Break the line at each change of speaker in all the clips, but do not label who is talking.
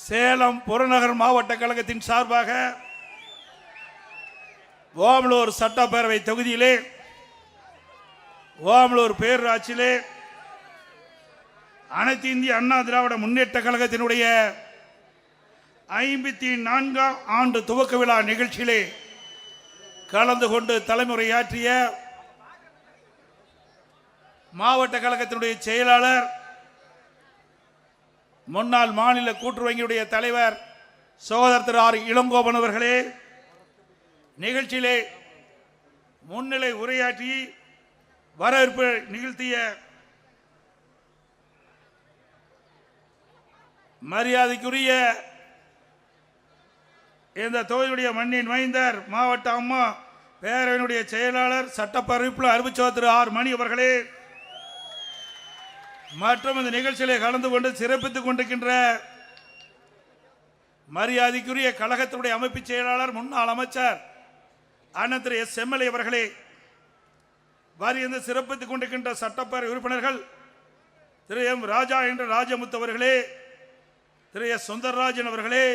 சேலம் புறநகர் மாவட்ட கழகத்தின் சார்பாக ஓமலூர் சட்டப்பேரவை தொகுதியிலே ஓமலூர் பேரூராட்சியிலே அனைத்து இந்திய அண்ணா திராவிட முன்னேற்ற கழகத்தினுடைய 54ஆம் ஆண்டு துவக்க விழா நிகழ்ச்சியிலே கலந்து கொண்டு தலைமுறையாற்றிய மாவட்ட கழகத்தினுடைய செயலாளர், முன்னாள் மாநில கூட்டுறவு வங்கியுடைய தலைவர் சகோதரர் திரு ஆர் இளங்கோவன் அவர்களே, நிகழ்ச்சியிலே முன்னிலை உரையாற்றி வரவேற்பு நிகழ்த்திய மரியாதைக்குரிய இந்த தொகுதியுடைய மண்ணின் மைந்தர் மாவட்ட அம்மா பேரவையினுடைய செயலாளர் சட்டப்பேரவை அறிவிச்சவர் திரு ஆர் மணி அவர்களே, மற்றும் இந்த நிகழ்ச்சியிலே கலந்து கொண்டு சிறப்பித்துக் கொண்டிருக்கின்ற மரியாதைக்குரிய கழகத்தினுடைய அமைப்பு செயலாளர் முன்னாள் அமைச்சர் அண்ணன் திரு எஸ் எம்எல்ஏ அவர்களே, வாரியந்து சிறப்பித்துக் கொண்டிருக்கின்ற சட்டப்பேரவை உறுப்பினர்கள் திரு எம் ராஜா என்ற ராஜமுத்து அவர்களே, திரு எஸ் சுந்தரராஜன் அவர்களே,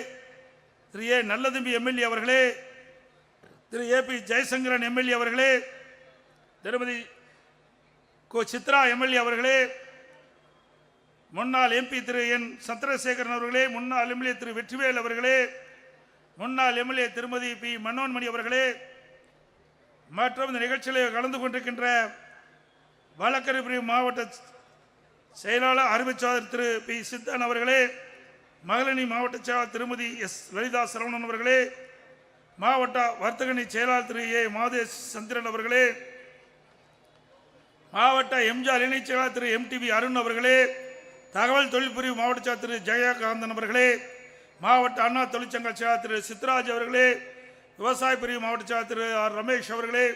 திரு ஏ நல்லதம்பி எம்எல்ஏ அவர்களே, திரு ஏ பி ஜெயசங்கரன் எம்எல்ஏ அவர்களே, திருமதி கோ சித்ரா எம்எல்ஏ அவர்களே, முன்னாள் எம்பி திரு என் சந்திரசேகரன் அவர்களே, முன்னாள் எம்எல்ஏ திரு வெற்றிவேல் அவர்களே, முன்னாள் எம்எல்ஏ திருமதி பி மனோன்மணி அவர்களே, மற்றும் இந்த நிகழ்ச்சியில் கலந்து கொண்டிருக்கின்ற வழக்கறிஞர் மாவட்ட செயலாளர் அறிவிச்சாளர் திரு பி சித்தன் அவர்களே, மகளிரணி மாவட்ட செயலாளர் திருமதி எஸ் லலிதா சரவணன் அவர்களே, மாவட்ட வர்த்தகணி செயலாளர் திரு ஏ மாதேஷ் சந்திரன் அவர்களே, மாவட்ட எம்ஜிஆர் இணை செயலாளர் திரு எம்டிவி அருண் அவர்களே, தகவல் தொழில்பிரிவு மாவட்ட செயலாளர் திரு ஜெயகாந்தன் அவர்களே, மாவட்ட அண்ணா தொழிற்சங்க செயலாளர் திரு சித்ராஜ் அவர்களே, விவசாய பிரிவு மாவட்ட செயலாளர் திரு ஆர் ரமேஷ் அவர்களே,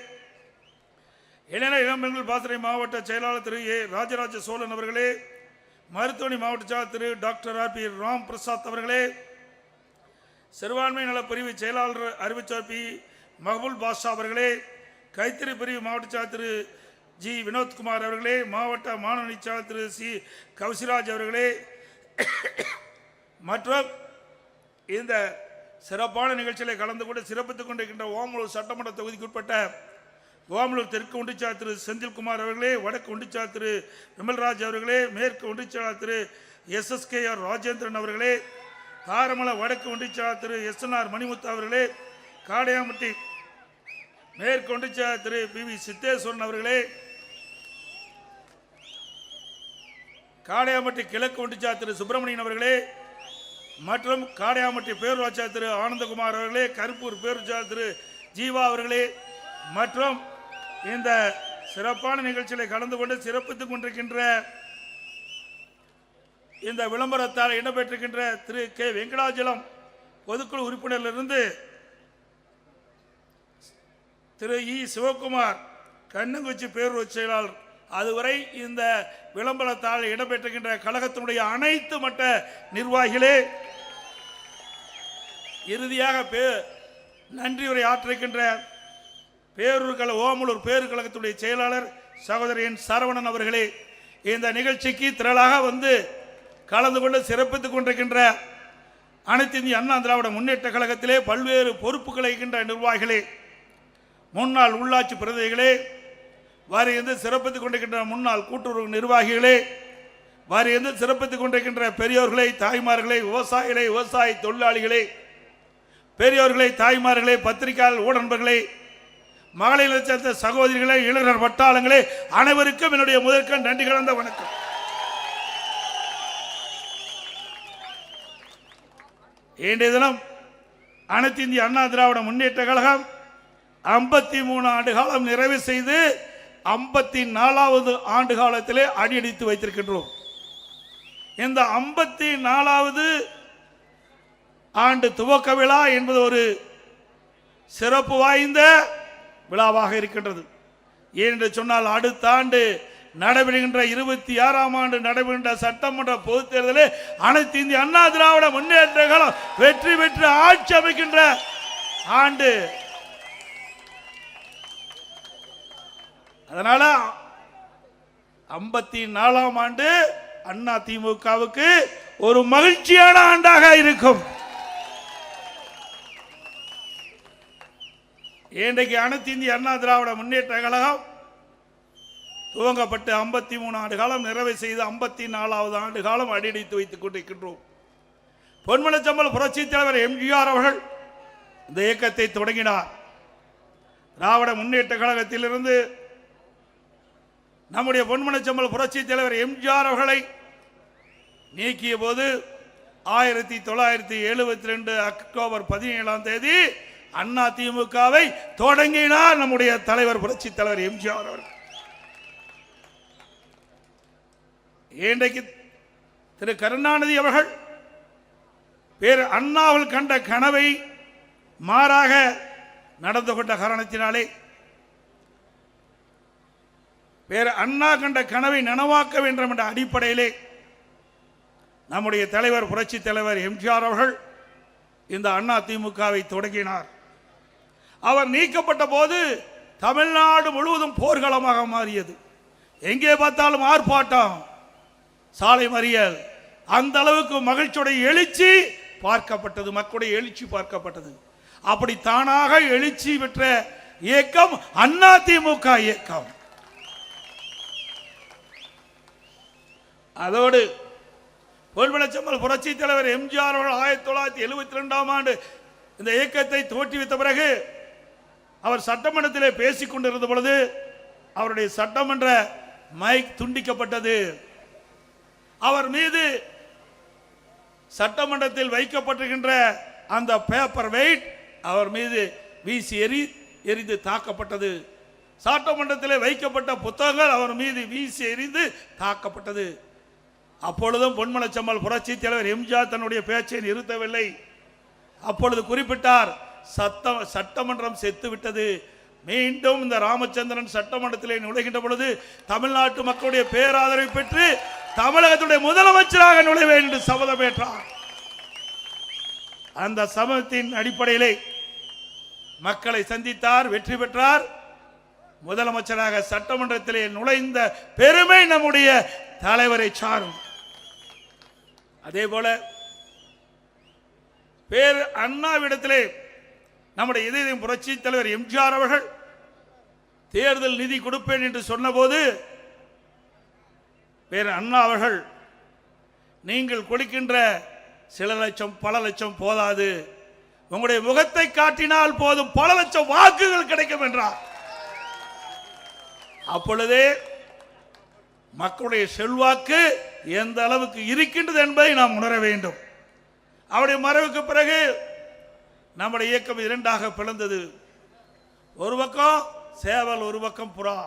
இளைஞர் இளம்பெண்கள் பாசறை மாவட்ட செயலாளர் திரு ஏ ராஜராஜ சோழன் அவர்களே, மருத்துவமனை மாவட்ட செயலாளர் Thiru doctor R P Ram Prasad அவர்களே, சிறுபான்மை நல பிரிவு செயலாளர் அறிவிச்சார் பி மஹபூல் பாஷா அவர்களே, கைத்தறி பிரிவு மாவட்ட செயலாளர் திரு ஜி வினோத்குமார் அவர்களே, மாவட்ட மாணவ செயலாளர் திரு சி கௌசிராஜ் அவர்களே, மற்றும் இந்த சிறப்பான நிகழ்ச்சிகளை கலந்து கொண்டு சிறப்பித்துக் கொண்டிருக்கின்ற ஓமலூர் சட்டமன்ற தொகுதிக்கு உட்பட்ட ஓமலூர் தெற்கு ஒன்றியச்சாளர் திரு செந்தில்குமார் அவர்களே, வடக்கு ஒன்றியச்சாளர் திரு விமல்ராஜ் அவர்களே, மேற்கு ஒன்றியச்சாளர் திரு SSKR ராஜேந்திரன் அவர்களே, காரமலை வடக்கு ஒன்றியச்சாளர் திரு SNR மணிமுத்து அவர்களே, காடையாம்பட்டி மேற்கு ஒன்றியச்சாளர் திரு PV சித்தேஸ்வரன் அவர்களே, காடையாம்பட்டி கிழக்கு ஒன்றியச்சாளர் திரு சுப்பிரமணியன் அவர்களே, மற்றும் காடையாம்பட்டி பேரூராட்சியாளர் திரு ஆனந்தகுமார் அவர்களே, கருப்பூர் பேரூராட்சியாளர் திரு ஜீவா அவர்களே, மற்றும் இந்த சிறப்பான நிகழ்ச்சிகளை கலந்து கொண்டு சிறப்பித்துக் கொண்டிருக்கின்ற இந்த விளம்பரத்தால் இடம்பெற்றிருக்கின்ற திரு கே வெங்கடாஜலம் பொதுக்குழு உறுப்பினரிலிருந்து திரு இ சிவகுமார் கண்ணங்குச்சி பேரூராட்சி செயலாளர் அதுவரை இந்த விளம்பரத்தால் இடம்பெற்றிருக்கின்ற கழகத்தினுடைய அனைத்து மட்ட நிர்வாகிகளே, இறுதியாக நன்றியுரை ஆற்றிருக்கின்ற பேரூர் ஓமலூர் பேரூர் கழகத்துடைய செயலாளர் சகோதரி என் சரவணன் அவர்களே, இந்த நிகழ்ச்சிக்கு திரளாக வந்து கலந்து கொண்டு சிறப்பித்துக் கொண்டிருக்கின்ற அனைத்து இந்திய அண்ணா திராவிட முன்னேற்ற கழகத்திலே பல்வேறு பொறுப்புகளை இருக்கின்ற நிர்வாகிகளே, முன்னாள் உள்ளாட்சி பிரதிநிதிகளே, வாரியந்து சிறப்பித்துக் கொண்டிருக்கின்ற முன்னாள் கூட்டுறவு நிர்வாகிகளே, வாரியந்து சிறப்பித்துக் கொண்டிருக்கின்ற பெரியோர்களை, தாய்மார்களை, விவசாயிகளை, விவசாய தொழிலாளிகளை, பெரியோர்களை, தாய்மார்களை, பத்திரிகையாளர் ஊடகங்களே, மகளிர் சேர்ந்த சகோதரிகளே, இளைஞர் வட்டாளங்களே, அனைவருக்கும் என்னுடைய முதற்கண் நன்றி கலந்த வணக்கம். இன்றைய தினம் அனைத்து இந்திய அண்ணா திராவிட முன்னேற்ற கழகம் 53 ஆண்டு காலம் நிறைவு செய்து 54வது ஆண்டு காலத்திலே அடியெடுத்து வைத்திருக்கின்றோம். இந்த 54வது ஆண்டு துவக்க விழா என்பது ஒரு சிறப்பு வாய்ந்த விழாவாக இருக்கின்றது. ஏனென்று சொன்னால் அடுத்த ஆண்டு நடைபெறுகின்ற 26ஆம் ஆண்டு நடைபெறுகின்ற சட்டமன்ற பொதுத் தேர்தலில் அனைத்து இந்திய அண்ணா திராவிட முன்னேற்ற கழகம் வெற்றி பெற்று ஆட்சி அமைக்கின்ற ஆண்டு. அதனால 54ஆம் ஆண்டு அண்ணா திமுகவுக்கு ஒரு மகிழ்ச்சியான ஆண்டாக இருக்கும். இன்றைக்கு அனைத்து இந்திய அண்ணா திராவிட முன்னேற்ற கழகம் துவங்கப்பட்டு 53 ஆண்டு காலம் நிறைவு செய்து 54வது ஆண்டு காலம் அடியெடுத்து வைத்துக் கொண்டிருக்கின்றோம். பொன்மனச்சம்பல் புரட்சி தலைவர் எம்ஜிஆர் அவர்கள் இந்த இயக்கத்தை தொடங்கினார். திராவிட முன்னேற்ற கழகத்திலிருந்து நம்முடைய பொன்மனச்சம்பல் புரட்சி தலைவர் எம்ஜிஆர் அவர்களை நீக்கிய போது 1972 அக்டோபர் 17ஆம் தேதி அண்ணா திமுகவை தொடங்கினார் நம்முடைய தலைவர் புரட்சி தலைவர் எம்ஜிஆர் அவர்கள். இன்றைக்கு திரு கருணாநிதி அவர்கள் பேர் அண்ணாவில் கண்ட கனவை மாறாக நடந்து கொண்ட காரணத்தினாலே பேர் அண்ணா கண்ட கனவை நனவாக்க வேண்டும் என்ற அடிப்படையிலே நம்முடைய தலைவர் புரட்சி தலைவர் எம்ஜிஆர் அவர்கள் இந்த அண்ணா திமுகவை தொடங்கினார். அவர் நீக்கப்பட்ட போது தமிழ்நாடு முழுவதும் போர்க்களமாக மாறியது. எங்கே பார்த்தாலும் ஆர்ப்பாட்டம், சாலை மறியல், அந்த அளவுக்கு மகிழ்ச்சியுடைய எழுச்சி பார்க்கப்பட்டது, மக்களுடைய எழுச்சி பார்க்கப்பட்டது. அப்படி தானாக எழுச்சி பெற்ற இயக்கம் அண்ணா திமுக இயக்கம். அதோடு பொன்மனச்சம்பல் புரட்சி தலைவர் எம்ஜிஆர் அவர்கள் 1972ஆம் ஆண்டு இந்த இயக்கத்தை தோற்றுவித்த பிறகு அவர் சட்டமன்றத்திலே பேசிக் கொண்டிருந்த பொழுது அவருடைய சட்டமன்ற மைக் துண்டிக்கப்பட்டது. அவர் மீது சட்டமன்றத்தில் வைக்கப்பட்டிருக்கின்ற அந்த பேப்பர் வெயிட் அவர் மீது வீசி எரிந்து தாக்கப்பட்டது. சட்டமன்றத்திலே வைக்கப்பட்ட புத்தகங்கள் அவர் மீது வீசி எரிந்து தாக்கப்பட்டது. அப்பொழுதும் பொன்மனச்சம்பல் புரட்சி தலைவர் எம்ஜிஆர் தன்னுடைய பேச்சை நிறுத்தவில்லை. அப்பொழுது குறிப்பிட்டார், சட்டமன்றம் செத்து விட்டது, மீண்டும் இந்த ராமச்சந்திரன் சட்டமன்றத்திலே நுழைகின்ற பொழுது தமிழ்நாட்டு மக்களுடைய பேராதரவை பெற்று தமிழகத்துடைய முதலமைச்சராக நுழைவேன் என்று சபதம் ஏற்றார். அந்த சபதத்தின் அடிப்படையிலே மக்களை சந்தித்தார், வெற்றி பெற்றார். முதலமைச்சராக சட்டமன்றத்திலே நுழைந்த பெருமை நம்முடைய தலைவரை சாரும். அதே போல பேர் அண்ணாவிடத்திலே நம்முடைய இதயம் புரட்சி தலைவர் எம்ஜிஆர் அவர்கள் தேர்தல் நிதி கொடுப்பேன் என்று சொன்னபோது பேர் அண்ணா அவர்கள், நீங்கள் கொடுக்கின்ற சில லட்சம் பல லட்சம் போதாது, உங்களுடைய முகத்தை காட்டினால் போதும், பல லட்சம் வாக்குகள் கிடைக்கும் என்றார். அப்பொழுதே மக்களுடைய செல்வாக்கு எந்த அளவுக்கு இருக்கின்றது என்பதை நாம் உணர வேண்டும். அவருடைய மறைவுக்கு பிறகு நம்முடைய இயக்கம் இரண்டாக பிளந்தது. ஒரு பக்கம் சேவல், ஒரு பக்கம் புறா.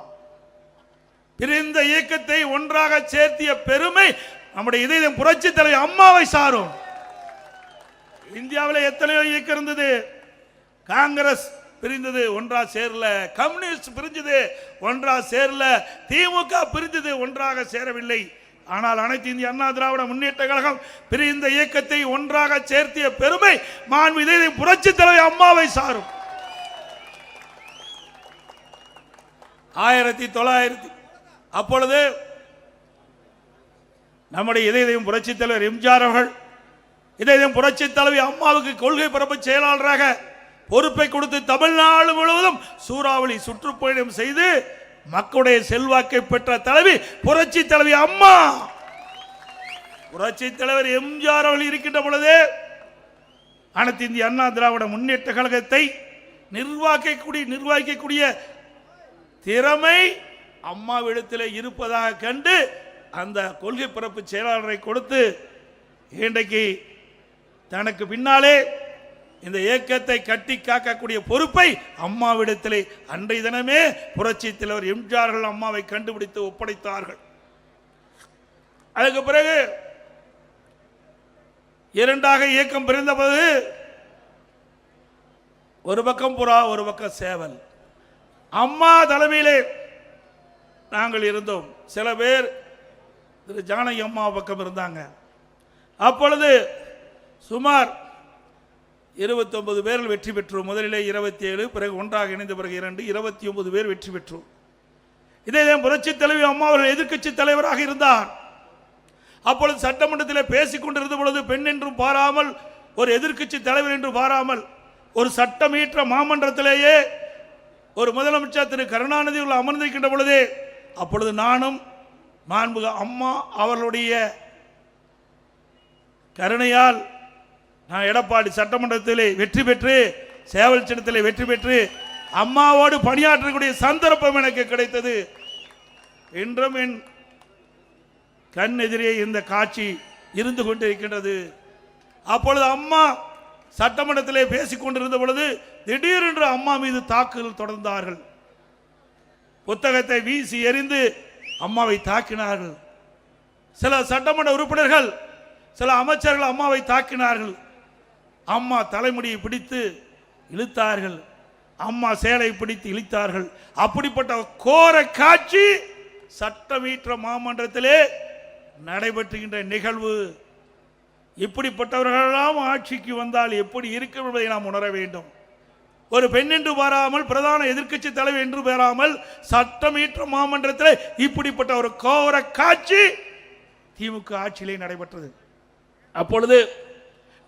பிரிந்த இயக்கத்தை ஒன்றாக சேர்த்திய பெருமை நம்முடைய இதயம் புரட்சி தலைவர் அம்மாவை சாரும். இந்தியாவில் எத்தனையோ இயக்கம் இருந்தது. காங்கிரஸ் பிரிந்தது, ஒன்றா சேரல. கம்யூனிஸ்ட் பிரிஞ்சது, ஒன்றா சேரல. திமுக பிரிந்தது, ஒன்றாக சேரவில்லை. ஆனால் அனைத்து இந்திய அண்ணா திராவிட முன்னேற்ற கழகம் பிரிந்த இயக்கத்தை ஒன்றாக சேர்த்திய பெருமை மாண்புமிகு புரட்சி தலைவர் அம்மாவை சாரும். 1900 அப்பொழுது நம்முடைய இதயம் புரட்சி தலைவர் எம்ஜிஆர் அவர்கள் இதயம் புரட்சி தலைவி அம்மாவுக்கு கொள்கை பரப்பு செயலாளராக பொறுப்பை கொடுத்து தமிழ்நாடு முழுவதும் சூறாவளி சுற்றுப்பயணம் செய்து மக்களுடைய செல்வாக்கை பெற்ற தலைவி புரட்சி தலைவி அம்மா. புரட்சி தலைவர் எம்ஜிஆர் அவர்கள் இருக்கின்ற பொழுது அனைத்து இந்திய அண்ணா திராவிட முன்னேற்ற கழகத்தை நிர்வகிக்கக்கூடிய திறமை அம்மாவிடத்தில் இருப்பதாக கண்டு அந்த கொள்கை பரப்பு செயலாளரை கொடுத்து இன்றைக்கு தனக்கு பின்னாலே இந்த இயக்கத்தை கட்டி காக்கக்கூடிய பொறுப்பை அம்மாவிடத்திலே அன்றைய தினமே புரட்சி தலைவர் எம்ஜிஆர் அம்மாவை கண்டுபிடித்து ஒப்படைத்தார்கள். அதுக்கு பிறகு இரண்டாக இயக்கம் பிரிந்தபோது ஒரு பக்கம் புறா, ஒரு பக்கம் சேவல். அம்மா தலைமையிலே நாங்கள் இருந்தோம். சில பேர் திரு ஜானகி அம்மா பக்கம் இருந்தாங்க. அப்பொழுது சுமார் 29 பேர்கள் வெற்றி பெற்றோம். முதலிலே 27, பிறகு ஒன்றாக இணைந்த பிறகு 2, 29 பேர் வெற்றி பெற்றோம். இதே புரட்சி தலைவி அம்மா அவர்கள் எதிர்க்கட்சி தலைவராக இருந்தார். அப்பொழுது சட்டமன்றத்தில் பேசிக் கொண்டிருந்த பொழுது பெண் என்றும் பாராமல், ஒரு எதிர்க்கட்சி தலைவர் என்று பாராமல், ஒரு சட்டமீற்ற மாமன்றத்திலேயே ஒரு முதலமைச்சர் திரு கருணாநிதி அமர்ந்திருக்கின்ற பொழுது, அப்பொழுது நானும் மாண்புக அம்மா அவர்களுடைய கருணையால் நான் எடப்பாடி சட்டமன்றத்தில் வெற்றி பெற்று, சேவல் சின்னத்தில் வெற்றி பெற்று அம்மாவோடு பணியாற்றக்கூடிய சந்தர்ப்பம் எனக்கு கிடைத்தது. இன்றும் என் கண் எதிரே இந்த காட்சி இருந்து கொண்டிருக்கின்றது. அப்பொழுது அம்மா சட்டமன்றத்திலே பேசிக் கொண்டிருந்த பொழுது திடீரென்று அம்மா மீது தாக்குதல் தொடர்ந்தார்கள். புத்தகத்தை வீசி எறிந்து அம்மாவை தாக்கினார்கள். சில சட்டமன்ற உறுப்பினர்கள், சில அமைச்சர்கள் அம்மாவை தாக்கினார்கள். அம்மா தலைமுடியை பிடித்து இழுத்தார்கள், அம்மா சேலை பிடித்து இழுத்தார்கள். அப்படிப்பட்ட கோர காட்சி சட்டமீற்ற மாமன்றத்திலே நடைபெற்றுகின்ற நிகழ்வு. இப்படிப்பட்டவர்களெல்லாம் ஆட்சிக்கு வந்தால் எப்படி இருக்கும் என்பதை நாம் உணர வேண்டும். ஒரு பெண் என்று பாராமல், பிரதான எதிர்க்கட்சி தலைவர் என்று பாராமல், சட்டமீற்ற மாமன்றத்தில் இப்படிப்பட்ட ஒரு கோர காட்சி திமுக ஆட்சியிலே நடைபெற்றது. அப்பொழுது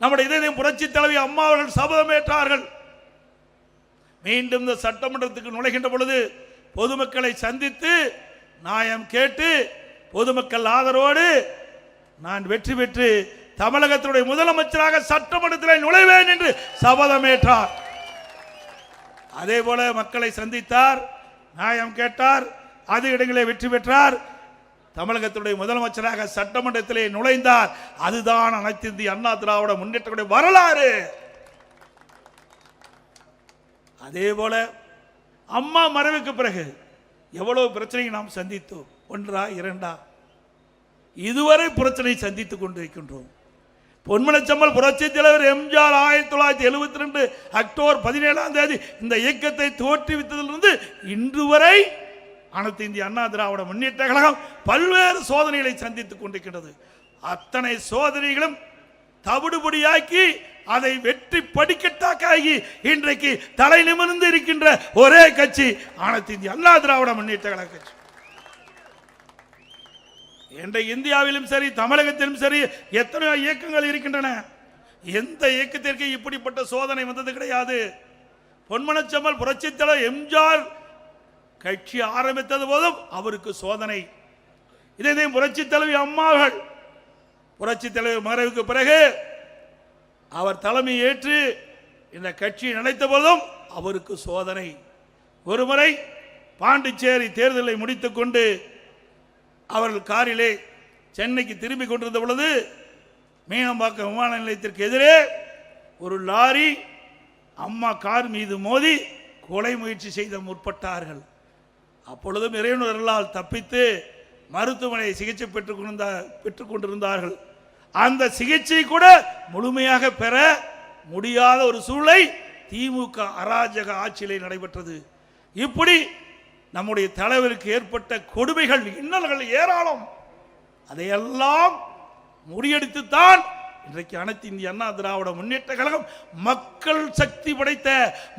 நம்முடைய இதயம் புரட்சி தலைவி அம்மா அவர்கள் சபதமேற்றார்கள். மீண்டும் இந்த சட்டமன்றத்துக்கு நுழைகின்ற பொழுது பொதுமக்களை சந்தித்து நியாயம் கேட்டு பொதுமக்கள் ஆதரவோடு நான் வெற்றி பெற்று தமிழகத்தினுடைய முதலமைச்சராக சட்டமன்றத்தில் நுழைவேன் என்று சபதமேற்றார். அதே போல மக்களை சந்தித்தார், நியாயம் கேட்டார், அதிக இடங்களே வெற்றி பெற்றார், தமிழகத்தினுடைய முதலமைச்சராக சட்டமன்றத்திலே நுழைந்தார். அதுதான் அனைத்து இந்திய அண்ணா திராவிட முன்னேற்ற வரலாறு. அதே போல அம்மா மறைவுக்கு பிறகு எவ்வளவு பிரச்சனையை நாம் சந்தித்தோம். ஒன்றா இரண்டா, இதுவரை பிரச்சனை சந்தித்துக் கொண்டிருக்கின்றோம். பொன்மனச்செம்மல் புரட்சி தலைவர் எம்ஜிஆர் 1972 அக்டோபர் 17 இந்த இயக்கத்தை தோற்றுவித்ததிலிருந்து இன்று வரை அனைத்து இந்திய அண்ணா திராவிட முன்னேற்ற கழகம் பல்வேறு சோதனைகளை சந்தித்துக் கொண்டிருக்கின்றது. அத்தனை சோதனைகளும் தவிடுபடியாக்கி அதை வெற்றி படிக்கட்டாக்கி இன்றைக்கு தலை நிமிர்ந்து இருக்கின்ற ஒரே கட்சி அனைத்து இந்திய அண்ணா திராவிட முன்னேற்ற கழக கட்சி. இந்தியாவிலும் சரி தமிழகத்திலும் சரி எத்தனையோ இயக்கங்கள் இருக்கின்றன. எந்த இயக்கத்திற்கு இப்படிப்பட்ட சோதனை வந்தது கிடையாது. பொன்மனச்செம்மல் புரட்சி தலைவர் எம்ஜிஆர் கட்சி ஆரம்பித்தது போதும் அவருக்கு சோதனை. இதே புரட்சி தலைவி அம்மாவர்கள் புரட்சி தலைவர் மறைவுக்கு பிறகு அவர் தலைமை ஏற்று இந்த கட்சி நடத்த போதும் அவருக்கு சோதனை. ஒருமுறை பாண்டிச்சேரி தேர்தலை முடித்துக் கொண்டு அவர்கள் காரிலே சென்னைக்கு திரும்பிக் கொண்டிருந்த பொழுது மீனம்பாக்கம் விமான நிலையத்திற்கு எதிரே ஒரு லாரி அம்மா கார் மீது மோதி கொலை முயற்சி செய்த முற்பட்டார்கள். அப்பொழுதும் இறைவனர்களால் தப்பித்து மருத்துவமனை சிகிச்சை பெற்றுக் கொண்டிருந்தார்கள். அந்த சிகிச்சை கூட முழுமையாக பெற முடியாத ஒரு சூழ்நிலை திமுக அராஜக ஆட்சியிலே நடைபெற்றது. இப்படி நம்முடைய தலைவருக்கு ஏற்பட்ட கொடுமைகள், இன்னல்கள் ஏராளம். அதையெல்லாம் முறியடித்துத்தான் இன்றைக்கு அனைத்து இந்திய அண்ணா திராவிட முன்னேற்ற கழகம் மக்கள் சக்தி படைத்த,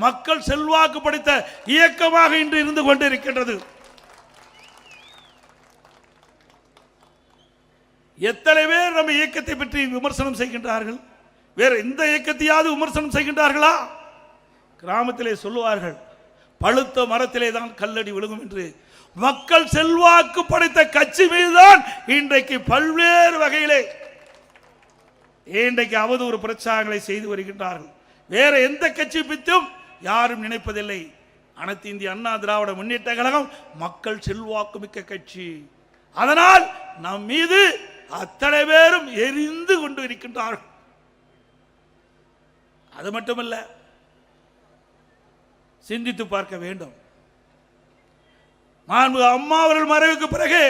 மக்கள் செல்வாக்கு படைத்த இயக்கமாக இன்று இருந்து கொண்டிருக்கின்றது. எத்தனை பேர் நம்ம இயக்கத்தை பற்றி விமர்சனம் செய்கின்றார்கள்? வேற எந்த இயக்கத்தையாவது விமர்சனம் செய்கின்றார்களா? கிராமத்திலே சொல்லுவார்கள், பழுத்த மரத்திலே தான் கல்லடி விழுகும் என்று. மக்கள் செல்வாக்கு படைத்த கட்சி மீதுதான் இன்றைக்கு பல்வேறு வகையிலே இன்றைக்கு அவதூறு பிரச்சாரங்களை செய்து வருகின்றார்கள். வேற எந்த கட்சி பற்றியும் யாரும் நினைப்பதில்லை. அனைத்து இந்திய அண்ணா திராவிட முன்னேற்ற கழகம் மக்கள் செல்வாக்கு மிக்க கட்சி. அதனால் நம் மீது அத்தனை பேரும் எரிந்து கொண்டு இருக்கின்றார்கள். அது மட்டுமல்ல, சிந்தித்து பார்க்க வேண்டும். அம்மா அவர்கள் மறைவுக்கு பிறகு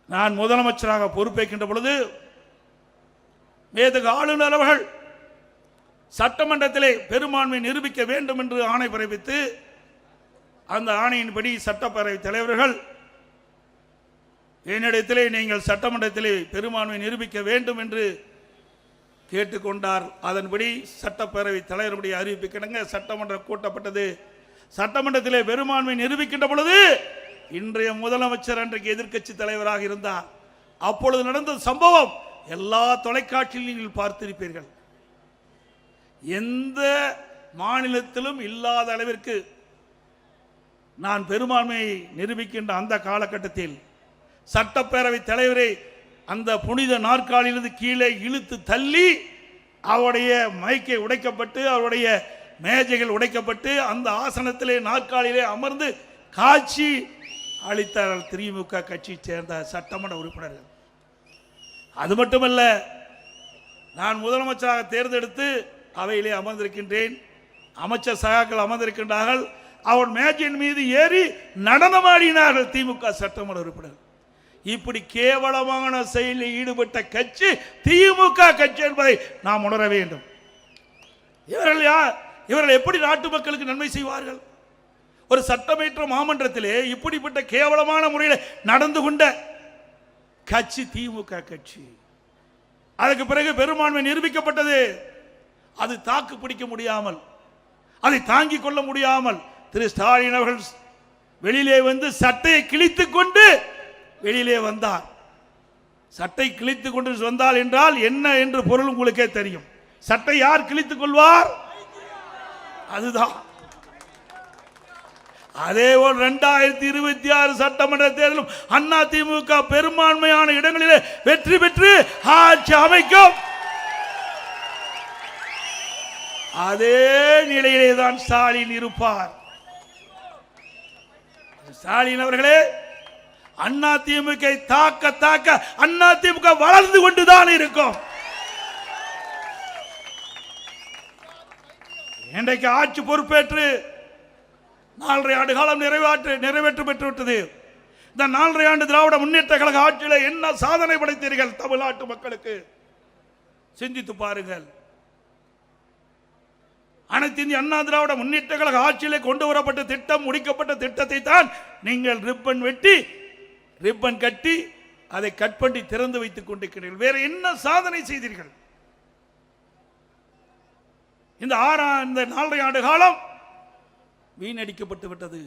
நான் முதலமைச்சராக பொறுப்பேற்கின்ற பொழுது மேதகு ஆளுநர் அவர்கள் சட்டமன்றத்திலே பெரும்பான்மை நிரூபிக்க வேண்டும் என்று ஆணை பிறப்பித்து, அந்த ஆணையின்படி சட்டப்பேரவை தலைவர்கள் என்னிடத்திலே நீங்கள் சட்டமன்றத்திலே பெரும்பான்மை நிரூபிக்க வேண்டும் என்று கேட்டுக்கொண்டார். அதன்படி சட்டப்பேரவை தலைவருடைய அறிவிப்பு கிடங்க சட்டமன்றம் கூட்டப்பட்டது. சட்டமன்றத்திலே பெரும்பான்மை நிரூபிக்கின்ற பொழுது இன்றைய முதலமைச்சர் அன்றைக்கு எதிர்க்கட்சி தலைவராக இருந்தார். அப்பொழுது நடந்த சம்பவம் எல்லா தொலைக்காட்சியில் நீங்கள் பார்த்திருப்பீர்கள். எந்த மாநிலத்திலும் இல்லாத அளவிற்கு நான் பெரும்பான்மையை நிரூபிக்கின்ற அந்த காலகட்டத்தில் சட்டப்பேரவை தலைவரை அந்த புனித நாற்காலியிலிருந்து கீழே இழுத்து தள்ளி அவருடைய மைக்கை உடைக்கப்பட்டு அவருடைய மேஜைகள் உடைக்கப்பட்டு அந்த ஆசனத்திலே நாற்காலியிலே அமர்ந்து காட்சி அளித்தார்கள் திமுக கட்சியை சேர்ந்த சட்டமன்ற உறுப்பினர்கள். அது மட்டுமல்ல, நான் முதலமைச்சராக தேர்ந்தெடுத்து அவையிலே அமர்ந்திருக்கின்றேன். அமைச்சர் சகாக்கள் அமர்ந்திருக்கின்றார்கள். அவர் மேஜையின் மீது ஏறி நடனமாடினார்கள் திமுக சட்டமன்ற உறுப்பினர். இப்படி கேவலமான செயலில் ஈடுபட்ட கட்சி திமுக கட்சி என்பதை நாம் உணர வேண்டும். இவர்கள் யார்? இவர்கள் எப்படி நாட்டு மக்களுக்கு நன்மை செய்வார்கள்? ஒரு சட்டமன்ற மாமன்றத்திலே இப்படிப்பட்ட கேவலமான முறையில் நடந்து கொண்ட கட்சி திமுக கட்சி. அதுக்கு பிறகு பெரும்பான்மை நிரூபிக்கப்பட்டது. அது தாக்கு பிடிக்க முடியாமல், அதை தாங்கிக் கொள்ள முடியாமல் திரு ஸ்டாலின் அவர்கள் வெளியிலே வந்து சட்டையை கிழித்துக் கொண்டு வெளியிலே வந்தார். சட்டை கிழித்துக் கொண்டு வந்தால் என்றால் என்ன என்று பொருள் உங்களுக்கே தெரியும். சட்டை யார் கிழித்துக் கொள்வார்? அதுதான். அதேபோல் 2026 சட்டமன்ற தேர்தலும் அண்ணா திமுக பெரும்பான்மையான இடங்களிலே வெற்றி பெற்று ஆட்சி அமைக்கும். அதே நிலையிலே தான் ஸ்டாலின் இருப்பார். ஸ்டாலின் அவர்களே, அண்ணா திமுக தாக்க தாக்க அண்ணா திமுக வளர்ந்து கொண்டுதான் இருக்கும். இன்றைக்கு ஆட்சி பொறுப்பேற்று 4.5 ஆண்டு காலம் நிறைவேற்று பெற்றுவிட்டது. இந்த 4.5 ஆண்டு திராவிட முன்னேற்ற கழக ஆட்சியில் என்ன சாதனை படைத்தீர்கள் தமிழ்நாட்டு மக்களுக்கு சிந்தித்து பாருங்கள். அனைத்து இந்திய அண்ணா திராவிட முன்னேற்ற கழக ஆட்சியிலே கொண்டு வரப்பட்ட திட்டம், முடிக்கப்பட்ட திட்டத்தை தான் நீங்கள் ரிப்பன் கட்டி அதை கட் பண்ணி திறந்து வைத்துக் கொண்டிருக்கிறீர்கள். வேற என்ன சாதனை செய்தீர்கள்? இந்த 4.5 ஆண்டு காலம் வீணடிக்கப்பட்டு விட்டது.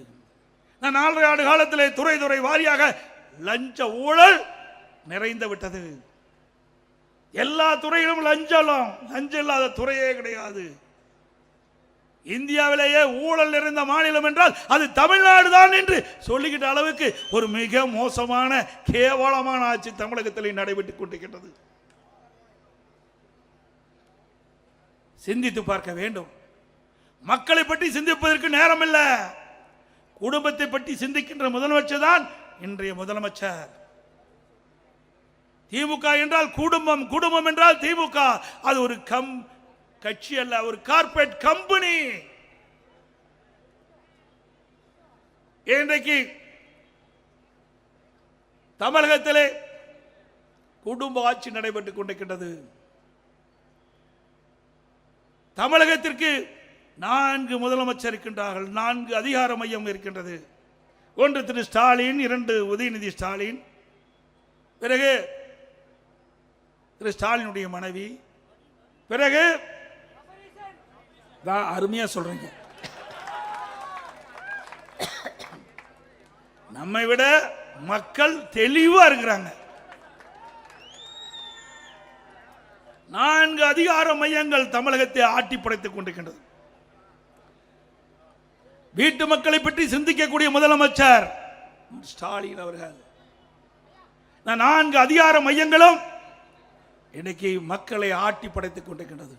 4.5 ஆண்டு காலத்திலே துறை வாரியாக லஞ்ச ஊழல் நிறைந்து விட்டது. எல்லா துறையிலும் லஞ்சம் இல்லாத துறையே கிடையாது. இந்தியாவிலேயே ஊழல் நிறைந்த மாநிலம் என்றால் அது தமிழ்நாடு தான் என்று சொல்லுகின்ற அளவுக்கு ஒரு மிக மோசமான கேவலமான ஆட்சி தமிழகத்தில் நடைபெற்றுக் கொண்டிருக்கின்றது. சிந்தித்து பார்க்க வேண்டும். மக்களை பற்றி சிந்திப்பதற்கு நேரம் இல்லை. குடும்பத்தை பற்றி சிந்திக்கின்ற முதலமைச்சர் தான் இன்றைய முதலமைச்சர். திமுக என்றால் குடும்பம், குடும்பம் என்றால் திமுக. அது ஒரு கட்சி அல்ல, ஒரு கார்ப்பரேட் கம்பெனி. இன்றைக்கு தமிழகத்திலே குடும்ப ஆட்சி நடைபெற்றுக் கொண்டிருக்கின்றது. தமிழகத்திற்கு 4 முதலமைச்சர் இருக்கின்றார்கள், 4 அதிகார மையம் இருக்கின்றது. 1 திரு ஸ்டாலின், 2 உதயநிதி ஸ்டாலின், பிறகு திரு ஸ்டாலினுடைய மனைவி, பிறகு அருமையா சொல்றீங்க, நம்மை விட மக்கள் தெளிவா இருக்கிறாங்க. 4 அதிகார மையங்கள் தமிழகத்தை ஆட்டி படைத்துக் கொண்டிருக்கின்றது. வீட்டு மக்களை பற்றி சிந்திக்கக்கூடிய முதலமைச்சர் ஸ்டாலின் அவர்கள். 4 அதிகார மையங்களும் இன்னைக்கு மக்களை ஆட்டி படைத்துக் கொண்டிருக்கின்றது.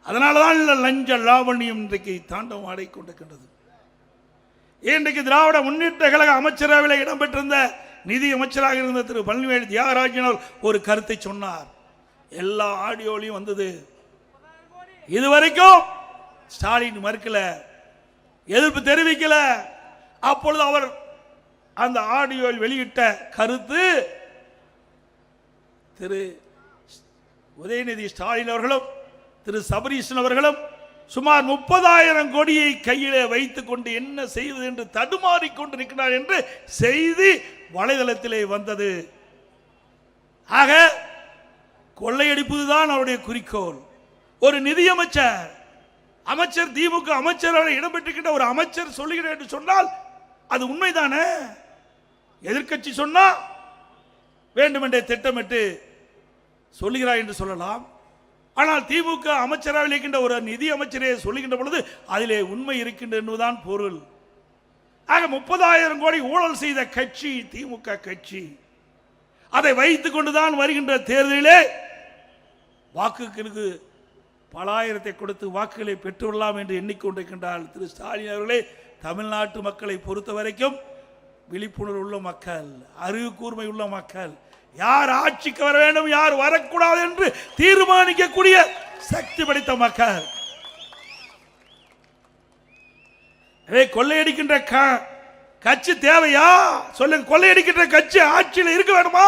அதனால்தான் லஞ்ச லாவண்யம் இன்றைக்கு தாண்டவம் ஆடிக்கொண்டிருக்கின்றது. இன்றைக்கு திராவிட முன்னேற்ற கழக அமைச்சரவையில் இடம்பெற்றிருந்த நிதி அமைச்சராக இருந்த திரு பழனிவேல் தியாகராஜன் ஒரு கருத்தை சொன்னார். எல்லா ஆடியோலையும் வந்தது. இதுவரைக்கும் ஸ்டாலின் மறுக்கல, எதிர்ப்பு தெரிவிக்கல. அப்பொழுது அவர் அந்த ஆடியோவில் வெளியிட்ட கருத்து, திரு உதயநிதி ஸ்டாலின் அவர்களும் திரு சபரீசன் அவர்களும் சுமார் 30,000 கோடியை கையிலே வைத்துக் கொண்டு என்ன செய்வது என்று தடுமாறிக் கொண்டிருக்கிறார் என்று செய்தி வலைதளத்திலே வந்தது. ஆக கொள்ளையடிப்பதுதான் அவருடைய குறிக்கோள். ஒரு நிதியமைச்சர், அமைச்சர், திமுக அமைச்சர் இடம்பெற்றிருக்கின்ற ஒரு அமைச்சர் சொல்லுகிறேன் என்று சொன்னால் அது உண்மைதானே? எதிர்க்கட்சி சொன்னா வேண்டுமென்றே திட்டமிட்டு சொல்லுகிறார் என்று சொல்லலாம். ஆனால் திமுக அமைச்சராக இருக்கின்ற ஒரு நிதி அமைச்சரே சொல்லுகின்ற பொழுது அதிலே உண்மை இருக்கின்ற என்பதுதான் பொருள். ஆக 30,000 கோடி ஊழல் செய்த கட்சி திமுக கட்சி. அதை வைத்துக் கொண்டுதான் வருகின்ற தேர்தலிலே வாக்குகளுக்கு பல ஆயிரத்தை கொடுத்து வாக்குகளை பெற்றுள்ளலாம் என்று எண்ணிக்கொண்டிருக்கின்றார் திரு ஸ்டாலின் அவர்களே. தமிழ்நாட்டு மக்களை பொறுத்த வரைக்கும் விழிப்புணர்வு உள்ள மக்கள், அறிவு கூர்மை உள்ள மக்கள், யார் ஆட்சிக்கு வர வேண்டும் யார் வரக்கூடாது என்று தீர்மானிக்கக்கூடிய சக்தி படைத்த மக்கள். கொள்ளையடிக்கின்ற கட்சி தேவையா சொல்லுங்க? கொள்ளையடிக்கின்ற கட்சி ஆட்சியில் இருக்க வேணுமா?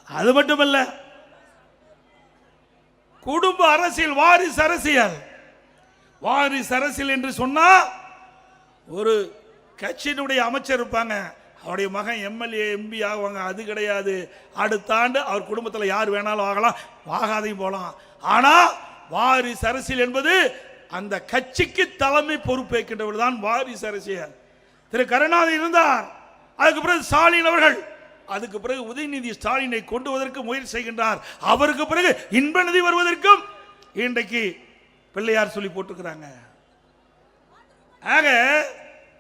அது மட்டுமல்ல, குடும்ப அரசியல், வாரிசு அரசியல். வாரிசு அரசியல் என்று சொன்னா ஒரு கட்சியினுடைய அமைச்சர் இருப்பாங்க, அவருடைய மகன் எம்எல்ஏ எம்பி ஆகுவாங்க. அது கிடையாது. அடுத்த ஆண்டு அவர் குடும்பத்தில் யார் வேணாலும் ஆகலாம், ஆகாதையும் போகலாம். ஆனா வாரிசு அரசியல் என்பது அந்த கட்சிக்கு தலைமை பொறுப்பேற்கின்றவர் தான் வாரிசு அரசியல். திரு கருணாநிதி இருந்தார், அதுக்கு பிறகு ஸ்டாலின் அவர்கள், அதுக்கு பிறகு உதயநிதி ஸ்டாலினை கொண்டு வருவதற்கு முயற்சி செய்கின்றார். அவருக்கு பிறகு இன்பநிதி வருவதற்கும் இன்றைக்கு பிள்ளையார் சொல்லி போட்டுக்கிறாங்க. ஆக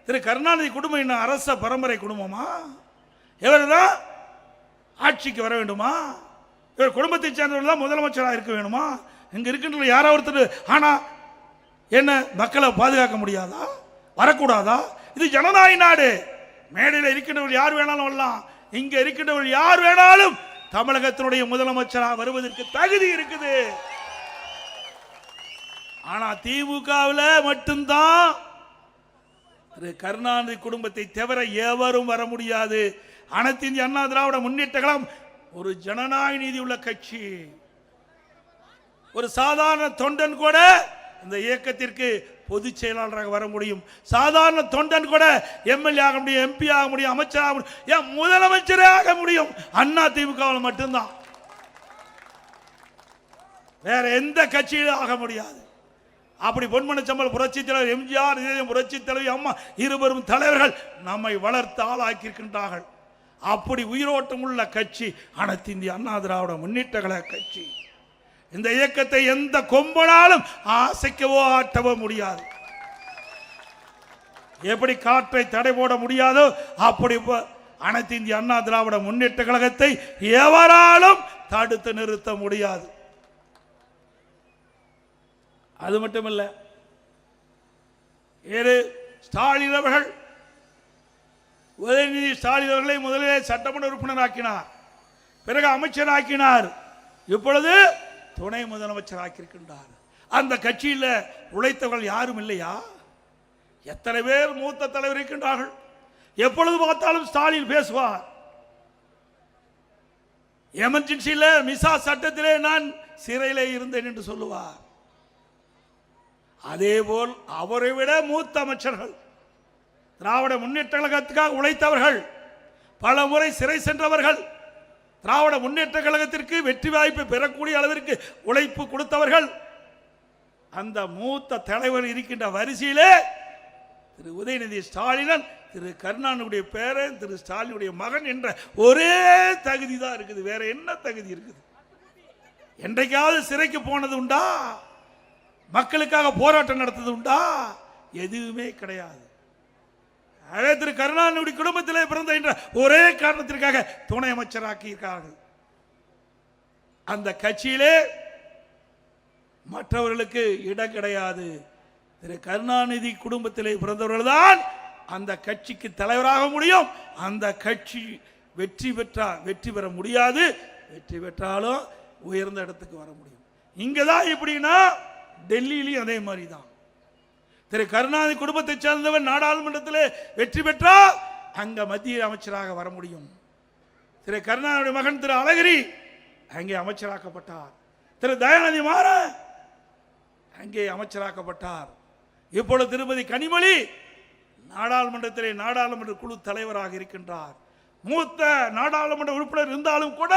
திரு கருணாநிதி குடும்பம் என்ன அரச பரம்பரை குடும்பமா? இவர் தான் ஆட்சிக்கு வர வேண்டுமா? இவர் குடும்பத்தை சேர்ந்தவர்கள் தான் முதலமைச்சராக இருக்க வேணுமா? இங்க இருக்கின்ற யாரோ ஒருத்தர் ஆனா என்ன மக்களை பாதுகாக்க முடியாதா? வரக்கூடாதா? இது ஜனநாயக நாடு. மேடையில் இருக்கின்றவர்கள் யார் வேணாலும் வரலாம். இங்க இருக்கின்றவர்கள் யார் வேணாலும் தமிழகத்தினுடைய முதலமைச்சராக வருவதற்கு தகுதி இருக்குது. ஆனா திமுகவில் மட்டும்தான் திரு கருணாநிதி குடும்பத்தை தவிர எவரும் வர முடியாது. அனைத்து இந்திய அண்ணா திராவிட முன்னேற்ற கழகம் ஒரு ஜனநாயக நீதி உள்ள கட்சி. ஒரு சாதாரண தொண்டன் கூட இந்த இயக்கத்திற்கு பொதுச் செயலாளராக வர முடியும். சாதாரண தொண்டன் கூட எம்எல்ஏ ஆக முடியும், எம்பி ஆக முடியும், அமைச்சராக முடியும், ஏன் முதலமைச்சரே ஆக முடியும். அண்ணா திமுகவில் மட்டும்தான், வேற எந்த கட்சியிலும் ஆக முடியாது. அப்படி பொன்மனச்சம்பல் புரட்சி தலைவர் எம்ஜிஆர், புரட்சி தலைவி அம்மா இருவரும் தலைவர்கள் நம்மை வளர்த்து ஆளாக்கியிருக்கின்றார்கள். அப்படி உயிரோட்டம் உள்ள கட்சி அனைத்து இந்திய அண்ணா திராவிட முன்னேற்ற கழக கட்சி. இந்த இயக்கத்தை எந்த கொம்பனாலும் அசைக்கவோ ஆட்டவோ முடியாது. எப்படி காற்றை தடை போட முடியாதோ அப்படி அனைத்து இந்திய அண்ணா திராவிட முன்னேற்ற கழகத்தை எவராலும் தடுத்து நிறுத்த முடியாது. அது மட்டுமல்ல, ஸ்டாலின் அவர்கள் உதயநிதி ஸ்டாலின் அவர்களை முதலிலே சட்டமன்ற உறுப்பினர் ஆக்கினார், பிறகு அமைச்சர் ஆக்கினார், இப்பொழுது துணை முதலமைச்சர் ஆக்கியிருக்கின்றார். அந்த கட்சியில் உழைத்தவர்கள் யாரும் இல்லையா? எத்தனை பேர் மூத்த தலைவர் இருக்கின்றார்கள். எப்பொழுது பார்த்தாலும் ஸ்டாலின் பேசுவார். எமர்ஜென்சியில் மிசா சட்டத்திலே நான் சிறையிலே இருந்தேன் என்று சொல்லுவார். அதேபோல் அவரை விட மூத்த அமைச்சர்கள், திராவிட முன்னேற்ற கழகத்துக்காக உழைத்தவர்கள், பல முறை சிறை சென்றவர்கள், திராவிட முன்னேற்ற கழகத்திற்கு வெற்றி வாய்ப்பு பெறக்கூடிய அளவிற்கு உழைப்பு கொடுத்தவர்கள், அந்த மூத்த தலைவர் இருக்கின்ற வரிசையிலே திரு உதயநிதி ஸ்டாலின் திரு கருணாநிதியுடைய பேரன் திரு ஸ்டாலினுடைய மகன் என்ற ஒரே தகுதி தான் இருக்குது. வேற என்ன தகுதி இருக்குது? என்றைக்காவது சிறைக்கு போனது உண்டா? மக்களுக்காக போராட்டம் நடத்தது உண்டா? எதுவுமே கிடையாது. திரு கருணாநிதி குடும்பத்திலே பிறந்த என்ற ஒரே காரணத்திற்காக துணை அமைச்சராக்கியிருக்கிறார்கள். அந்த கட்சியிலே மற்றவர்களுக்கு இடம் கிடையாது. திரு கருணாநிதி குடும்பத்திலே பிறந்தவர்கள் தான் அந்த கட்சிக்கு தலைவராக முடியும். அந்த கட்சி வெற்றி பெற முடியாது. வெற்றி பெற்றாலும் உயர்ந்த இடத்துக்கு வர முடியும். இங்கதான் எப்படின்னா டெல்லியிலையும் அதே மாதிரி தான். திரு கருணாநிதி குடும்பத்தை சேர்ந்தவர் நாடாளுமன்றத்தில் வெற்றி பெற்றால் அங்க மத்திய அமைச்சராக வர முடியும். திரு கருணாநிதி மகன் திரு அழகிரி அங்கே அமைச்சராக்கப்பட்டார். திரு தயாநிதி மாறன் அங்கே அமைச்சராக்கப்பட்டார். இப்பொழுது திருமதி கனிமொழி நாடாளுமன்றத்திலே நாடாளுமன்ற குழு தலைவராக இருக்கின்றார். மூத்த நாடாளுமன்ற உறுப்பினர் இருந்தாலும் கூட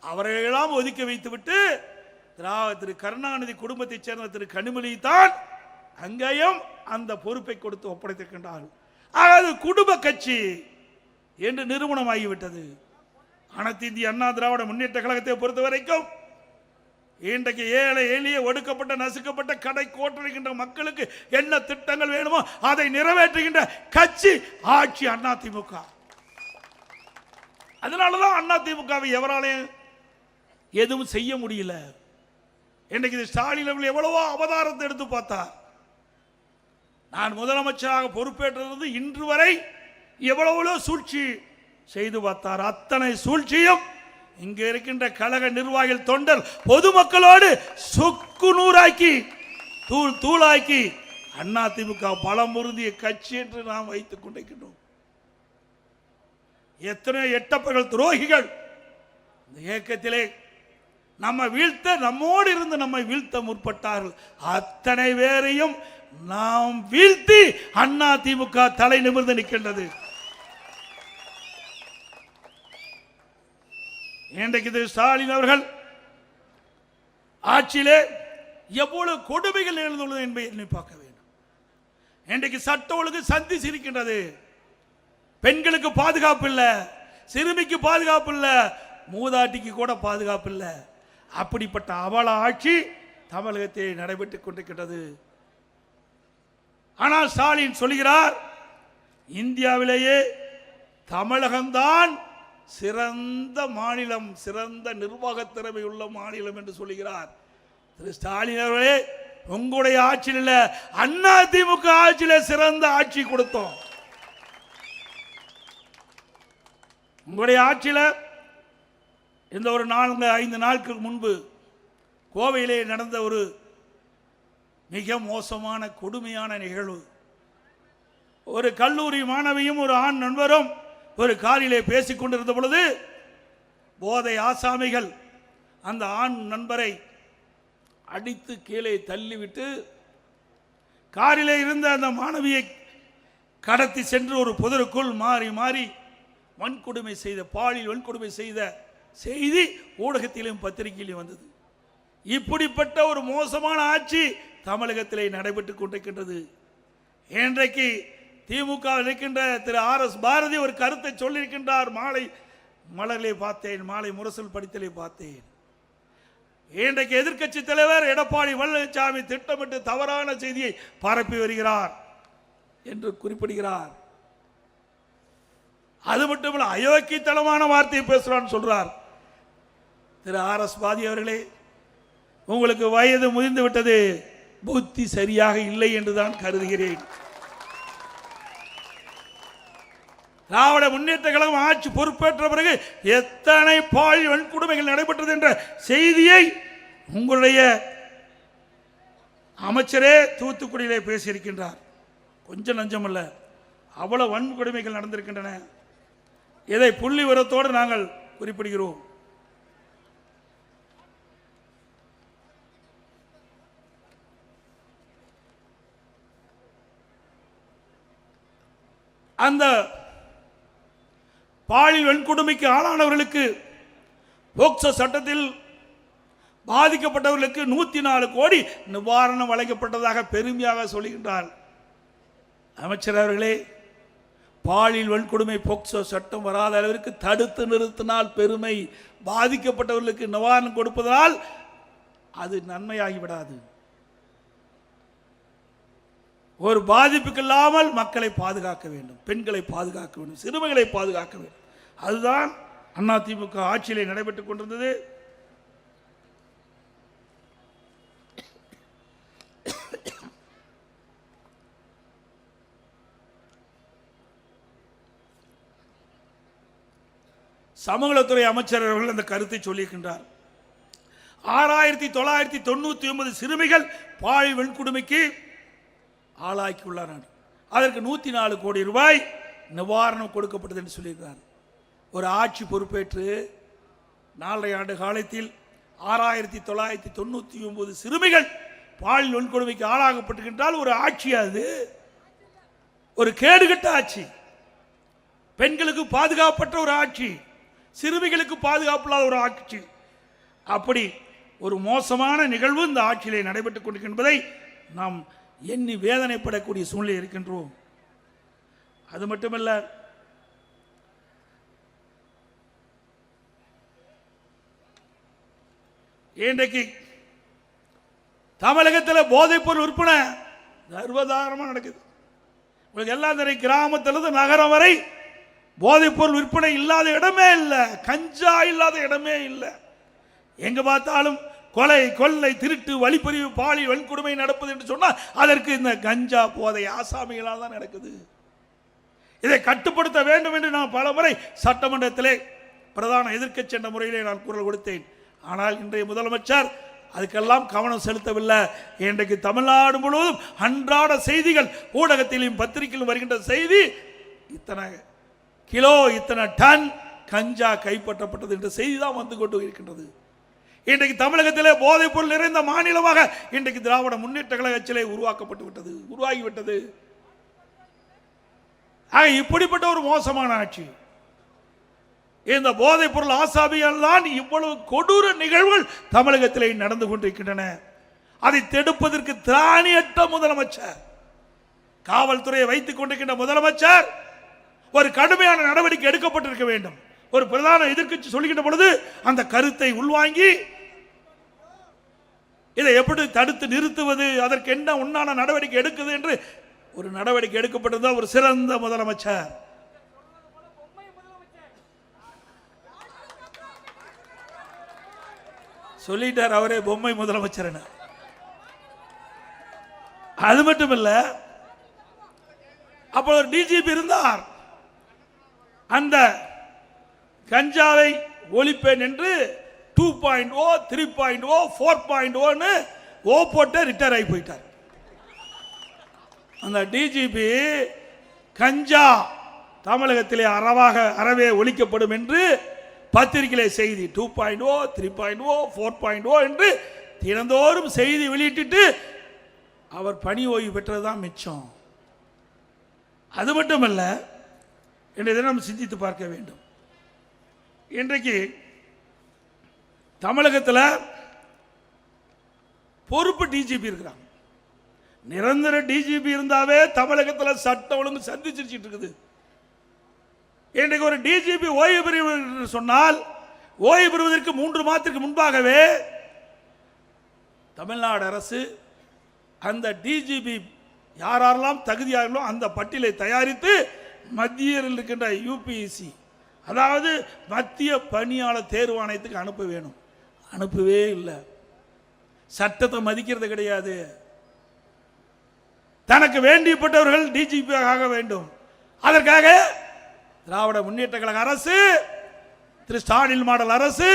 அவரையெல்லாம் ஒதுக்கி வைத்துவிட்டு திரு கருணாநிதி குடும்பத்தைச் சேர்ந்த திரு கனிமொழி தான் அங்கேயும் அந்த பொறுப்பை கொடுத்து ஒப்படைத்திருக்கின்றார்கள். அதாவது குடும்ப கட்சி என்று நிறுவனமாகிவிட்டது. அனைத்து இந்திய அண்ணா திராவிட முன்னேற்ற கழகத்தை பொறுத்த வரைக்கும் இன்றைக்கு ஏழை எளிய ஒடுக்கப்பட்ட நசுக்கப்பட்ட கடை கோட்டரிக்கின்ற மக்களுக்கு என்ன திட்டங்கள் வேணுமோ அதை நிறைவேற்றுகின்ற கட்சி ஆட்சி அதிமுக. அதனாலதான் அதிமுகவை எவராலையும் எதுவும் செய்ய முடியல. இன்றைக்கு ஸ்டாலின் அவர்கள் எவ்வளவோ அவதாரத்தை எடுத்து பார்த்தார். நான் முதலமைச்சராக பொறுப்பேற்றது இன்று வரை எவ்வளவோ சூழ்ச்சி செய்து பார்த்தார். அத்தனை சூழ்ச்சியும் இங்க இருக்கின்ற கழக நிர்வாகிகள் தொண்டர் பொதுமக்களோடு சுக்கு நூறாக்கி தூள் தூளாக்கி அதிமுக பலமுறுதிய கட்சி என்று நாம் வைத்துக் கொண்டிருக்கின்றோம். எத்தனையோ எட்டப்பர்கள் துரோகிகள் இந்த இயக்கத்திலே நம்ம வீழ்த்த, நம்மோடு இருந்து நம்மை வீழ்த்த முற்பட்டார்கள். அத்தனை பேரையும் நாம் வீழ்த்தி அதிமுக தலை நிமிர்ந்து நிற்கின்றது. இன்றைக்கு ஸ்டாலின் அவர்கள் ஆட்சியிலே எவ்வளவு கொடுமைகள் எழுந்துள்ளது என்பதை எண்ணி பார்க்க வேண்டும். இன்றைக்கு சட்ட ஒழுங்கு சந்தி சிரிக்கின்றது. பெண்களுக்கு பாதுகாப்பு இல்லை, சிறுமிக்கு பாதுகாப்பு இல்லை, மூதாட்டிக்கு கூட பாதுகாப்பு இல்லை. அப்படிப்பட்ட அவல ஆட்சி தமிழகத்தில் நடைபெற்றுக் கொண்டிருக்கின்றது. ஆனால் ஸ்டாலின் சொல்கிறார், இந்தியாவிலேயே தமிழகம்தான் சிறந்த மாநிலம், சிறந்த நிர்வாக திறமை உள்ள மாநிலம் என்று சொல்கிறார். திரு ஸ்டாலின் அவர்களே, உங்களுடைய ஆட்சியில் அதிமுக ஆட்சியில் சிறந்த ஆட்சி கொடுத்தோம். உங்களுடைய ஆட்சியில் இந்த ஒரு 4-5 நாட்களுக்கு முன்பு கோவையிலே நடந்த ஒரு மிக மோசமான கொடுமையான நிகழ்வு. ஒரு கல்லூரி மாணவியும் ஒரு ஆண் நண்பரும் ஒரு காரிலே பேசிக் கொண்டிருந்த பொழுது போதை ஆசாமிகள் அந்த ஆண் நண்பரை அடித்து கீழே தள்ளிவிட்டு காரிலே இருந்த அந்த மாணவியை கடத்தி சென்று ஒரு புதருக்குள் மாறி மாறி வன்கொடுமை செய்த, பாலியல் வன்கொடுமை செய்த செய்தி ஊடகத்திலும் பத்திரிகையிலும் வந்தது. இப்படிப்பட்ட ஒரு மோசமான ஆட்சி தமிழகத்திலே நடைபெற்றுக் கொண்டிருக்கின்றது. இன்றைக்கு திமுக இருக்கின்ற திரு RS பாரதி ஒரு கருத்தை சொல்லியிருக்கின்றார். மாலை மலரிலே பார்த்தேன், மாலை முரசல் படித்தலை பார்த்தேன். இன்றைக்கு எதிர்க்கட்சி தலைவர் எடப்பாடி பழனிசாமி திட்டமிட்டு தவறான செய்தியை பரப்பி வருகிறார் என்று குறிப்பிடுகிறார். அது மட்டுமல்ல, அயோக்கியத்தனமான வார்த்தையை பேசுறான்னு சொல்றார். திரு RS பாரதி அவர்களே, உங்களுக்கு வயது முதிர்ந்து விட்டது, புத்தி சரியாக இல்லை என்றுதான் கருதுகிறேன். திராவிட முன்னேற்ற கழகம் ஆட்சி பொறுப்பேற்ற பிறகு எத்தனை பாலியல் வன்கொடுமைகள் நடைபெற்றது என்ற செய்தியை உங்களுடைய அமைச்சரே தூத்துக்குடியிலே பேசியிருக்கின்றார். கொஞ்சம் நஞ்சமல்ல, அவ்வளவு வன்கொடுமைகள் நடந்திருக்கின்றன. இதை புள்ளி விவரத்தோடு நாங்கள் குறிப்பிடுகிறோம். அந்த பாலியல் வன்கொடுமைக்கு ஆளானவர்களுக்கு போக்சோ சட்டத்தில் பாதிக்கப்பட்டவர்களுக்கு 104 கோடி நிவாரணம் வழங்கப்பட்டதாக பெருமையாக சொல்கின்றார். அமைச்சர் அவர்களே, பாலியல் வன்கொடுமை போக்சோ சட்டம் வராத அளவிற்கு தடுத்து நிறுத்தினால் பெருமை, பாதிக்கப்பட்டவர்களுக்கு நிவாரணம் கொடுப்பதால் அது நன்மையாகிவிடாது. ஒரு பாதிப்புக்கு இல்லாமல் மக்களை பாதுகாக்க வேண்டும், பெண்களை பாதுகாக்க வேண்டும், சிறுமிகளை பாதுகாக்க வேண்டும். அதுதான் அதிமுக ஆட்சியிலே நடைபெற்றுக் கொண்டிருந்தது. சமூகத்துறை அமைச்சர் அவர்கள் அந்த கருத்தை சொல்லியிருக்கின்றார். 6999 சிறுமிகள் பாலியல் வன்கொடுமைக்கு ஆளாக்கியுள்ளார். அதற்கு 104 கோடி ரூபாய் நிவாரணம் கொடுக்கப்பட்டது என்று சொல்லியிருக்கிறார். ஒரு ஆட்சி பொறுப்பேற்று 4.5 ஆண்டு காலத்தில் 6999 சிறுமிகள் பாலியல் வன்கொடுமைக்கு ஆளாகப்பட்டிருக்கின்றால் ஒரு ஆட்சி, அது ஒரு கேடுகட்ட ஆட்சி. பெண்களுக்கு பாதுகாப்பற்ற ஒரு ஆட்சி, சிறுமிகளுக்கு பாதுகாப்பு இல்லாத ஒரு ஆட்சி. அப்படி ஒரு மோசமான நிகழ்வு இந்த ஆட்சியிலே நடைபெற்றுக் கொண்டிருக்கின்றதை நாம் எண்ணி வேதனைப்படக்கூடிய சூழ்நிலை இருக்கின்றோம். அது மட்டுமல்ல, இன்றைக்கு தமிழகத்தில் போதைப்பொருள் விற்பனை சர்வதாரணமாக நடக்குது. உங்களுக்கு எல்லாம் தெரியும், கிராமத்திலிருந்து நகரம் வரை போதைப்பொருள் விற்பனை இல்லாத இடமே இல்லை, கஞ்சா இல்லாத இடமே இல்லை. எங்க பார்த்தாலும் கொலை, கொள்ளை, திருட்டு, வழிப்பறிவு, பாலியல் வன்கொடுமை நடப்பது என்று சொன்னால் அதற்கு இந்த கஞ்சா போதை ஆசாமிகளால் தான் நடக்குது. இதை கட்டுப்படுத்த வேண்டும் என்று நான் பல முறை சட்டமன்றத்திலே பிரதான எதிர்க்கட்சி என்ற முறையிலே நான் குரல் கொடுத்தேன். ஆனால் இன்றைய முதலமைச்சர் அதுக்கெல்லாம் கவனம் செலுத்தவில்லை. இன்றைக்கு தமிழ்நாடு முழுவதும் அன்றாட செய்திகள், ஊடகத்திலும் பத்திரிகையிலும் வருகின்ற செய்தி, இத்தனை கிலோ, இத்தனை டன் கஞ்சா கைப்பற்றப்பட்டது என்ற செய்தி தான் வந்து கொண்டு இருக்கின்றது. இன்றைக்கு தமிழகத்திலே போதைப் பொருள் நிறைந்த மாநிலமாக இன்றைக்கு திராவிட முன்னேற்ற கழகத்திலே உருவாகிவிட்டது. இப்படிப்பட்ட ஒரு மோசமான ஆட்சி, இந்த போதைப் பொருள் ஆசாமியால் தான் இவ்வளவு கொடூர நிகழ்வுகள் தமிழகத்திலே நடந்து கொண்டிருக்கின்றன. அதை தடுப்பதற்கு திராணியற்ற முதலமைச்சர், காவல்துறையை வைத்துக் கொண்டிருக்கின்ற முதலமைச்சர் ஒரு கடுமையான நடவடிக்கை எடுக்கப்பட்டிருக்க வேண்டும். ஒரு பிரதான எதிர்க்கட்சி சொல்கின்ற பொழுது அந்த கருத்தை உள்வாங்கி இதை எப்படி தடுத்து நிறுத்துவது, அதற்கு என்ன உண்டான நடவடிக்கை எடுக்குது என்று ஒரு நடவடிக்கை எடுக்கப்பட்டது. ஒரு சிறந்த முதலமைச்சர். சொல்லிட்டார் அவரே பொம்மை முதலமைச்சர். அது மட்டுமல்ல, அப்போ ஒரு டிஜிபி இருந்தார். அந்த கஞ்சாவை ஒழிப்பேன் என்று 2.0, 3.0, 4.0 ஓ போட்டு ரிட்டையர் ஆகி போயிட்டார். அந்த டிஜிபி கஞ்சா தமிழகத்திலே அறவே ஒழிக்கப்படும் என்று பத்திரிகையிலே செய்தி 2.0, 3.0, 4.0 என்று தினந்தோறும் செய்தி வெளியிட்டு அவர் பணி ஓய்வு பெற்றதுதான் மிச்சம். அது மட்டுமல்ல, இன்றைய தினம் சிந்தித்து பார்க்க வேண்டும். இன்றைக்கு தமிழகத்தில் பொறுப்பு டிஜிபி இருக்கிறாங்க. நிரந்தர டிஜிபி இருந்தாவே தமிழகத்தில் சட்டம் ஒழுங்கு சந்திச்சிட்டு இருக்குது. இன்றைக்கு ஒரு டிஜிபி ஓய்வு பெறுவது சொன்னால், ஓய்வு பெறுவதற்கு 3 மாதத்திற்கு முன்பாகவே தமிழ்நாடு அரசு அந்த டிஜிபி யாரெல்லாம் தகுதியார்களோ அந்த பட்டியலை தயாரித்து மத்தியில் இருக்கின்ற யூபிஎஸ்சி, அதாவது மத்திய பணியாளர் தேர்வாணையத்துக்கு அனுப்ப வேணும். அனுப்பவே இல்லை. சட்டத்தை மதிக்கிறது கிடையாது. தனக்கு வேண்டியப்பட்டவர்கள் டிஜிபி ஆக வேண்டும். அதற்காக திராவிட முன்னேற்ற கழக அரசு, திரு ஸ்டாலின் மாடல் அரசு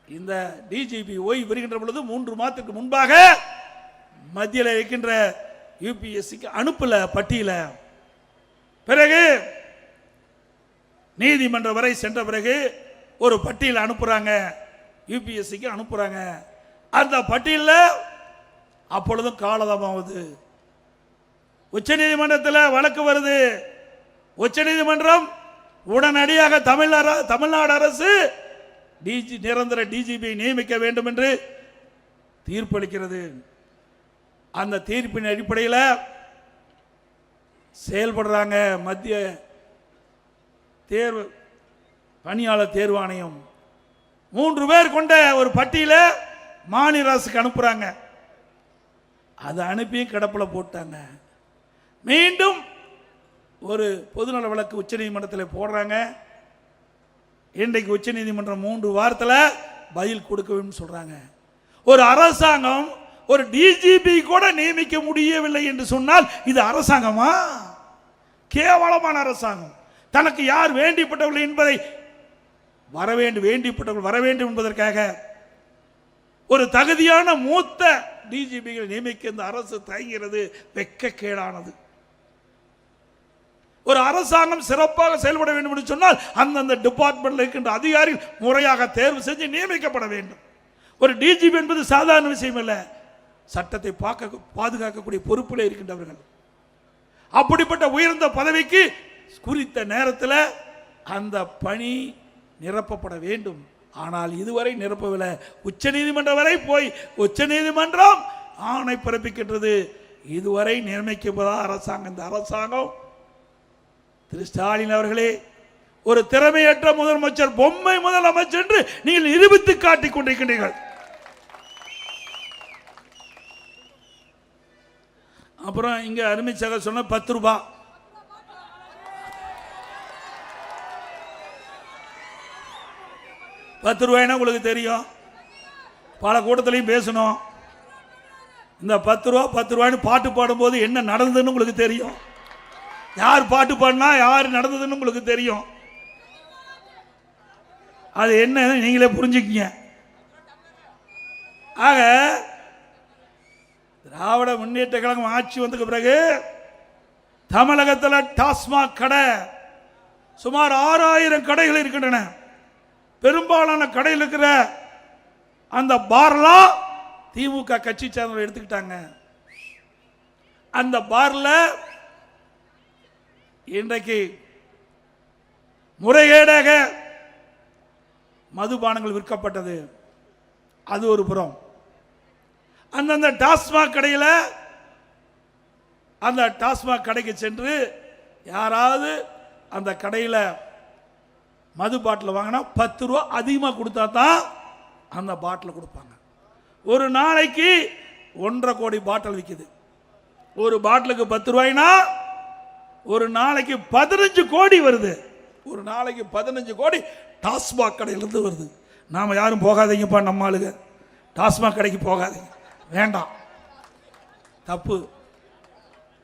இந்த டிஜிபி ஓய்வு பெறுகின்ற பொழுது 3 மாதத்துக்கு முன்பாக மத்தியில் இருக்கின்ற யூபிஎஸ்சிக்கு அனுப்பல பட்டியல. பிறகு நீதிமன்றம் வரை சென்ற பிறகு ஒரு பட்டியல் அனுப்புறாங்க, யூபிஎஸ்சிக்கு அனுப்புறாங்க. அந்த பட்டியலில் அப்பொழுதும் காலதாமமாகுது. உச்ச நீதிமன்றத்தில் வழக்கு வருது. உச்ச நீதிமன்றம் உடனடியாக தமிழ்நாடு அரசு நிரந்தர டிஜிபியை நியமிக்க வேண்டும் என்று தீர்ப்பளிக்கிறது. அந்த தீர்ப்பின் அடிப்படையில் செயல்படுறாங்க மத்திய தேர்வு பணியாளர் தேர்வாணையம். 3 பேர் கொண்ட ஒரு பட்டியலை மாநில அரசுக்கு அனுப்புறாங்க. அதை அனுப்பியும் கிடப்பில் போட்டாங்க. மீண்டும் ஒரு பொதுநல வழக்கு உச்ச நீதிமன்றத்தில் போடுறாங்க. இன்றைக்கு உச்ச நீதிமன்றம் 3 வாரத்தில் பதில் கொடுக்க வேண்டும் சொல்றாங்க. ஒரு அரசாங்கம் ஒரு டிஜிபி கூட நியமிக்க முடியவில்லை என்று சொன்னால் இது அரசாங்கமா? கேவலமான அரசாங்கம். தனக்கு யார் வேண்டியப்பட்டவர்கள் என்பதை வேண்டியப்பட்டவர்கள் வர வேண்டும் என்பதற்காக ஒரு தகுதியான மூத்த டிஜிபிகளை நியமிக்க இந்த அரசு தயங்குகிறது. வெட்கக்கேடானது. ஒரு அரசாங்கம் சிறப்பாக செயல்பட வேண்டும் என்று சொன்னால் அந்தந்த டிபார்ட்மெண்ட்ல இருக்கின்ற அதிகாரிகள் முறையாக தேர்வு செஞ்சு நியமிக்கப்பட வேண்டும். ஒரு டிஜிபி என்பது சாதாரண விஷயம் அல்ல. சட்டத்தை பாதுகாக்கக்கூடிய பொறுப்பில் இருக்கின்றவர்கள். அப்படிப்பட்ட உயர்ந்த பதவிக்கு குறித்த நேரத்தில் அந்த பணி நிரப்பப்பட வேண்டும். ஆனால் இதுவரை நிரப்பவில்லை. உச்ச நீதிமன்றம் வரை போய் உச்ச நீதிமன்றம் ஆணை பிறப்பிக்கின்றது. இதுவரை நியமிக்கப்பதா அரசாங்கம். இந்த அரசாங்கம் திரு ஸ்டாலின் அவர்களே ஒரு திறமையற்ற முதலமைச்சர், பொம்மை முதலமைச்சர் என்று நீங்கள் நிரூபித்து காட்டிக் கொண்டிருக்கின்றீர்கள். அப்புறம் இங்க அருமை சகோதரர் சொன்ன 10 ரூபாய். ரூபாய்னா உங்களுக்கு தெரியும், பல கூட்டத்திலையும் பேசணும். இந்த 10 ரூபாய்னு பாட்டு பாடும்போது என்ன நடந்ததுன்னு உங்களுக்கு தெரியும். யார் பாட்டு பாடினா யார் நடந்ததுன்னு உங்களுக்கு தெரியும். அது என்ன நீங்களே புரிஞ்சுக்கிங்க. ஆக திராவிட முன்னேற்ற கழகம் ஆட்சி வந்ததுக்கு பிறகு தமிழகத்தில் டாஸ்மாக் கடை சுமார் 6000 கடைகள் இருக்கின்றன. பெரும்பாலான கடையில் இருக்கிற அந்த பார்லாம் திமுக கட்சி சேர்ந்தவர்கள் எடுத்துக்கிட்டாங்க. அந்த பார்ல இன்றைக்கு முறைகேடாக மதுபானங்கள் விற்கப்பட்டது. அது ஒரு புறம். அந்தந்த டாஸ்மாக் கடையில் அந்த டாஸ்மாக் கடைக்கு சென்று யாராவது அந்த கடையில் மது பாட்டில் வாங்கினா 10 ரூபா அதிகமாக கொடுத்தா தான் அந்த பாட்டில் கொடுப்பாங்க. ஒரு நாளைக்கு 1.5 கோடி பாட்டில் விற்குது. ஒரு பாட்டிலுக்கு 10 ரூபாய்னா ஒரு நாளைக்கு 15 கோடி வருது. ஒரு நாளைக்கு 15 கோடி டாஸ்மாக் கடையிலிருந்து வருது. நாம் யாரும் போகாதீங்கப்பா, நம்ம ஆளுங்க டாஸ்மாக் கடைக்கு போகாதீங்க, வேண்டாம், தப்பு.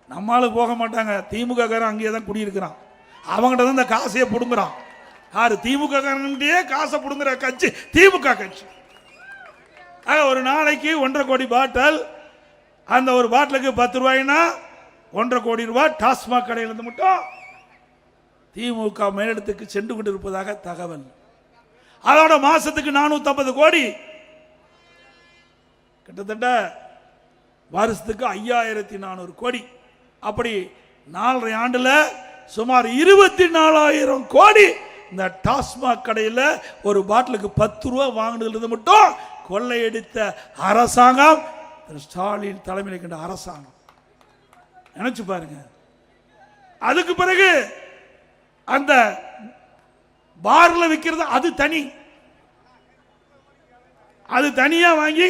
நம்ம ஆளு போக மாட்டாங்க. திமுக காரன் அங்கேயே தான் குடியிருக்கிறான். அவங்ககிட்ட தான் இந்த காசையே பிடுங்குறான். யாரு? திமுக காரன்கிட்டயே காசை பிடுங்குற கட்சி திமுக கட்சி. ஒரு நாளைக்கு 1.5 கோடி பாட்டில். அந்த ஒரு பாட்டிலுக்கு 10 ரூபாய்னா 1.5 கோடி ரூபாய் டாஸ்மாக் கடையிலிருந்து மட்டும் திமுக மேலிடத்துக்கு சென்று கொண்டிருப்பதாக தகவல். அதோட மாசத்துக்கு 450 கோடி, கிட்டத்தட்ட வருஷத்துக்கு 5400 கோடி. அப்படி 4.5 ஆண்டுல சுமார் 24,000 கோடி இந்த டாஸ்மாக் கடையில் ஒரு பாட்டிலுக்கு 10 ரூபா வாங்கினது மட்டும் கொள்ளையடித்த அரசாங்கம் ஸ்டாலின் தலைமையில் இருக்கின்ற அரசாங்கம். நினைச்சு பாருங்க. அதுக்கு பிறகு அந்த பார்ல விற்கிறது அது தனி. அது தனியா வாங்கி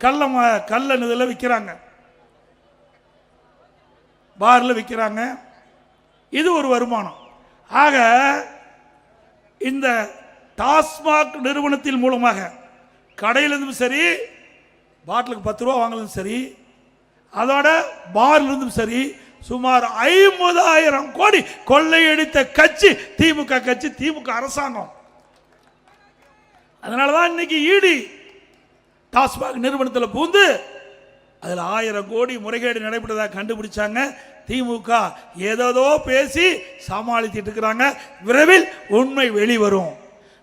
கள்ள இதில் விற்கிறாங்க, பார்ல விற்கிறாங்க. இது ஒரு வருமானம். ஆக இந்த டாஸ்மாக் நிறுவனத்தின் மூலமாக கடையிலிருந்தும் சரி, பாட்டிலுக்கு 10 ரூபா வாங்கலும் சரி, அதோட பார்லிருந்தும் சரி, சுமார் 50,000 கோடி கொள்ளையடித்த கட்சி திமுக கட்சி, திமுக அரசாங்கம். அதனாலதான் இன்னைக்கு ஈடி டாஸ்மாக் நிறுவனத்தில் பூந்து அதில் 1000 கோடி முறைகேடு நடைபெற்றதாக கண்டுபிடிச்சாங்க. திமுக ஏதோ பேசி சமாளித்துட்டு இருக்கிறாங்க. விரைவில் உண்மை வெளிவரும்.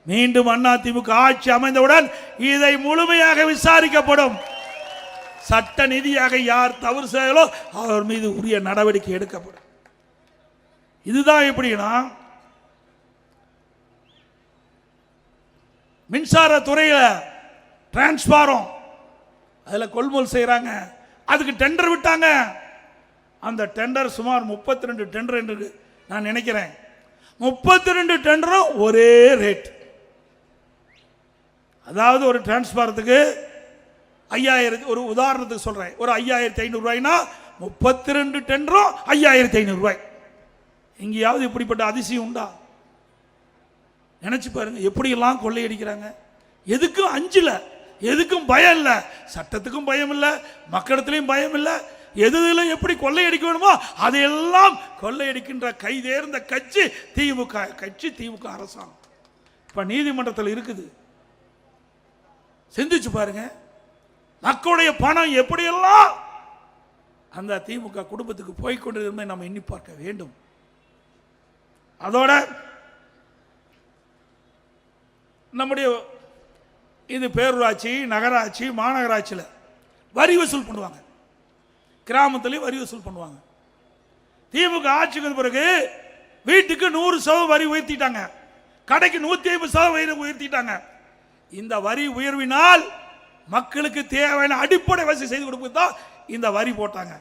மீண்டும் அண்ணா திமுக ஆட்சி அமைந்தவுடன் இதை முழுமையாக விசாரிக்கப்படும். சட்ட நிதியாக யார் தவறு செய்யலோ அவர் மீது உரிய நடவடிக்கை எடுக்கப்படும். இதுதான் எப்படின்னா, மின்சார துறையில் டிரான்ஸ்பாரம் அதில் கொள்முதல் செய்கிறாங்க. அதுக்கு டெண்டர் விட்டாங்க. அந்த டெண்டர் சுமார் 32 டெண்டர் என்று நான் நினைக்கிறேன். 32 டெண்டரும் ஒரே ரேட். அதாவது ஒரு டிரான்ஸ்பாரத்துக்கு 5000, ஒரு உதாரணத்துக்கு சொல்றேன், ஒரு 5500 ரூபாய்னா 32 டெண்டரும் 5500 ரூபாய். எங்கேயாவது இப்படிப்பட்ட அதிசயம் உண்டா? நினைச்சு பாருங்க எப்படியெல்லாம் கொள்ளையடிக்கிறாங்க. எதுக்கும் அஞ்சல, எதுக்கும் பயம் இல்லை, சட்டத்துக்கும் பயம் இல்லை, மக்களிடத்திலையும் பயம் இல்லை. எதுல எப்படி கொள்ளையடிக்க வேணுமோ அதையெல்லாம் கொள்ளையடிக்கின்ற கைதேர்ந்த கட்சி திமுக கட்சி, திமுக அரசாங்கம். இப்ப நீதிமன்றத்தில் இருக்குது. சிந்திச்சு பாருங்க, மக்களுடைய பணம் எப்படியெல்லாம் அந்த திமுக குடும்பத்துக்கு போய்கொண்டிருந்ததை நாம் எண்ணி பார்க்க வேண்டும். அதோட நம்முடைய இது பேரூராட்சி, நகராட்சி, மாநகராட்சியில் வரி வசூல் பண்ணுவாங்க, கிராமத்திலையும் வரி வசூல் பண்ணுவாங்க. திமுக ஆட்சிக்கு பிறகு வீட்டுக்கு 100% வரி உயர்த்திட்டாங்க, கடைக்கு 150% வரி உயர்த்திட்டாங்க. இந்த வரி உயர்வினால் மக்களுக்கு தேவையான அடிப்படை வசதி செய்து கொடுப்பது தான் இந்த வரி போட்டாங்க.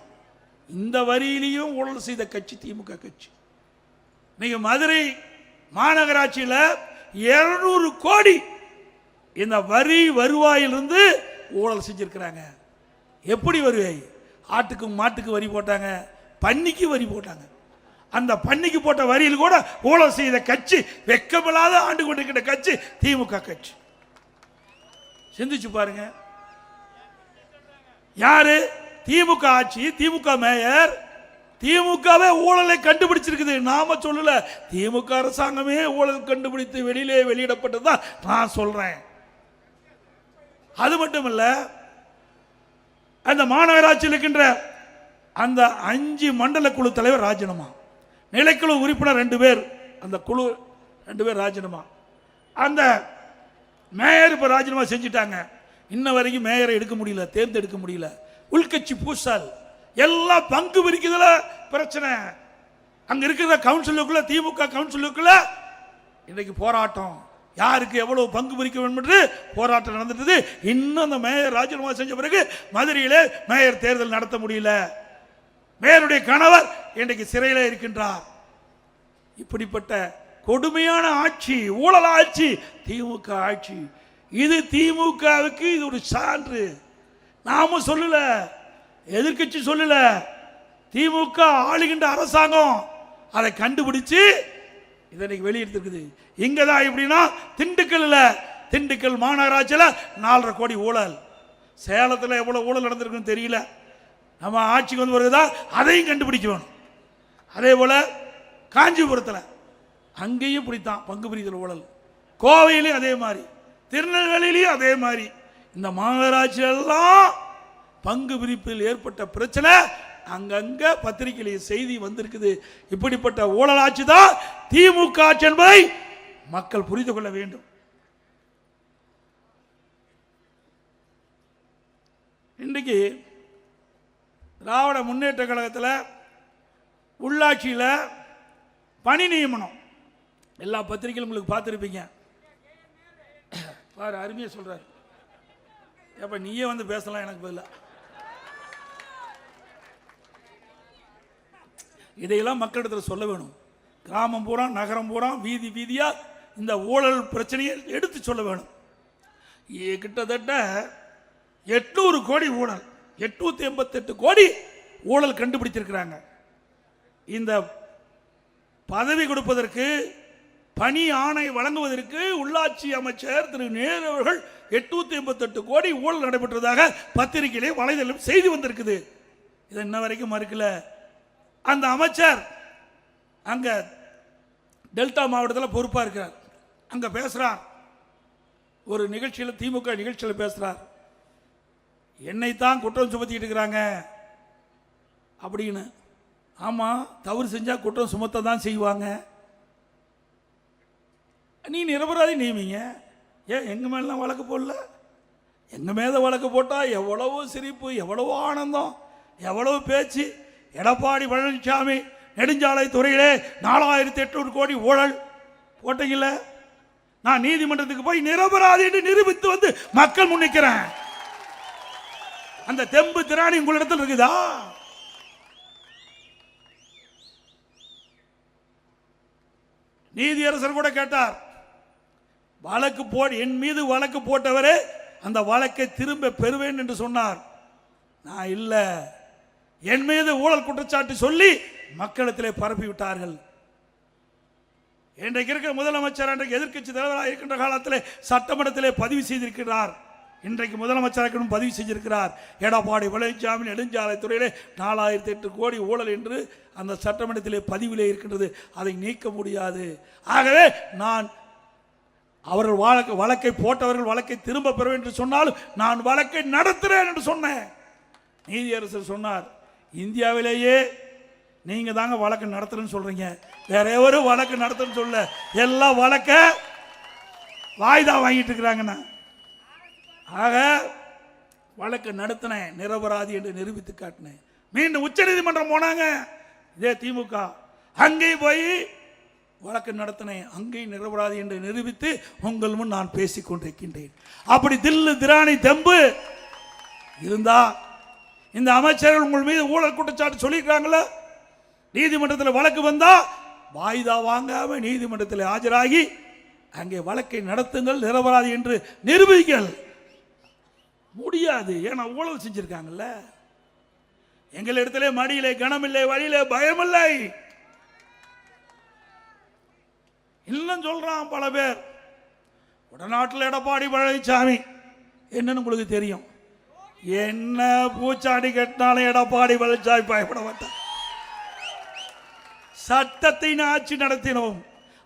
இந்த வரியிலையும் ஊழல் செய்த கட்சி திமுக கட்சி. நீங்க மதுரை மாநகராட்சியில் 200 கோடி இந்த வரி வருவாயிலிருந்து ஊழல் செஞ்சிருக்கிறாங்க. எப்படி வருவாய்? ஆட்டுக்கு மாட்டுக்கு வரி போட்டாங்க, பன்னிக்கு வரி போட்டாங்க. அந்த பன்னிக்கு போட்ட வரியில் கூட ஊழல் செய்த கட்சி, வெக்கமில்லாத ஆண்டு கொண்டிருக்கிற கட்சி திமுக கட்சி. சிந்திச்சு பாருங்க. யாரு? திமுக ஆட்சி, திமுக மேயர். திமுகவே ஊழலை கண்டுபிடிச்சிருக்குது, நாம சொல்லல. திமுக அரசாங்கமே ஊழல் கண்டுபிடித்து வெளியிலே வெளியிடப்பட்டதுதான் நான் சொல்றேன். அது மட்டுமல்ல, அந்த மாநகராட்சியில் இருக்கின்ற அந்த 5 மண்டல குழு தலைவர் ராஜினாமா, நிலைக்குழு உறுப்பினர் 2 பேர், அந்த குழு 2 பேர் ராஜினாமா. அந்த மேயர் இப்ப ராஜினாமா செஞ்சுட்டாங்க. இன்ன வரைக்கும் மேயரை எடுக்க முடியல, தேர்ந்தெடுக்க முடியல. உள்கட்சி பூசல், எல்லாம் பங்கு பிரிக்கிறதுல பிரச்சனை. அங்க இருக்கிற கவுன்சிலுக்குள்ள, திமுக கவுன்சிலுக்குள்ள இன்னைக்கு போராட்டம். யாருக்கு எவ்வளவு பங்கு பிரிக்க வேண்டும் என்று போராட்டம் நடந்துட்டு. இன்னும் அந்த மேயர் ராஜினாமா செஞ்ச பிறகு மதுரையிலே மேயர் தேர்தல் நடத்த முடியல. மேயருடைய கணவர் இன்றைக்கு சிறையில் இருக்கின்றார். இப்படிப்பட்ட கொடுமையான ஆட்சி, ஊழல் ஆட்சி திமுக ஆட்சி. இது திமுகவுக்கு இது ஒரு சான்று. நாம சொல்லல, எதிர்கட்சி சொல்லல, திமுக ஆளுகின்ற அரசாங்கம் அதை கண்டுபிடிச்சு இதனைக்கு வெளியிட்டிருக்குது. இங்கதான் எப்படின்னா திண்டுக்கல் மாநகராட்சியில் 4.5 கோடி ஊழல். சேலத்தில் எவ்வளவு ஊழல் நடந்திருக்குன்னு தெரியல. நம்ம ஆட்சிக்கு வந்து வருதுதான் அதையும் கண்டுபிடிக்கணும். அதே போல காஞ்சிபுரத்தில் அங்கேயும் இப்படித்தான் பங்கு பிரித்தல் ஊழல். கோவையிலையும் அதே மாதிரி, திருநெல்வேலியிலையும் அதே மாதிரி. இந்த மாநகராட்சியெல்லாம் பங்கு பிரிப்பில் ஏற்பட்ட பிரச்சனை அங்கங்க பத்திரிகையிலே செய்தி வந்திருக்குது. இப்படிப்பட்ட ஊழல் ஆட்சி தான் திமுக ஆட்சி என்பதை மக்கள் புரிந்து கொள்ள வேண்டும். இன்றைக்கு திராவிட முன்னேற்ற கழகத்தில் உள்ளாட்சியில் பணி நியமனம் எல்லா பத்திரிகைகளும் உங்களுக்கு பார்த்துருப்பீங்க. பாரு, அருமையா சொல்றாரு. அப்ப நீயே வந்து பேசலாம் எனக்கு பதிலா. இதையெல்லாம் மக்களிடத்தில் சொல்ல வேணும். கிராமம் பூரா, நகரம் பூரா, வீதி வீதியா இந்த ஊழல் பிரச்சனையை எடுத்து சொல்ல வேணும். கிட்டத்தட்ட 800 கோடி ஊழல், 888 கோடி ஊழல் கண்டுபிடித்திருக்கிறாங்க. இந்த பதவி கொடுப்பதற்கு, பணி ஆணை வழங்குவதற்கு உள்ளாட்சி அமைச்சர் திரு நேரு அவர்கள் 888 கோடி ஊழல் நடைபெற்றதாக பத்திரிகையிலே வலைதளம் செய்தி வந்திருக்குது. இதை இன்ன வரைக்கும் மறுக்கல. அந்த அமைச்சர் அங்க டெல்டா மாவட்டத்தில் பொறுப்பா இருக்கிறார். அங்க பேசுறார், ஒரு நிகழ்ச்சியில், திமுக நிகழ்ச்சியில் பேசுறார். என்னைத்தான் குற்றம் சுமத்திட்டு இருக்கிறாங்க அப்படின்னு. ஆமா, தவறு செஞ்சா குற்றம் சுமத்த தான் செய்வாங்க. நீ நிரபராதி நியமிங்க. ஏன் எங்க மேலாம் வழக்கு போடல? எங்க மேல வழக்கு போட்டா எவ்வளவு சிரிப்பு, எவ்வளவு ஆனந்தம், எவ்வளவு பேச்சு. எடப்பாடி பழனிசாமி நெடுஞ்சாலை துறையிலே 4800 கோடி ஊழல் போட்டீங்கல்ல, நான் நீதிமன்றத்துக்கு போய் நிரபராதி என்று நிரூபித்து வந்து மக்கள் முன்னிக்கிறேன். அந்த தெம்பு திராணி உங்களிடத்தில் இருக்குதா? நீதியரசர் கூட கேட்டார், வழக்கு என் மீது வழக்கு போட்டவரே அந்த வழக்கை திரும்ப பெறுவேன் என்று சொன்னார். நான் இல்ல, என் மீது ஊழல் குற்றச்சாட்டு சொல்லி மக்களிடத்திலே பரப்பி விட்டார்கள். இன்றைக்கு இருக்கிற முதலமைச்சர், இன்றைக்கு எதிர்க்கட்சி தலைவராக இருக்கின்ற காலத்தில் சட்டமன்றத்திலே பதிவு செய்திருக்கிறார். இன்றைக்கு முதலமைச்சராக பதிவு செஞ்சிருக்கிறார். எடப்பாடி பழனிசாமி நெடுஞ்சாலை துறையிலே 4008 கோடி ஊழல் என்று அந்த சட்டமன்றத்திலே பதிவிலே இருக்கின்றது. அதை நீக்க முடியாது. ஆகவே நான் அவர்கள் வழக்கை போட்டவர்கள் வழக்கை திரும்ப பெற என்று சொன்னாலும் நான் வழக்கை நடத்துறேன் என்று சொன்னேன். நீதியரசர் சொன்னார், இந்தியாவிலேயே நீங்க தாங்க வழக்கு நடத்துறேன்னு சொல்றீங்க, வேற எவரும் வழக்கு நடத்துன்னு சொல்ல, எல்லா வழக்க வாய்தா வாங்கிட்டு இருக்கிறாங்கண்ணா. ஆக வழக்கு நடத்தினேன், நிரபராதி என்று நிரூபித்து காட்டினேன். மீண்டும் உச்ச நீதிமன்றம் போனாங்க இதே திமுக. அங்கே போய் வழக்கு நடத்தினேன், அங்கேயும் நிரபராதி என்று நிரூபித்து உங்கள் முன் நான் பேசிக் கொண்டிருக்கின்றேன். அப்படி தில்லு திராணி தெம்பு இருந்தா இந்த அமைச்சர்கள் உங்கள் மீது ஊழல் குற்றச்சாட்டு சொல்லியிருக்காங்களா? நீதிமன்றத்தில் வழக்கு வந்தா வாய்தா வாங்காம நீதிமன்றத்தில் ஆஜராகி அங்கே வழக்கை நடத்துங்கள், நிரபராதி என்று நிரூபிங்கள். முடியாது, ஏன்னா ஊழல் செஞ்சிருக்காங்கல்ல. எங்களிடத்திலே மடியிலே கனமில்லை, வழியிலே பயமில்லை. இன்னும் சொல்றான் பல பேர். வடநாட்டில் எடப்பாடி பழனிசாமி என்னன்னு உங்களுக்கு தெரியும். என்ன பூச்சாண்டி கட்டினாலும் எடப்பாடி பழனிசாமி பயப்பட மாட்டார். சட்டத்தின் ஆட்சி நடத்தினோம்.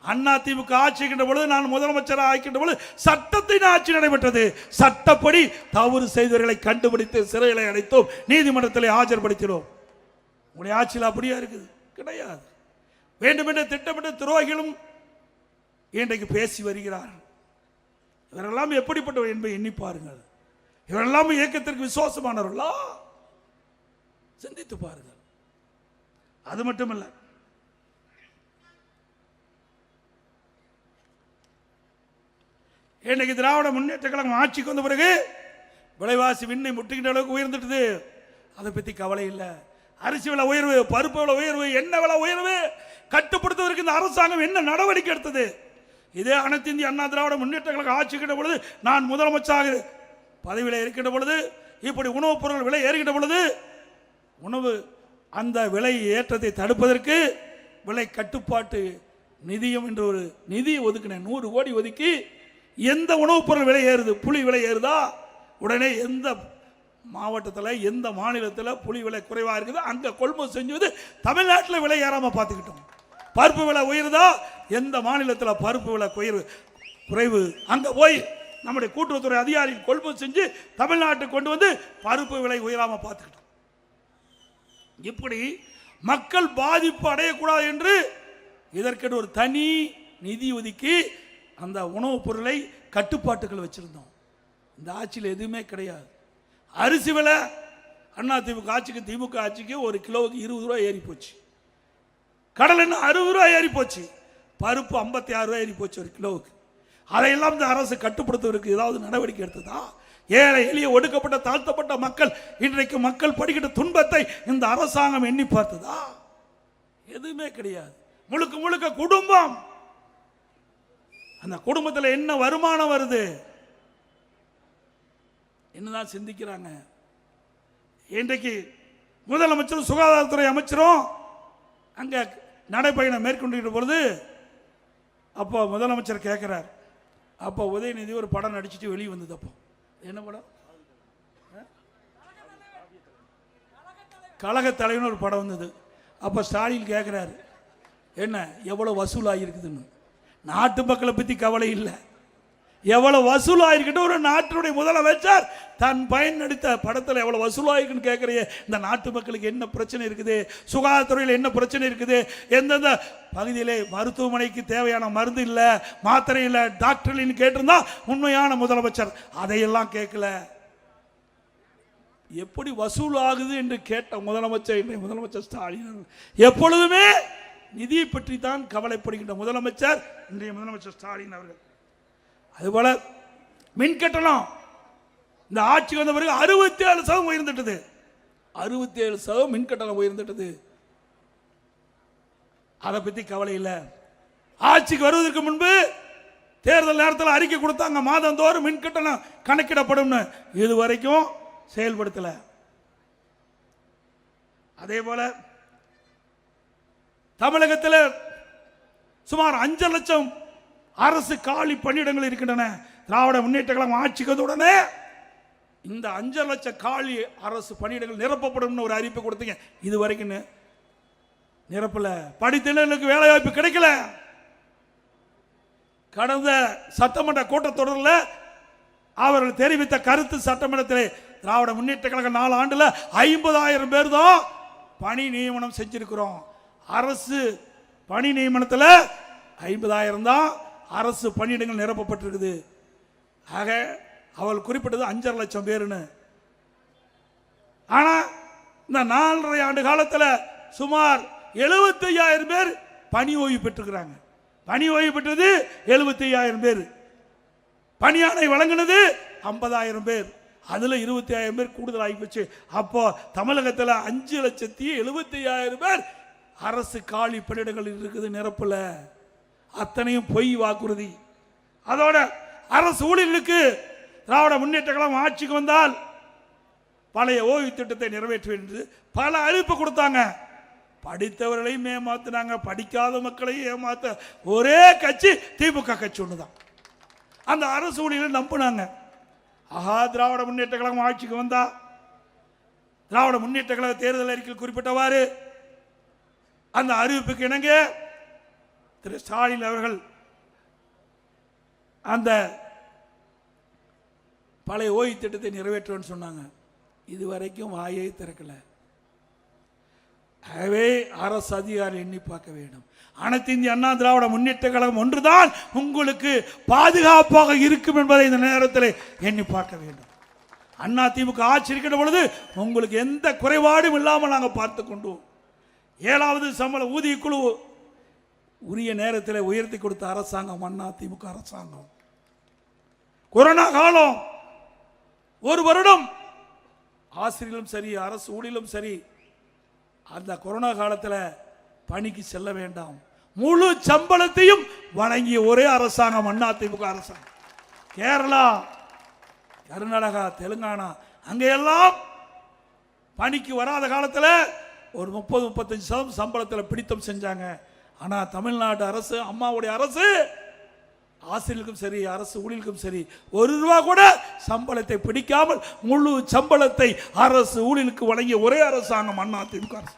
அதிமுக ஆட்சிக்கின்ற பொழுது, நான் முதலமைச்சராக ஆக்கின்ற பொழுது சட்டத்தின் ஆட்சி நடைபெற்றது. சட்டப்படி தவறு செய்தவர்களை கண்டுபிடித்து சிறைகளை அடைத்தோம், நீதிமன்றத்தில் ஆஜர்படுத்தினோம். உங்களுடைய ஆட்சியில் அப்படியா இருக்குது? கிடையாது. வேண்டுமென்று திட்டமிட்ட துரோகிகளும் இன்றைக்கு பேசி வருகிறார்கள். இவரெல்லாம் எப்படிப்பட்டவர் என்பதை எண்ணி பாருங்கள். இவரெல்லாம் இயக்கத்திற்கு விசுவாசமானவர்களா? சிந்தித்து பாருங்கள். அது மட்டுமல்ல, இன்னைக்கு திராவிட முன்னேற்ற கழகம் ஆட்சிக்கு வந்த பிறகு விலைவாசி விண்ணை முட்டுகின்ற அளவுக்கு உயர்ந்துட்டது. அதை பற்றி கவலை இல்லை. அரிசி விலை உயர்வு, பருப்பு விலை உயர்வு, எண்ணெய் விலை உயர்வு கட்டுப்படுத்துவதற்கு இந்த அரசாங்கம் என்ன நடவடிக்கை எடுத்தது? இதே அனைத்து இந்திய அண்ணா திராவிட முன்னேற்ற கழகம் ஆட்சிக்கின்ற பொழுது, நான் முதலமைச்சராக பதவியில் இருக்கின்ற பொழுது, இப்படி உணவுப் பொருட்கள் விலை ஏறுகின்ற பொழுது உணவு அந்த விலை ஏற்றத்தை தடுப்பதற்கு விலை கட்டுப்பாட்டு நிதியம் என்று ஒரு நிதியை ஒதுக்கினேன். 100 கோடி ஒதுக்கி எந்த உணவுப் பொருள் விலை ஏறுது, புளி விலை ஏறுதா, உடனே எந்த மாவட்டத்தில் எந்த மாநிலத்தில் புளி விலை குறைவாக இருக்குது அங்கே கொள்முதல் செஞ்சு தமிழ்நாட்டில் விலை ஏறாமல் பார்த்துக்கிட்டோம். பருப்பு விலை உயருதா, எந்த மாநிலத்தில் பருப்பு விலை குறைவு அங்கே போய் நம்முடைய கூட்டுறவுத்துறை அதிகாரிகள் கொள்முதல் செஞ்சு தமிழ்நாட்டுக்கு கொண்டு வந்து பருப்பு விலை உயராமல் பார்த்துக்கிட்டோம். இப்படி மக்கள் பாதிப்பு அடையக்கூடாது என்று இதற்கென்று ஒரு தனி நிதி ஒதுக்கி அந்த உணவுப் பொருளை கட்டுப்பாட்டுகள் வச்சிருந்தோம். இந்த ஆட்சியில் எதுவுமே கிடையாது. அரிசி விலை அதிமுக ஆட்சிக்கு திமுக ஆட்சிக்கு ஒரு கிலோவுக்கு 20 ரூபாய் ஏறி போச்சு. கடல் எண்ணெய் 60 ரூபாய் ஏறி போச்சு. பருப்பு 56 ரூபாய் ஏறி போச்சு ஒரு கிலோவுக்கு. அதையெல்லாம் இந்த அரசு கட்டுப்படுத்துவதற்கு ஏதாவது நடவடிக்கை எடுத்ததா? ஏழை எளிய ஒடுக்கப்பட்ட தாழ்த்தப்பட்ட மக்கள், இன்றைக்கு மக்கள் படிக்கிற துன்பத்தை இந்த அரசாங்கம் எண்ணி பார்த்ததா? எதுவுமே கிடையாது. முழுக்க முழுக்க குடும்பம். அந்த குடும்பத்தில் என்ன வருமானம் வருது என்னதான் சிந்திக்கிறாங்க. இன்றைக்கு முதலமைச்சரும் சுகாதாரத்துறை அமைச்சரும் அங்க நடைபயணம் மேற்கொண்டிருக்கிற பொழுது அப்போ முதலமைச்சர் கேட்கிறார். அப்போ உதயநிதி ஒரு படம் நடிச்சுட்டு வெளியே வந்தது. அப்போ என்ன படம்? கழக தலைவன் ஒரு படம் வந்தது. அப்போ ஸ்டாலின் கேட்கிறாரு, என்ன எவ்வளவு வசூலாகிருக்குதுன்னு. நாட்டு மக்களை பற்றி கவலை இல்லை. எவ்வளவு வசூலாயிருக்கட்டும். ஒரு நாட்டினுடைய முதலமைச்சர் தன் பயன் நடித்த படத்தில் எவ்வளவு வசூலாயிருக்குன்னு கேட்குறிய. இந்த நாட்டு மக்களுக்கு என்ன பிரச்சனை இருக்குது, சுகாதாரத்துறையில் என்ன பிரச்சனை இருக்குது, எந்தெந்த பகுதியிலே மருத்துவமனைக்கு தேவையான மருந்து இல்லை, மாத்திரை இல்லை, டாக்டர்லின்னு கேட்டிருந்தா உண்மையான முதலமைச்சர் அதையெல்லாம் கேட்கல. எப்படி வசூல் ஆகுது என்று கேட்ட முதலமைச்சர் இன்றைய முதலமைச்சர் ஸ்டாலின். எப்பொழுதுமே நிதியை பற்றி தான் கவலைப்படுகின்ற முதலமைச்சர் இன்றைய முதலமைச்சர் ஸ்டாலின் அவர்கள். அதுபோல மின் கட்டணம் இந்த ஆட்சி வந்த பிறகு 67% உயர்ந்துட்டது. 67% மின் கட்டணம் உயர்ந்துட்டது. அதை பற்றி கவலை இல்லை. ஆட்சிக்கு வருவதற்கு முன்பு தேர்தல் நேரத்தில் அறிக்கை கொடுத்தாங்க, மாதந்தோறும் மின் கட்டணம் கணக்கிடப்படும். இதுவரைக்கும் செயல்படுத்தல. அதே போல தமிழகத்தில் சுமார் 5 லட்சம் அரசு காலி பணியிடங்கள் இருக்கின்றன. திராவிட முன்னேற்ற கழகம் ஆட்சிக்கு வந்தவுடனே இந்த 5 லட்சம் காலி அரசு பணியிடங்கள் நிரப்பப்படும் ஒரு அறிவிப்பு கொடுத்தீங்க. இது வரைக்கும் நிரப்பல. படித்தவர்களுக்கு வேலை வாய்ப்பு கிடைக்கல. கடந்த சட்டமன்ற கூட்டத்தொடரில் அவர்கள் தெரிவித்த கருத்து, சட்டமன்றத்தில் திராவிட முன்னேற்ற கழகம் 4 ஆண்டுல 50,000 பேர் தான் பணி நியமனம் செஞ்சிருக்கிறோம். அரசு பணி நியமனத்தில் 50,000 தான் அரசு பணியிடங்கள் நிரப்பப்பட்டிருக்குது. ஆக அவள் குறிப்பிட்டது 5.5 லட்சம் பேருன்னு. ஆனா இந்த 4.5 ஆண்டு காலத்தில் சுமார் 75,000 பேர் பணி ஓய்வு பெற்றிருக்கிறாங்க. பணி ஓய்வு பெற்றது 75,000 பேர், பணியாணை வழங்கினது 50,000 பேர், அதுல 25,000 பேர் கூடுதல் ஆகிப்போச்சு. அப்போ தமிழகத்தில் 5,75,000 பேர் அரசு காலி பணியிடங்கள் இருக்குது, நிரப்பல. அத்தனையும் பொய் வாக்குறுதி. அதோட அரசு ஊழியர்களுக்கு திராவிட முன்னேற்ற கழகம் ஆட்சிக்கு வந்தால் பழைய ஓய்வு திட்டத்தை நிறைவேற்றுவேன் என்று பல அறிவிப்பு கொடுத்தாங்க. படித்தவர்களையும் ஏமாத்தினாங்க, படிக்காத மக்களையும் ஏமாத்த ஒரே கட்சி திமுக கட்சி ஒண்ணுதான். அந்த அரசு ஊழியர்கள் நம்பினாங்க. ஆஹா, திராவிட முன்னேற்ற கழகம் ஆட்சிக்கு வந்தா, திராவிட முன்னேற்ற கழக தேர்தல் அறிக்கையில் குறிப்பிட்டவாறு அந்த அறிவிப்புக்கு இணங்க திரு ஸ்டாலின் அவர்கள் அந்த பழைய ஓய்வு திட்டத்தை நிறைவேற்றுவேன்னு சொன்னாங்க. இதுவரைக்கும் வாயை திறக்கல. ஆகவே அரசு அதிகாரி எண்ணி பார்க்க வேண்டும். அனைத்து இந்திய அண்ணா திராவிட முன்னேற்ற கழகம் ஒன்றுதான் உங்களுக்கு பாதுகாப்பாக இருக்கும் என்பதை இந்த நேரத்தில் எண்ணி பார்க்க வேண்டும். அண்ணா திமுக ஆட்சி இருக்கின்ற பொழுது உங்களுக்கு எந்த குறைபாடும் இல்லாமல் நாங்கள் பார்த்து கொண்டோம். 7வது சம்பள ஊதிய குழு உரிய நேரத்தில் உயர்த்தி கொடுத்த அரசாங்கம் அண்ணா திமுக அரசாங்கம். கொரோனா காலம் 1 வருடம் ஆசிரியர்களும் சரி, அரசு ஊழியர்களும் சரி, அந்த கொரோனா காலத்தில் பணிக்கு செல்ல வேண்டாம், முழு சம்பளத்தையும் வழங்கிய ஒரே அரசாங்கம் அண்ணா திமுக அரசாங்கம். கேரளா, கர்நாடகா, தெலுங்கானா அங்கெல்லாம் பணிக்கு வராத காலத்தில் ஒரு 30-35% சம்பளத்தில் பிடித்தம் செஞ்சாங்க. ஆனால் தமிழ்நாடு அரசு, அம்மாவுடைய அரசு, ஆசிரியர்களுக்கும் சரி, அரசு ஊழியர்களுக்கும் சரி, 1 ரூபா கூட சம்பளத்தை பிடிக்காமல் முழு சம்பளத்தை அரசு ஊழியர்களுக்கு வழங்கிய ஒரே அரசாங்கம் அண்ணா திமுக அரசு.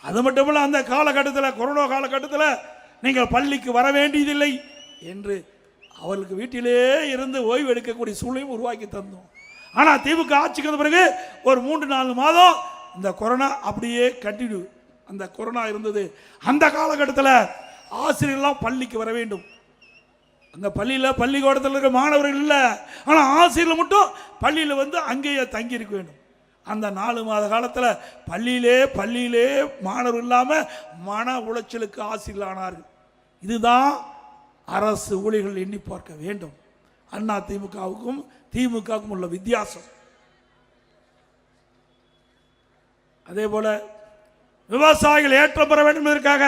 அது மட்டுமல்ல, அந்த காலகட்டத்தில், கொரோனா காலகட்டத்தில் நீங்கள் பள்ளிக்கு வர வேண்டியதில்லை என்று அவர்களுக்கு வீட்டிலே இருந்து ஓய்வு எடுக்கக்கூடிய சூழ்நிலையும் உருவாக்கி தந்தோம். ஆனால் திமுக ஆட்சிக்கு வந்த பிறகு ஒரு 3-4 மாதம் இந்த கொரோனா அப்படியே கண்டினியூ. அந்த கொரோனா இருந்தது. அந்த காலகட்டத்தில் ஆசிரியர்கள்லாம் பள்ளிக்கு வர வேண்டும். அந்த பள்ளியில், பள்ளிக்கூடத்தில் இருக்கிற மாணவர்கள் இல்லை, ஆனால் ஆசிரியர்கள் மட்டும் பள்ளியில் வந்து அங்கேயே தங்கி இருக்க வேண்டும். அந்த 4 மாத காலத்தில் பள்ளியிலே மாணவர் இல்லாமல் மன உளைச்சலுக்கு ஆசிரியர்கள் ஆனார்கள். இதுதான் அரசு ஊழியர்கள் எண்ணி பார்க்க வேண்டும். அண்ணா திமுகவுக்கும் திமுகவுக்கும் உள்ள வித்தியாசம். அதே போல விவசாயிகள் ஏற்றம் பெற வேண்டும் என்பதற்காக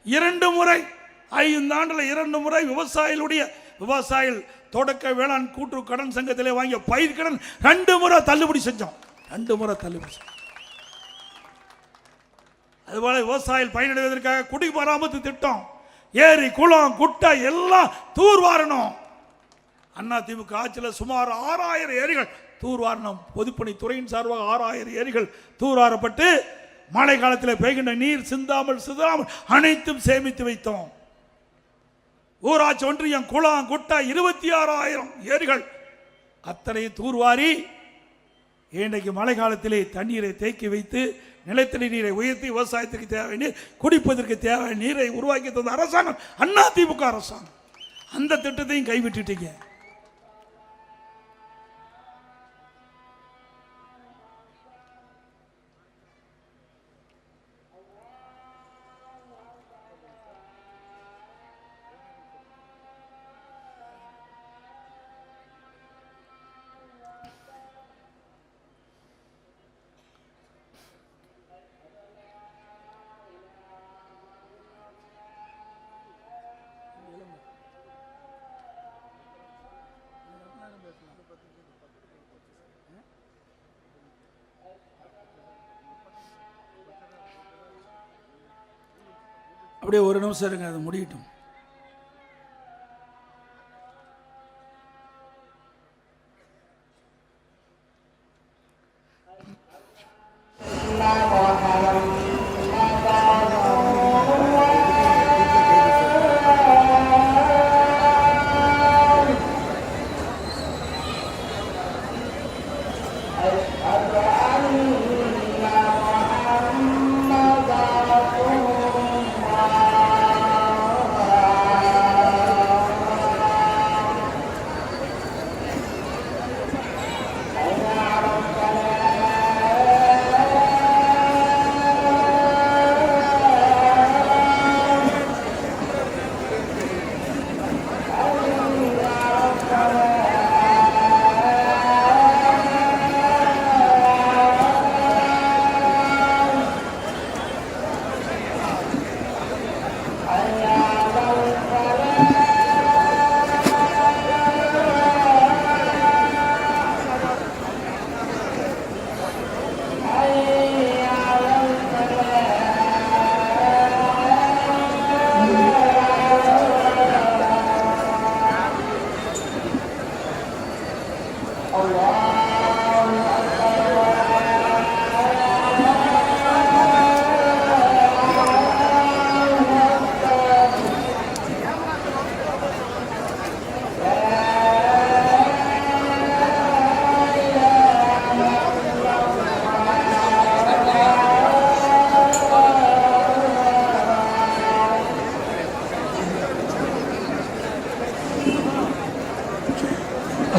2 முறை 5 ஆண்டுல 2 முறை விவசாயிகள் தொடக்க வேளாண் கூட்டுறவு கடன் சங்கத்திலே வாங்கிய பயிர் கடன் 2 முறை தள்ளுபடி செஞ்சோம். 2 முறை தள்ளுபடி. அதுபோல விவசாயிகள் பயனடைவதற்காக குடிமராமத்து திட்டம், ஏரி, குளம், குட்டை எல்லாம் தூர்வாரணும். அண்ணா திமுக ஆட்சியில் சுமார் 6000 ஏரிகள் தூர்வாரணம். பொதுப்பணித்துறையின் சார்பாக 6000 ஏரிகள் தூர்வாரப்பட்டு மழை காலத்தில் பெய்கின்ற நீர் சிந்தாமல் அனைத்தும் சேமித்து வைத்தோம். ஊராட்சி ஒன்றியம், குளம், குட்டை 26,000 ஏரிகள் அத்தனையும் தூர்வாரி இன்றைக்கு மழை காலத்திலே தண்ணீரை தேக்கி வைத்து நிலத்தடி நீரை உயர்த்தி விவசாயத்துக்கு தேவை நீர், குடிப்பதற்கு தேவை நீரை உருவாக்கி தந்த அரசாங்கம் அண்ணா திமுக அரசாங்கம். அந்த திட்டத்தையும் கைவிட்டுட்டீங்க. அப்படியே ஒரு நிமிஷம் இருங்க, அது முடியட்டும்.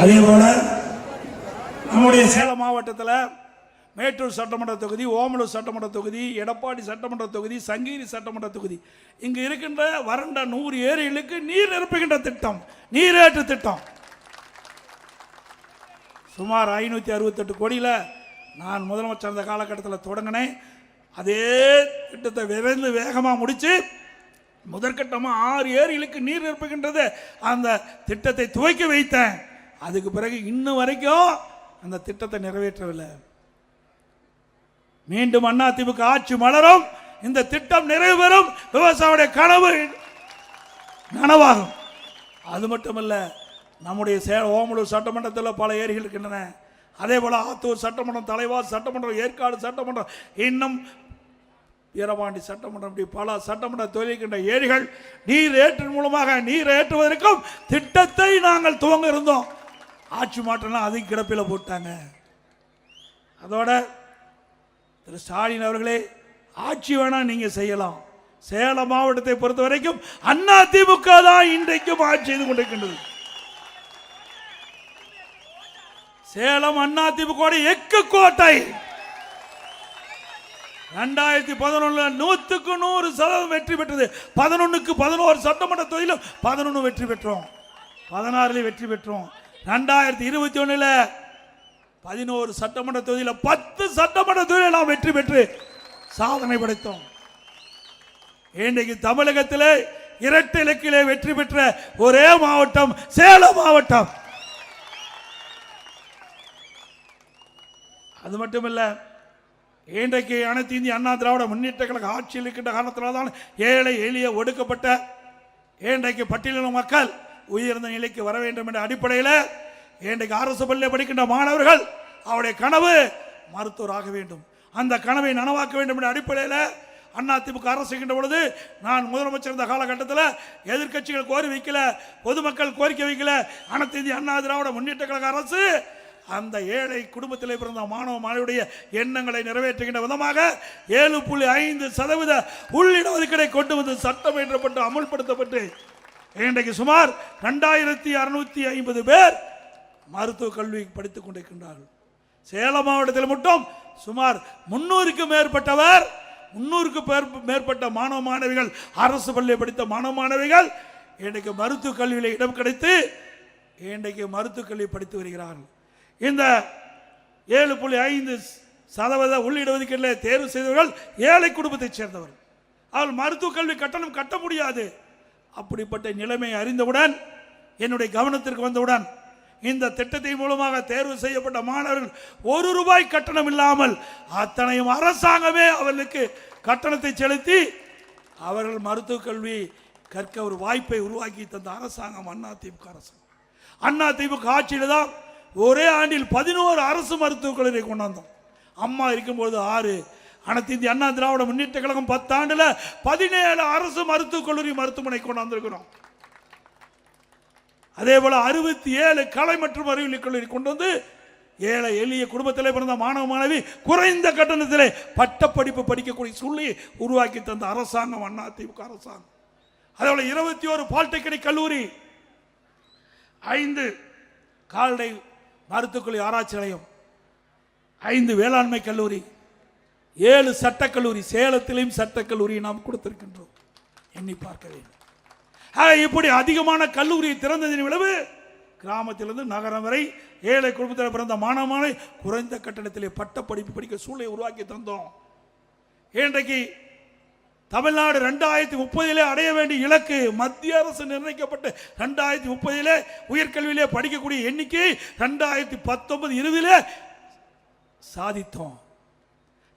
அதே போல நம்முடைய சேலம் மாவட்டத்தில் மேட்டூர் சட்டமன்ற தொகுதி, ஓமலூர் சட்டமன்ற தொகுதி, எடப்பாடி சட்டமன்ற தொகுதி, சங்ககிரி சட்டமன்ற தொகுதி, இங்கு இருக்கின்ற வறண்ட 100 ஏரிகளுக்கு நீர் நிரப்புகின்ற திட்டம், நீரேற்று திட்டம் சுமார் 568 கோடியில் நான் முதலமைச்சர் அந்த காலகட்டத்தில் தொடங்கினேன். அதே திட்டத்தை விரைந்து வேகமாக முடித்து முதற்கட்டமாக 6 ஏரிகளுக்கு நீர் நிரப்புகின்றது அந்த திட்டத்தை துவக்கி வைத்தேன். அதுக்கு பிறகு இன்னும் வரைக்கும் அந்த திட்டத்தை நிறைவேற்றவில்லை. மீண்டும் அதிமுக ஆட்சி மலரும், இந்த திட்டம் நிறைவு பெறும், விவசாயியுடைய கனவு நனவாகும். அது மட்டுமல்ல, நம்முடைய ஓமலூர் சட்டமன்றத்தில் பல ஏரிகள் இருக்கின்றன. அதே போல ஆத்தூர் சட்டமன்றம், தலைவாஸ் சட்டமன்றம், ஏற்காடு சட்டமன்றம், இன்னும் வீரபாண்டி சட்டமன்றம், இப்படி பல சட்டமன்ற தொழில்கின்ற ஏரிகள் நீர் ஏற்றின் மூலமாக நீர் ஏற்றுவதற்கும் திட்டத்தை நாங்கள் துவங்க இருந்தோம். ஆட்சி மாற்றம்லாம் அதிக கிடப்பில் போட்டாங்க. அதோட திரு ஸ்டாலின் அவர்களே, ஆட்சி வேணா நீங்க செய்யலாம். சேலம் மாவட்டத்தை பொறுத்த வரைக்கும் அதிமுக தான் இன்றைக்கும் ஆட்சி செய்து கொண்டிருக்கின்றது. சேலம் அதிமுக எக்கு கோட்டை. 2011 100க்கு 100% வெற்றி பெற்றது. 11க்கு 11 சட்டமன்ற தொகுதியிலும் 11 வெற்றி பெற்றோம், 16 வெற்றி பெற்றோம். 2021 11 சட்டமன்ற தொகுதியில் 10 சட்டமன்ற தொகுதியில் நாம் வெற்றி பெற்று சாதனை படைத்தோம். இன்றைக்கு தமிழகத்திலே இரட்டை இலக்கிலே வெற்றி பெற்ற ஒரே மாவட்டம் சேலம் மாவட்டம். அது மட்டுமல்ல, இன்றைக்கு அனைத்து இந்திய அண்ணா திராவிட முன்னேற்ற கழக ஆட்சியில் இருக்கின்ற காரணத்தினால்தான் ஏழை எளிய ஒடுக்கப்பட்ட இன்றைக்கு பட்டியலின மக்கள் உயர்ந்த நிலைக்கு வர வேண்டும் என்ற அடிப்படையில் இன்றைக்கு அரசு பள்ளியில் படிக்கின்ற மாணவர்கள் அவருடைய கனவு மருத்துவராக வேண்டும், அந்த கனவை நனவாக்க வேண்டும் என்ற அடிப்படையில் அதிமுக அரசு செய்கின்ற பொழுது நான் முதலமைச்சர் இருந்த காலகட்டத்தில் எதிர்கட்சிகள் கோரி வைக்கல, பொதுமக்கள் கோரிக்கை வைக்கல. அனைத்து இந்திய அண்ணா திராவிட முன்னேற்ற கழக அரசு அந்த ஏழை குடும்பத்தில் பிறந்த மாணவ மாணவியுடைய எண்ணங்களை நிறைவேற்றுகின்ற விதமாக 7.5% உள்ளிடஒதுக்கீடை கொண்டு வந்து சட்டம் இயற்றப்பட்டு அமுல்படுத்தப்பட்டு இன்றைக்கு சுமார் 2650 பேர் மருத்துவ கல்வி படித்துக் கொண்டிருக்கின்றார்கள். சேலம் மாவட்டத்தில் மட்டும் சுமார் 300க்கும் மேற்பட்ட மாணவ மாணவிகள், அரசு பள்ளியை படித்த மாணவ மாணவிகள் இன்றைக்கு மருத்துவ கல்வியில் இடம் கிடைத்து இன்றைக்கு மருத்துவ கல்வி படித்து வருகிறார்கள். இந்த 7.5% உள்ளிடஒதுக்கீட்டில் தேர்வு செய்தவர்கள் ஏழை குடும்பத்தைச் சேர்ந்தவர்கள். அவர்கள் மருத்துவ கல்வி கட்டணம் கட்ட முடியாது. அப்படிப்பட்ட நிலைமை அறிந்தவுடன், என்னுடைய கவனத்திற்கு வந்தவுடன், இந்த திட்டத்தின் மூலமாக தேர்வு செய்யப்பட்ட மாணவர்கள் ₹1 கட்டணம் இல்லாமல் அத்தனையும் அரசாங்கமே அவர்களுக்கு கட்டணத்தை செலுத்தி அவர்கள் மருத்துவ கல்வி கற்க ஒரு வாய்ப்பை உருவாக்கி தந்த அரசாங்கம் அதிமுக அரசாங்கம். அதிமுக ஆட்சியில் தான் ஒரே ஆண்டில் 11 அரசு மருத்துவக் கல்லூரியை கொண்டாந்தோம். அம்மா இருக்கும்போது 6, அனைத்து இந்திய அண்ணா திராவிட முன்னேற்ற கழகம் 10 ஆண்டுல 17 அரசு மருத்துவக் கல்லூரி மருத்துவமனை கொண்டாந்திருக்கிறோம். அதே போல 67 கலை மற்றும் அறிவியல் கல்லூரி கொண்டு வந்து ஏழை எளிய குடும்பத்திலே பிறந்த மாணவ மாணவி குறைந்த கட்டணத்திலே பட்டப்படிப்பு படிக்கக்கூடிய சூழ்நிலையை உருவாக்கி தந்த அரசாங்கம் அதிமுக அரசாங்கம். அதே போல 21 பாலிடெக்னிக் கல்லூரி, 5 கால்நடை மருத்துவக்கல்லூரி ஆராய்ச்சி நிலையம், 5 வேளாண்மை கல்லூரி, 7 சட்டக்கல்லூரி, சேலத்திலையும் சட்டக்கல்லூரியை நாம் கொடுத்திருக்கின்றோம். எண்ணி பார்க்க வேண்டும். இப்படி அதிகமான கல்லூரியை திறந்ததின் விளைவு கிராமத்திலிருந்து நகரம் வரை ஏழை குடும்பத்தில் பிறந்த மாணவனை குறைந்த கட்டணத்திலே பட்ட படிப்பு படிக்க சூழலை உருவாக்கி தந்தோம். இன்றைக்கு தமிழ்நாடு 2030 அடைய வேண்டிய இலக்கு மத்திய அரசு நிர்ணயிக்கப்பட்டு 2030 உயர்கல்வியிலே படிக்கக்கூடிய எண்ணிக்கை 2019-20 சாதித்தோம்.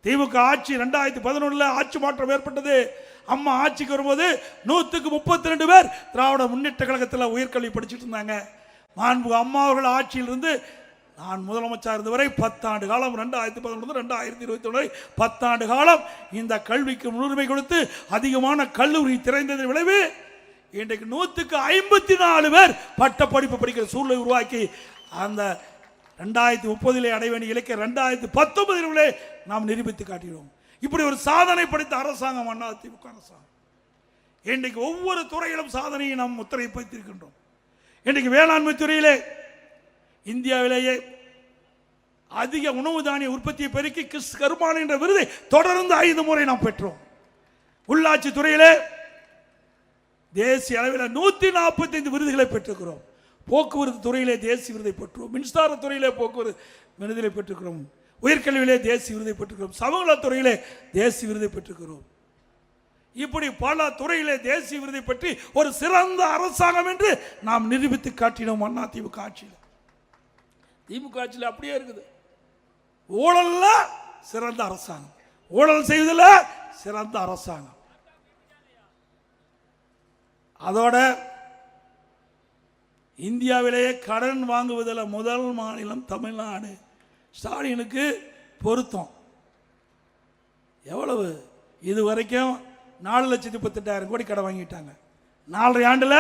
திமுக ஆட்சி 2011 ஆட்சி மாற்றம் ஏற்பட்டது. அம்மா ஆட்சிக்கு வரும்போது 100க்கு 32 பேர் திராவிட முன்னேற்ற கழகத்தில் உயர்கல்வி படிச்சுட்டு இருந்தாங்க. மாண்பு அம்மா அவர்கள் ஆட்சியிலிருந்து நான் முதலமைச்சர் இருந்த வரை 10 ஆண்டு காலம், 2011-2021 10 ஆண்டு காலம் இந்த கல்விக்கு முன்னுரிமை கொடுத்து அதிகமான கல்லூரி திறந்ததன் விளைவு இன்றைக்கு 100க்கு 54 பேர் பட்ட படிப்பு படிக்கிற சூழ்நிலை உருவாக்கி அந்த 2030 அடைய வேண்டிய இலக்கை 2019 நாம் நிரூபித்து காட்டுகிறோம். இப்படி ஒரு சாதனை படைத்த அரசாங்கம் அதிமுக அரசாங்கம். இன்றைக்கு ஒவ்வொரு துறையிலும் சாதனையை நாம் முத்திரை பதித்திருக்கின்றோம். இன்றைக்கு வேளாண்மை துறையிலே இந்தியாவிலேயே அதிக உணவு தானிய உற்பத்தியை பெருக்கி கிறிஸ் கருமான் என்ற விருதை தொடர்ந்து 5 முறை நாம் பெற்றோம். உள்ளாட்சி துறையிலே தேசிய அளவில் 145 விருதுகளை பெற்றிருக்கிறோம். போக்குவரத்து துறையிலே தேசிய விருதை பெற்றோம். மின்சார துறையிலே போக்குவரத்து விருதை பெற்றிருக்கிறோம். உயர்கல்வியிலே தேசிய விருதை பெற்றிருக்கிறோம். சமூகத்துறையிலே தேசிய விருதை பெற்றிருக்கிறோம். இப்படி பல துறையிலே தேசிய விருதை பற்றி ஒரு சிறந்த அரசாங்கம் என்று நாம் நிரூபித்து காட்டினோம். அண்ணா திமுக ஆட்சியில், திமுக ஆட்சியில் அப்படியே இருக்குது. ஊழல்ல சிறந்த அரசாங்கம், ஊழல் செய்வதில் சிறந்த அரசாங்கம். அதோட இந்தியாவிலேயே கடன் வாங்குவதில் முதல் மாநிலம் தமிழ்நாடு. ஸ்டாலினுக்கு பொருத்தம் எவ்வளவு? இதுவரைக்கும் 4,38,000 கோடி கடன் வாங்கிட்டாங்க. 4.5 ஆண்டுல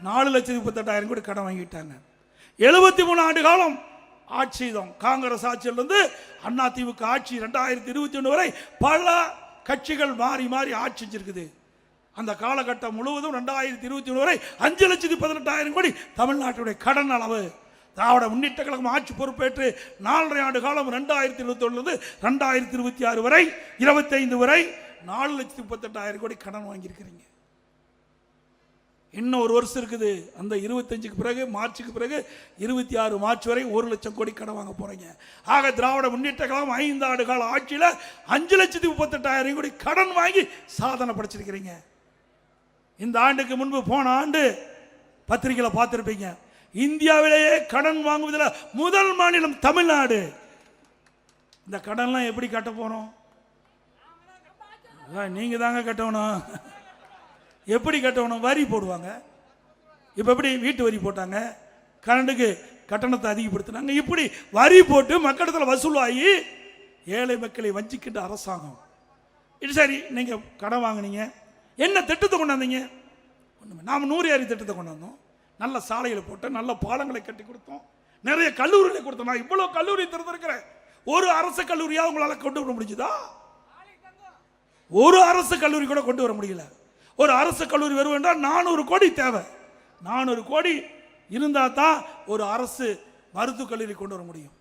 4,38,000 கோடி கடன் வாங்கிட்டாங்க. 73 ஆண்டு காலம் ஆட்சி செய்தோம். காங்கிரஸ் ஆட்சியிலிருந்து அண்ணா திமுக ஆட்சி 2021 வரை பல கட்சிகள் மாறி மாறி ஆட்சி செஞ்சிருக்குது. அந்த காலகட்டம் முழுவதும் 2021 வரை 5,18,000 கோடி தமிழ்நாட்டுடைய கடன் அளவு. திராவிட முன்னேற்ற கழகம் ஆட்சி பொறுப்பேற்று 4.5 ஆண்டு காலம் 2021 2026 வரை 25 வரை 4,38,000 கோடி கடன் வாங்கியிருக்கிறீங்க. இன்னும் ஒரு வருஷம் இருக்குது. அந்த 25க்கு பிறகு மார்ச்சுக்கு பிறகு 26 மார்ச் வரை 1 லட்சம் கோடி கடன் வாங்க போறீங்க. ஆக திராவிட முன்னேற்ற கழகம் 5 ஆண்டு கால ஆட்சியில் 5,38,000 கோடி கடன் வாங்கி சாதனை படைச்சிருக்கிறீங்க. இந்த ஆண்டுக்கு முன்பு போன ஆண்டு பத்திரிகையில் பார்த்திருப்பீங்க, இந்தியாவிலேயே கடன் வாங்குவதில் முதல் மாநிலம் தமிழ்நாடு. இந்த கடன்லாம் எப்படி கட்ட போறோம்? நீங்க தாங்க கட்டணும். எப்படி கட்டணும்? வரி போடுவாங்க. இப்ப எப்படி வீட்டு வரி போட்டாங்க, கரண்டுக்கு கட்டணத்தை அதிகப்படுத்தினாங்க. இப்படி வரி போட்டு மக்களிடத்தில் வசூலாகி ஏழை மக்களை வஞ்சிக்கின்ற அரசாங்கம் இது. சரி, நீங்க கடன் வாங்கினீங்க, என்ன திட்டத்தை கொண்டாந்தீங்க? நாம 100 ஏரி திட்டத்தை கொண்டாந்தோம். நல்ல சாலைகளை போட்டோம், நல்ல பாலங்களை கட்டி கொடுத்தோம், நிறைய கல்லூரிகளை கொடுத்தோம். நான் இவ்வளவு கல்லூரி திறந்திருக்கிறேன். ஒரு அரசு கல்லூரியா உங்களால கொண்டு வர முடிஞ்சுதா? ஒரு அரசு கல்லூரி கூட கொண்டு வர முடியல. ஒரு அரசு கல்லூரி வரும் என்றால் 400 கோடி தேவை. 400 கோடி இருந்தா தான் ஒரு அரசு மருத்துவக் கல்லூரி கொண்டு வர முடியும்.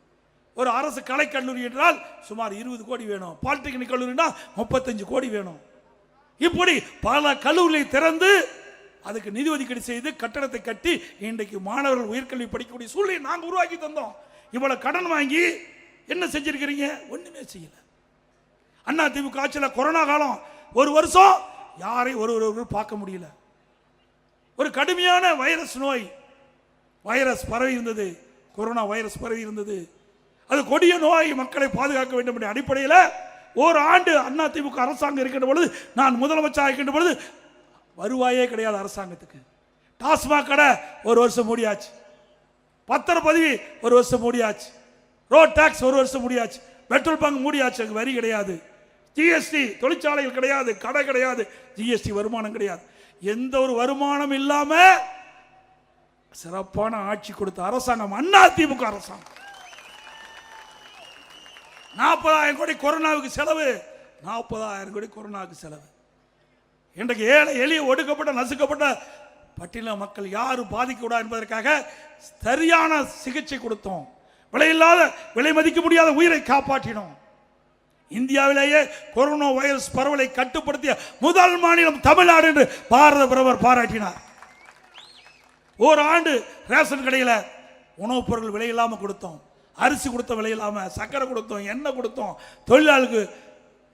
ஒரு அரசு கலை கல்லூரி என்றால் சுமார் 20 கோடி வேணும். பாலிடெக்னிக் கல்லூரினா 35 கோடி வேணும். இப்படி பல கல்லூரிகளை திறந்து அதுக்கு நிதி ஒதுக்கீடு செய்து கட்டடத்தை கட்டி இன்றைக்கு மாணவர்கள் உயர்கல்வி படிக்கக்கூடிய சூழ்நிலை நாங்கள் உருவாக்கி தந்தோம். இவ்வளவு கடன் வாங்கி என்ன செஞ்சிருக்கிறீங்க? ஒண்ணுமே செய்யல. அண்ணா திமுக ஆட்சியில் கொரோனா காலம் ஒரு வருஷம் யாரையும் ஒருவர் பார்க்க முடியல. ஒரு கடுமையான வைரஸ் நோய், வைரஸ் பரவி இருந்தது, கொரோனா வைரஸ் பரவி இருந்தது. அது கொடிய நோய், மக்களை பாதுகாக்க வேண்டும் என்ற அடிப்படையில் ஒரு ஆண்டு அண்ணா திமுக அரசாங்கம் இருக்கின்ற பொழுது, நான் முதலமைச்சராக இருக்கின்ற பொழுது வருவாயே கிடையாது அரசாங்கத்துக்கு. டாஸ்மாக் கடை ஒரு வருஷம் மூடியாச்சு, பத்திரப்பதிவு ஒரு வருஷம் மூடியாச்சு, ரோட் டாக்ஸ் ஒரு வருஷம் மூடியாச்சு, பெட்ரோல் பங்க் மூடியாச்சு, வரி கிடையாது, ஜிஎஸ்டி தொழிற்சாலைகள் கிடையாது, கடை கிடையாது, ஜிஎஸ்டி வருமானம் கிடையாது. எந்த ஒரு வருமானம் இல்லாம சிறப்பான ஆட்சி கொடுத்த அரசாங்கம் அண்ணா திமுக அரசாங்கம். 40,000 கோடி கொரோனாவுக்கு செலவு, 40,000 கோடி கொரோனாவுக்கு செலவு. இன்றைக்கு ஏழை எளிய ஒடுக்கப்பட்ட நசுக்கப்பட்ட பட்டியல மக்கள் யாரும் பாதிக்கூடாது என்பதற்காக சரியான சிகிச்சை கொடுத்தோம். விலையில்லாத, விலை மதிக்க முடியாத உயிரை காப்பாற்றினோம். இந்தியாவிலேயே கொரோனா வைரஸ் பரவலை கட்டுப்படுத்திய முதல் மாநிலம் தமிழ்நாடு என்று பாரத பிரதமர் பாராட்டினார். ஒரு ஆண்டு ரேஷன் கடையில் உணவுப் பொருட்கள் விலை இல்லாமல் கொடுத்தோம். அரிசி கொடுத்த விலை இல்லாமல், சக்கரை கொடுத்தோம், எண்ணெய் கொடுத்தோம், தொழிலாளர்களுக்கு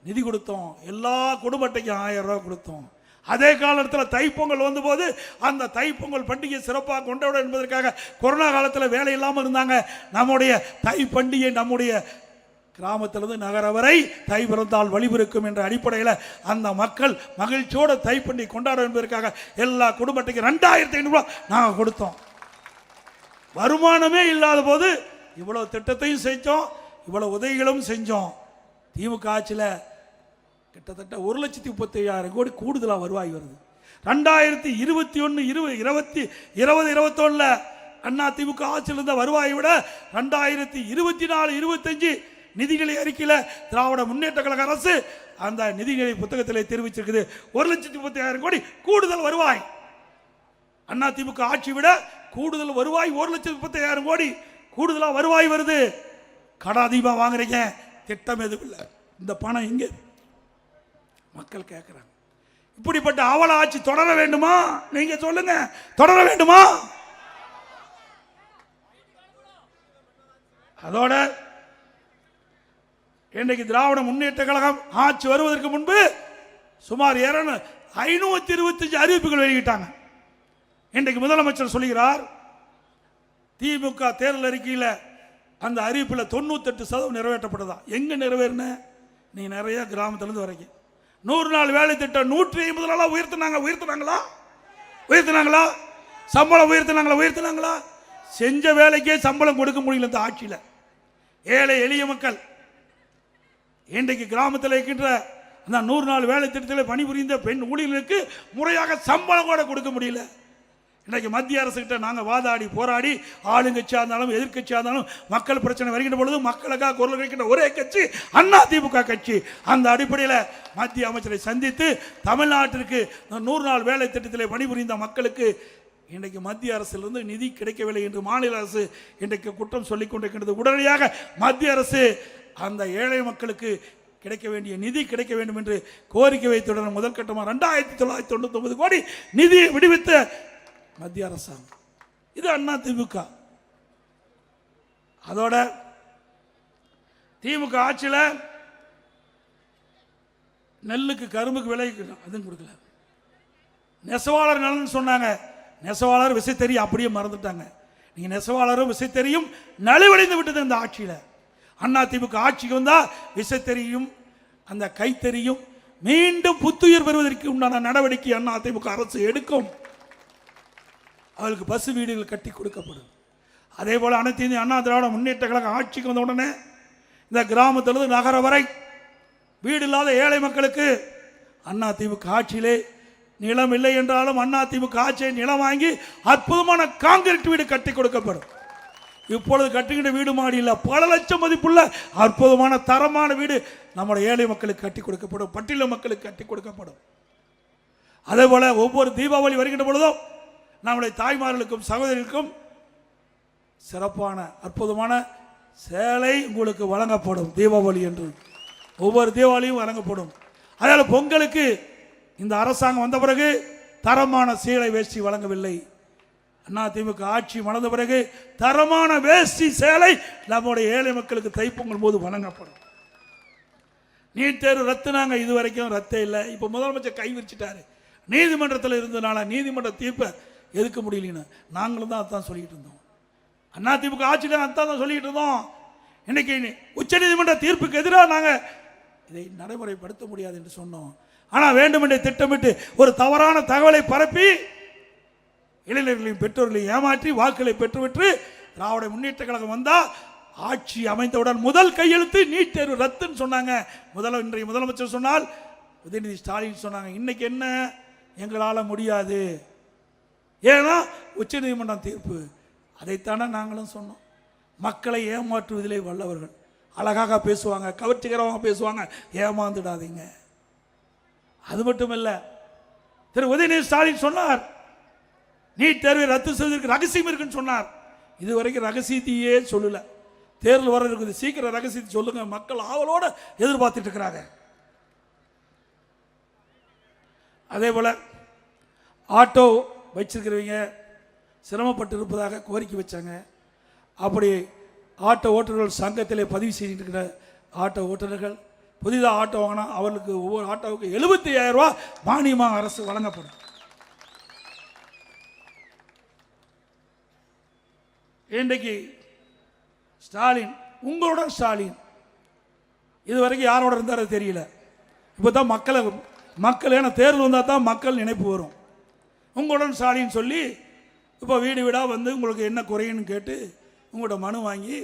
நிதி கொடுத்தோம், எல்லா குடும்ப அட்டைக்கும் 1000 ரூபாய் கொடுத்தோம். அதே காலத்தில் தைப்பொங்கல் வந்தபோது அந்த தைப்பொங்கல் பண்டிகை சிறப்பாக கொண்டாட என்பதற்காக கொரோனா காலத்தில் வேலை இல்லாமல் இருந்தாங்க. நம்முடைய தை பண்டிகை நம்முடைய கிராமத்திலிருந்து நகர வரை தை பிறந்தால் வழிபிறக்கும் என்ற அடிப்படையில் அந்த மக்கள் மகிழ்ச்சியோடு தை பண்டிகை கொண்டாட என்பதற்காக எல்லா குடும்ப அட்டைக்கு 2,500 ரூபாய் நாங்கள் கொடுத்தோம். வருமானமே இல்லாத போது இவ்வளவு திட்டத்தையும் செஞ்சோம், இவ்வளவு உதவிகளும் செஞ்சோம். திமுக ஆட்சியில் கிட்டத்தட்ட 1,37,000 கோடி கூடுதலாக வருவாய் வருது. 2021-2021 அண்ணா திமுக ஆட்சியில் இருந்த வருவாயை விட 2024-25 நிதிநிலை அறிக்கையில் திராவிட முன்னேற்ற கழக அரசு அந்த நிதிநிலை புத்தகத்தில் தெரிவிச்சிருக்குது. 1,37,000 கோடி கூடுதல் வருவாய். அண்ணா திமுக ஆட்சி விட கூடுதல் வருவாய் 1,37,000 கோடி கூடுதலா வருவாய் வருது, கடை அதிகமாக வாங்குறீங்க, திட்டம் எதுவும் இல்லை. இந்த பணம் எங்கே? மக்கள் கேட்கிறாங்க. இப்படிப்பட்ட அவல ஆட்சி தொடர வேண்டுமா? நீங்க சொல்லுங்க, தொடர வேண்டுமா? அதோட இன்றைக்கு திராவிட முன்னேற்ற கழகம் ஆட்சி வருவதற்கு முன்பு சுமார் 525 அறிவிப்புகள் வெளியிட்டாங்க. இன்றைக்கு முதலமைச்சர் சொல்கிறார், திமுக தேர்தல் அறிக்கையில் அந்த அறிவிப்பில் 98% நிறைவேற்றப்பட்டதா. எங்க நிறைவேறின? நீ நிறைய கிராமத்திலிருந்து வரைக்கும் 100 நாள் வேலை திட்டம் 150 நாளா உயர்த்தினாங்களா? சம்பளம் உயர்த்தினாங்களா? செஞ்ச வேலைக்கே சம்பளம் கொடுக்க முடியல இந்த ஆட்சியில். ஏழை எளிய மக்கள் இன்றைக்கு கிராமத்தில் இருக்கின்ற அந்த 100 நாள் வேலை திட்டத்தில் பணிபுரிந்த பெண் ஊழியர்களுக்கு முறையாக சம்பளம் கூட கொடுக்க முடியல. இன்றைக்கு மத்திய அரசு கிட்ட நாங்கள் வாதாடி போராடி, ஆளுங்கட்சியாக இருந்தாலும் எதிர்கட்சியாக இருந்தாலும் மக்கள் பிரச்சனை வருகின்ற பொழுது மக்களுக்காக குரல் வைக்கின்ற ஒரே கட்சி அதிமுக கட்சி. அந்த அடிப்படையில் மத்திய அமைச்சரை சந்தித்து தமிழ்நாட்டிற்கு 100 நாள் வேலை திட்டத்தில் பணிபுரிந்த மக்களுக்கு இன்றைக்கு மத்திய அரசிலிருந்து நிதி கிடைக்கவில்லை என்று மாநில அரசு இன்றைக்கு குற்றம் சொல்லிக் கொண்டிருக்கின்றது. உடனடியாக மத்திய அரசு அந்த ஏழை மக்களுக்கு கிடைக்க வேண்டிய நிதி கிடைக்க வேண்டும் என்று கோரிக்கை வைத்துடன் முதல் கட்டமாக 2999 கோடி நிதியை விடுவித்த மத்திய அரசாங்கம். இது அதிமுக. அதோட திமுக ஆட்சியில் நெல்லுக்கு கரும்புக்கு விலை அதுவும் கொடுக்கல. நெசவாளர் நலன் சொன்னாங்க, நெசவாளர் விசைத்தறி அப்படியே மறந்துட்டாங்க. நீங்க நெசவாளரும் விசைத்தறியும் நலிவடைந்து விட்டது இந்த ஆட்சியில். அதிமுக ஆட்சிக்கு வந்தா விசைத்தறியும் அந்த கைத்தறியும் மீண்டும் புத்துயிர் பெறுவதற்கு உண்டான நடவடிக்கை அதிமுக அரசு எடுக்கும். அவர்களுக்கு பசு வீடுகள் கட்டி கொடுக்கப்படும். அதே போல அனைத்து இந்திய அண்ணா திராவிட முன்னேற்ற கழகம் ஆட்சிக்கு வந்த உடனே இந்த கிராமத்திலிருந்து நகர வரை வீடு இல்லாத ஏழை மக்களுக்கு அதிமுக ஆட்சியிலே நிலம் இல்லை என்றாலும் அதிமுக ஆட்சியை நிலம் வாங்கி அற்புதமான கான்கிரீட் வீடு கட்டி கொடுக்கப்படும். இப்பொழுது கட்டுகின்ற வீடு மாடி இல்லை, பல லட்சம் மதிப்புள்ள அற்புதமான தரமான வீடு நம்முடைய ஏழை மக்களுக்கு கட்டி கொடுக்கப்படும், பட்டியல மக்களுக்கு கட்டி கொடுக்கப்படும். அதே போல ஒவ்வொரு தீபாவளி வருகின்ற பொழுதும் நம்முடைய தாய்மார்களுக்கும் சகோதரிகளுக்கும் சிறப்பான அற்புதமான சேலை உங்களுக்கு வழங்கப்படும். தீபாவளி என்று ஒவ்வொரு தீபாவளியும் வழங்கப்படும். அதனால பொங்கலுக்கு இந்த அரசாங்கம் வந்த பிறகு தரமான சீலை வேஷ்டி வழங்கவில்லை. அதிமுக ஆட்சி வளர்ந்த பிறகு தரமான வேஷ்டி சேலை நம்முடைய ஏழை மக்களுக்கு தைப்பொங்கல் போது வழங்கப்படும். நீட் தேர்வு ரத்துனாங்க, இதுவரைக்கும் ரத்தே இல்லை. இப்போ முதலமைச்சர் கை விரிச்சிட்டாரு. நீதிமன்றத்தில் இருந்தனால நீதிமன்ற தீர்ப்பை எதுக்க முடியலன்னு நாங்களும் தான் அதான் சொல்லிட்டு இருந்தோம். அதிமுக ஆட்சியில் அதான் சொல்லிட்டு இருந்தோம். இன்னைக்கு உச்ச நீதிமன்ற தீர்ப்புக்கு எதிராக நாங்கள் இதை நடைமுறைப்படுத்த முடியாது என்று சொன்னோம். ஆனால் வேண்டுமென்றே திட்டமிட்டு ஒரு தவறான தகவலை பரப்பி இளைஞர்களையும் பெற்றோர்களையும் ஏமாற்றி வாக்குகளை பெற்றுவிட்டு திராவிட முன்னேற்ற கழகம் வந்தா ஆட்சி அமைந்தவுடன் முதல் கையெழுத்து நீட் தேர்வு ரத்துன்னு சொன்னாங்க. இன்றைய முதலமைச்சர் சொன்னால், உதயநிதி ஸ்டாலின் சொன்னாங்க, இன்னைக்கு என்ன எங்களால் முடியாது, ஏன்னா உச்ச நீதிமன்றம் தீர்ப்பு. அதைத்தானே நாங்களும் சொன்னோம். மக்களை ஏமாற்றுவதிலே வல்லவர்கள், அழகாக பேசுவாங்க, கவர்ச்சிகரமாக பேசுவாங்க, ஏமாந்துடாதீங்க. அது மட்டுமல்ல, திரு உதயநிதி ஸ்டாலின் சொன்னார், நீட் தேர்வை ரத்து செய்வதற்கு ரகசியம் இருக்குன்னு சொன்னார். இதுவரைக்கும் ரகசியத்தையே சொல்லல. தேர்தல் வர இருக்குது, சீக்கிரம் ரகசியத்தை சொல்லுங்க, மக்கள் ஆவலோட எதிர்பார்த்துட்டு இருக்கிறாங்க. அதே போல ஆட்டோ வச்சிருக்கிறவங்க சிரமப்பட்டு இருப்பதாக கோரிக்கை வச்சாங்க. அப்படி ஆட்டோ ஓட்டுநர்கள் சங்கத்திலே பதிவு செய்திருக்கிற ஆட்டோ ஓட்டுநர்கள் புதிதாக ஆட்டோ வாங்கினா அவர்களுக்கு ஒவ்வொரு ஆட்டோவுக்கு 75,000 ரூபாய் மானியமாக அரசு வழங்கப்படும். இன்றைக்கு ஸ்டாலின், உங்களோட ஸ்டாலின் இதுவரைக்கும் யாரோட இருந்தார் தெரியல. இப்போ தான் மக்கள் ஏன்னா தேர்தல் வந்தால் தான் மக்கள் நினைப்பு வரும். உங்களுடன் ஸ்டாலின் சொல்லி இப்போ வீடு வீடாக வந்து உங்களுக்கு என்ன குறைன்னு கேட்டு உங்களோட மனு வாங்கி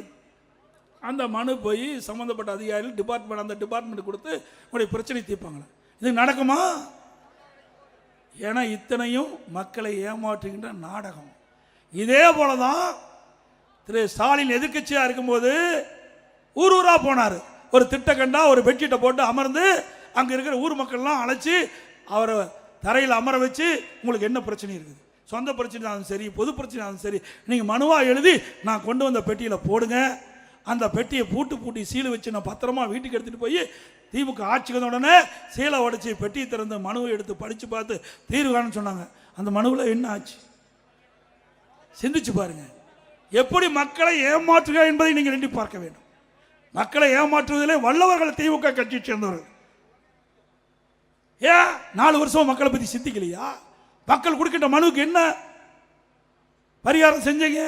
அந்த மனு போய் சம்மந்தப்பட்ட அதிகாரிகள் டிபார்ட்மெண்ட் அந்த டிபார்ட்மெண்ட் கொடுத்து உங்களுடைய பிரச்சனை தீர்ப்பாங்களா? இது நடக்குமா? ஏன்னா இத்தனையும் மக்களை ஏமாற்றுகின்ற நாடகம். இதே போல தான் திரு ஸ்டாலின் எதிர்க்கட்சியாக இருக்கும்போது ஊர் ஊராக போனார். ஒரு திட்ட கண்டா ஒரு பெட்ஷீட்டை போட்டு அமர்ந்து அங்கே இருக்கிற ஊர் மக்கள்லாம் அழைச்சி அவரை தரையில் அமர வச்சு உங்களுக்கு என்ன பிரச்சனை இருக்குது சொந்த பிரச்சனையாலும் சரி, பொது பிரச்சனையாலும் சரி, நீங்கள் மனுவாக எழுதி நான் கொண்டு வந்த பெட்டியில் போடுங்க. அந்த பெட்டியை பூட்டி சீலை வச்சு நான் பத்திரமா வீட்டுக்கு எடுத்துகிட்டு போய் திமுக ஆட்சிக்கு வந்த உடனே சீலை உடைச்சி பெட்டியை திறந்து மனுவை எடுத்து படித்து பார்த்து தீர்வு காணும்னு சொன்னாங்க. அந்த மனுவில் என்ன ஆச்சு சிந்திச்சு பாருங்க. எப்படி மக்களை ஏமாற்றுக என்பதை நீங்கள் எண்ணி பார்க்க வேண்டும். மக்களை ஏமாற்றுவதிலே வல்லவர்கள் திமுக கட்சியை சேர்ந்தவர்கள். ஏன் 4 வருஷம் மக்களை பற்றி சிந்திக்கலையா? மக்கள் கொடுக்கின்ற மனுவுக்கு என்ன பரிகாரம் செஞ்சீங்க?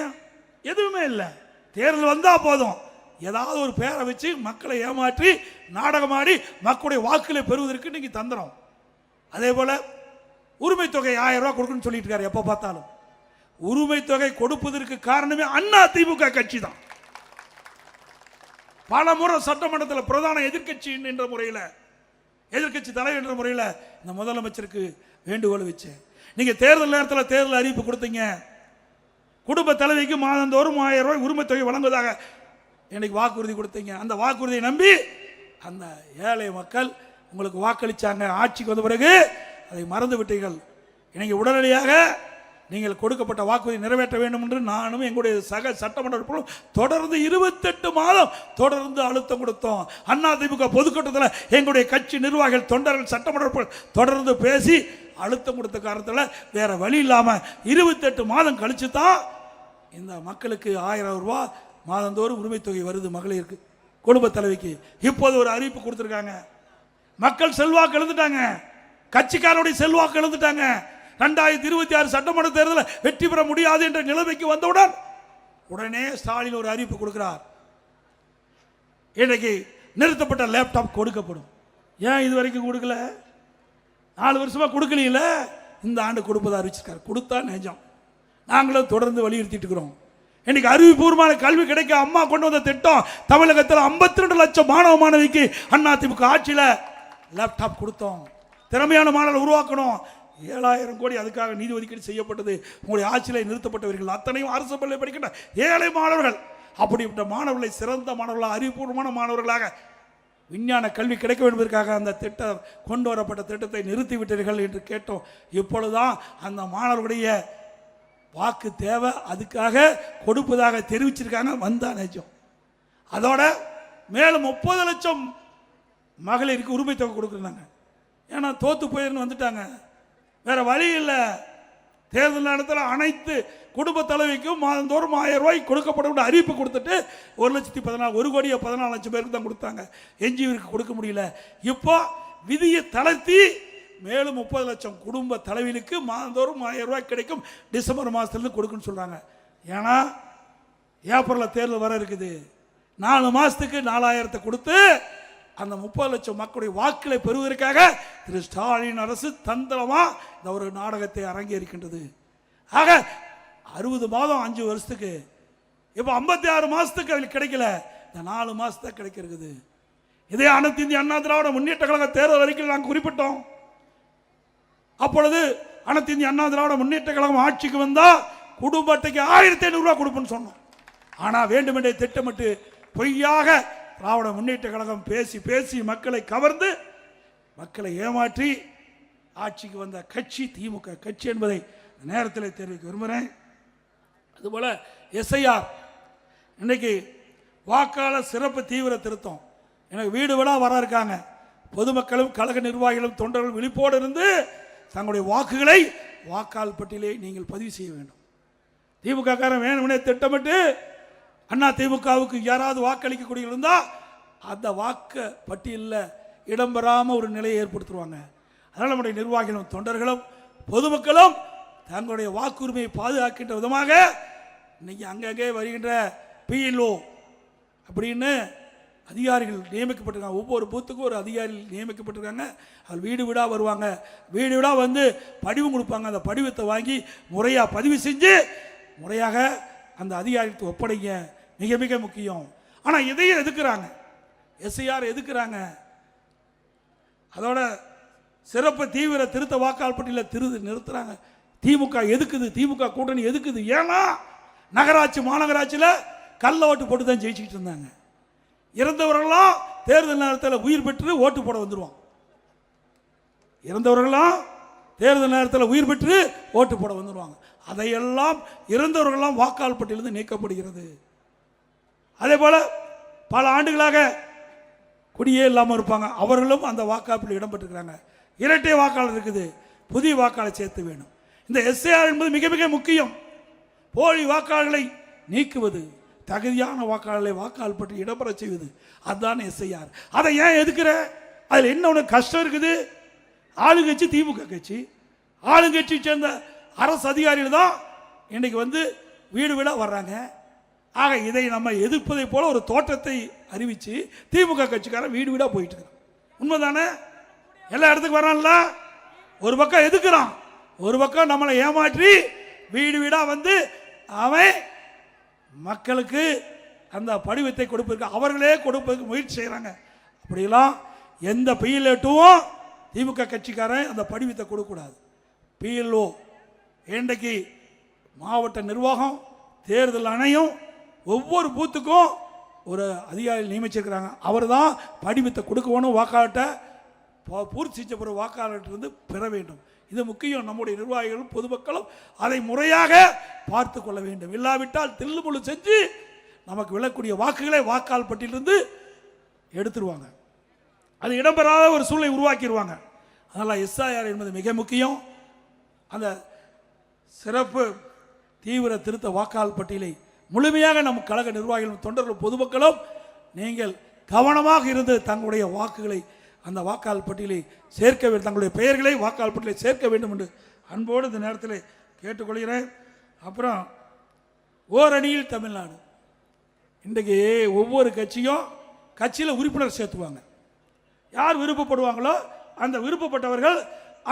எதுவுமே இல்லை. தேர்தல் வந்தா போதும் ஏதாவது ஒரு பேரை வச்சு மக்களை ஏமாற்றி நாடகமாடி மக்களுடைய வாக்குகளை பெறுவதற்கு நீங்க தந்திரம். அதே போல உரிமை தொகை 1000 ரூபாய் கொடுக்கணும்னு சொல்லிட்டு இருக்காரு. எப்ப பார்த்தாலும் உரிமை தொகை கொடுப்பதற்கு காரணமே அண்ணா திமுக கட்சி தான். பல முறை சட்டமன்றத்தில் பிரதான எதிர்கட்சி என்ற முறையில், எதிர்கட்சி தலைவர் என்ற முறையில் இந்த முதலமைச்சருக்கு வேண்டுகோள் வச்சேன். நீங்க தேர்தல் நேரத்தில் தேர்தல் அறிவிப்பு கொடுத்தீங்க. குடும்ப தலைவிக்கு மாதந்தோறும் 1000 ரூபாய் உரிமை தொகை வழங்குவதாக எனக்கு வாக்குறுதி கொடுத்தீங்க. அந்த வாக்குறுதியை நம்பி அந்த ஏழை மக்கள் உங்களுக்கு வாக்களிச்சாங்க. ஆட்சிக்கு வந்த பிறகு அதை மறந்து விட்டீர்கள். இன்னைக்கு உடனடியாக நீங்கள் கொடுக்கப்பட்ட வாக்குறுதி நிறைவேற்ற வேண்டும் என்று நானும் எங்களுடைய சக சட்டமன்ற தொடர்ந்து 28 மாதம் தொடர்ந்து அழுத்தம் கொடுத்தோம். அண்ணா திமுக பொதுக்கூட்டத்தில் எங்களுடைய கட்சி நிர்வாகிகள், தொண்டர்கள், சட்டமன்ற தொடர்ந்து பேசி அழுத்தம் கொடுத்த காரணத்தில் வேற வழி இல்லாமல் 28 மாதம் கழிச்சு தான் இந்த மக்களுக்கு 1000 ரூபாய் மாதந்தோறும் உரிமை தொகை வருது. மகளிருக்கு, குடும்ப தலைவிக்கு இப்போது ஒரு அறிவிப்பு கொடுத்துருக்காங்க. மக்கள் செல்வாக்கு எழுந்துட்டாங்க, கட்சிக்காரனுடைய செல்வாக்கு எழுந்துட்டாங்க. 2026 சட்டமன்ற தேர்தலில் வெற்றி பெற முடியாது என்ற நிலைமைக்கு வந்தவுடன் உடனே ஸ்டாலின் ஒரு அறிவிப்பு கொடுக்கிறார். இன்றைக்கு நிறுத்தப்பட்ட லேப்டாப் கொடுக்கப்படும். ஏன் இது வரைக்கும் கொடுக்கல? 4 வருஷமா கொடுக்கல. இந்த ஆண்டு கொடுப்பதை அறிவிச்சிருக்காரு. கொடுத்தா நிஜம். நாங்களும் தொடர்ந்து வலியுறுத்திட்டு இருக்கிறோம். இன்னைக்கு அறிவுபூர்வமான கல்வி கிடைக்க அம்மா கொண்டு வந்த திட்டம் தமிழகத்தில் 52 லட்சம் மாணவ மாணவிக்கு அண்ணா திமுக ஆட்சியில் லேப்டாப் கொடுத்தோம். திறமையான மாணவர்கள் உருவாக்கணும். 7000 கோடி அதுக்காக நிதி ஒதுக்கீடு செய்யப்பட்டது. உங்களுடைய ஆட்சியில் நிறுத்தப்பட்டவர்கள் அத்தனையும் அரசு பள்ளியில் படிக்கின்ற ஏழை மாணவர்கள். அப்படிப்பட்ட மாணவர்களை சிறந்த மாணவர்களாக, அறிவுபூர்வமான மாணவர்களாக விஞ்ஞான கல்வி கிடைக்க என்பதற்காக அந்த திட்டம் கொண்டு வரப்பட்ட திட்டத்தை நிறுத்திவிட்டீர்கள் என்று கேட்டோம். இப்பொழுதுதான் அந்த மாணவர்களுடைய வாக்கு தேவை, அதுக்காக கொடுப்பதாக தெரிவிச்சிருக்காங்க. வந்தா நிஜம். அதோட மேலும் 30 லட்சம் மகளிருக்கு உரிமை தொகை கொடுக்குறாங்க. ஏன்னா தோத்து போயிருந்து வந்துட்டாங்க, வேற வழி இல்லை. தேர்தல் நேரத்தில் அனைத்து குடும்ப தலைவிக்கும் மாதந்தோறும் 1000 ரூபாய் கொடுக்கப்படும் அறிவிப்பு கொடுத்துட்டு 1,14 லட்சம் பேருக்கு தான் கொடுத்தாங்க. எஞ்சியவருக்கு கொடுக்க முடியல. இப்போ விதியை தளர்த்தி மேலும் 30 லட்சம் குடும்ப தலைவிகளுக்கு மாதந்தோறும் 1000 ரூபாய் கிடைக்கும். டிசம்பர் மாதத்துலேருந்து கொடுக்குன்னு சொல்கிறாங்க. ஏன்னா ஏப்ரலில் தேர்தல் வர இருக்குது. 4 மாதத்துக்கு 4000 கொடுத்து அந்த 30 லட்சம் மக்களுடைய வாக்களை பெறுவதற்காக திரு ஸ்டாலின் அரசு தந்திரமா இந்த ஒரு நாடகத்தை அரங்கேறிக்கின்றது. ஆக 60 மாதம் 5 வருஷத்துக்கு, இப்போ 56 மாதத்துக்கு அவங்களுக்கு கிடைக்கல. இந்த 4 மாதத்துக்கு கிடைக்கிறது. இதே அனைத்து இந்திய அண்ணா திராவிட முன்னேற்ற கழக தேர்தல் அறிக்கையில் நாங்கள் குறிப்பிட்டோம். அப்பொழுது அனைத்து இந்திய அண்ணா திராவிட முன்னேற்ற கழகம் ஆட்சிக்கு வந்தா குடும்ப அட்டைக்கு 1500 ரூபாய் கொடுப்போம்னு சொன்னோம். ஆனால் வேண்டுமென்றே திட்டமிட்டு பொய்யாக திராவிட முன்னேற்ற கழகம் பேசி பேசி மக்களை கவர்ந்து மக்களை ஏமாற்றி ஆட்சிக்கு வந்த கட்சி திமுக கட்சி என்பதை நேரத்தில் தெரிவிக்க விரும்புகிறேன். அதுபோல எஸ்ஐஆர் இன்னைக்கு வாக்காளர் சிறப்பு தீவிர திருத்தம் எனக்கு வீடு வீடா வர இருக்காங்க. பொதுமக்களும் கழக நிர்வாகிகளும் தொண்டர்களும் விழிப்போடு இருந்து தங்களுடைய வாக்குகளை வாக்காளர் பட்டியலை நீங்கள் பதிவு செய்ய வேண்டும். திமுக காரன் வேணும்னே திட்டமிட்டு அண்ணா திமுகவுக்கு யாராவது வாக்களிக்கக்கூடிய இருந்தால் அந்த வாக்கு பட்டியலில் இடம்பெறாமல் ஒரு நிலையை ஏற்படுத்துவாங்க. அதனால் நம்முடைய நிர்வாகிகளும் தொண்டர்களும் பொதுமக்களும் தங்களுடைய வாக்குரிமையை பாதுகாக்கின்ற விதமாக இன்னைக்கு அங்கங்கே வருகின்ற பிஎல்ஓ அப்படின்னு அதிகாரிகள் நியமிக்கப்பட்டிருக்காங்க. ஒவ்வொரு பூத்துக்கும் ஒரு அதிகாரிகள் நியமிக்கப்பட்டிருக்காங்க. அது வீடு வீடாக வருவாங்க. வீடு வீடாக வந்து படிவம் கொடுப்பாங்க. அந்த படிவத்தை வாங்கி முறையாக பதிவு செஞ்சு முறையாக அந்த அதிகாரிக்கு ஒப்படைங்க. மிக மிக முக்கியம். ஆனால் இதையும் எதுக்குறாங்க, எஸ்ஐஆர் எதுக்குறாங்க. அதோட சிறப்பு தீவிர திருத்த வாக்காளர் பட்டியலில் நிறுத்துறாங்க. திமுக எதுக்குது, திமுக கூட்டணி எதுக்குது? ஏன்னா நகராட்சி மாநகராட்சியில் கள்ள ஓட்டு போட்டு தான் ஜெயிச்சுக்கிட்டு இருந்தாங்க. இறந்தவர்களாம் தேர்தல் நேரத்தில் உயிர் பெற்று ஓட்டு போட வந்துடுவான். இறந்தவர்களாம் தேர்தல் நேரத்தில் உயிர் பெற்று ஓட்டு போட வந்துடுவாங்க. அதையெல்லாம் இறந்தவர்கள்லாம் வாக்காளர் பட்டியலிருந்து நீக்கப்படுகிறது. அதே போல் பல ஆண்டுகளாக குடியே இல்லாமல் இருப்பாங்க, அவர்களும் அந்த வாக்காளர் இடம்பெற்றிருக்கிறாங்க. இரட்டை வாக்காளர் இருக்குது, புதிய வாக்காளர் சேர்த்து வேணும். இந்த எஸ்ஐஆர் என்பது மிக மிக முக்கியம். போலி வாக்காளர்களை நீக்குவது, தகுதியான வாக்காளர்களை வாக்காளர் பற்றி இடம்பெற செய்வது, அதுதான் எஸ்ஐஆர். அதை ஏன் எதுக்குற? அதில் என்ன ஒன்று கஷ்டம் இருக்குது? ஆளுங்கட்சி திமுக கட்சி, ஆளுங்கட்சி சேர்ந்த அரசு அதிகாரிகள் தான் இன்னைக்கு வீடு வீடாக வர்றாங்க. ஆக இதை நம்ம எதிர்ப்பதை போல ஒரு தோற்றத்தை அறிவித்து திமுக கட்சிக்காரன் வீடு வீடாக போயிட்டு இருக்கிறான். உண்மைதானே? எல்லா இடத்துக்கு வரான்ல. ஒரு பக்கம் எதுக்குறான், ஒரு பக்கம் நம்மளை ஏமாற்றி வீடு வீடாக அவன் மக்களுக்கு அந்த படிவத்தை கொடுப்பதற்கு அவர்களே கொடுப்பதற்கு முயற்சி செய்கிறாங்க. அப்படிலாம் எந்த பிஎல்ஏ2வும் திமுக கட்சிக்காரன் அந்த படிவத்தை கொடுக்கக்கூடாது. பிஎல்ஓ இன்றைக்கு மாவட்ட நிர்வாகம் தேர்தல் ஆணையம் ஒவ்வொரு பூத்துக்கும் ஒரு அதிகாரி நியமிச்சிருக்கிறாங்க. அவர் தான் படிவத்தை கொடுக்கணும், வாக்காளர்கிட்ட பூர்த்தி செஞ்ச பிறகு வாக்காளர்கிட்ட பெற வேண்டும். இது முக்கியம். நம்முடைய நிர்வாகிகளும் பொதுமக்களும் அதை முறையாக பார்த்து கொள்ள வேண்டும். இல்லாவிட்டால் தில்லுமுள்ளு செஞ்சு நமக்கு விழக்கூடிய வாக்குகளை வாக்காளர் பட்டியலிருந்து எடுத்துருவாங்க. அது இடம்பெறாத ஒரு சூழ்நிலை உருவாக்கிடுவாங்க. அதனால் எஸ்ஐஆர் என்பது மிக முக்கியம். அந்த சிறப்பு தீவிர திருத்த வாக்காளர் பட்டியலை முழுமையாக நம் கழக நிர்வாகிகளும் தொண்டர்களும் பொதுமக்களும் நீங்கள் கவனமாக இருந்து தங்களுடைய வாக்குகளை அந்த வாக்காளர் பட்டியலை சேர்க்க வேண்டும், தங்களுடைய பெயர்களை வாக்காளர் பட்டியலை சேர்க்க வேண்டும் என்று அன்போடு இந்த நேரத்தில் கேட்டுக்கொள்கிறேன். அப்புறம் ஓரணியில் தமிழ்நாடு. இன்றைக்கு ஒவ்வொரு கட்சியில் உறுப்பினர் சேர்த்துவாங்க. யார் விருப்பப்படுவாங்களோ அந்த விருப்பப்பட்டவர்கள்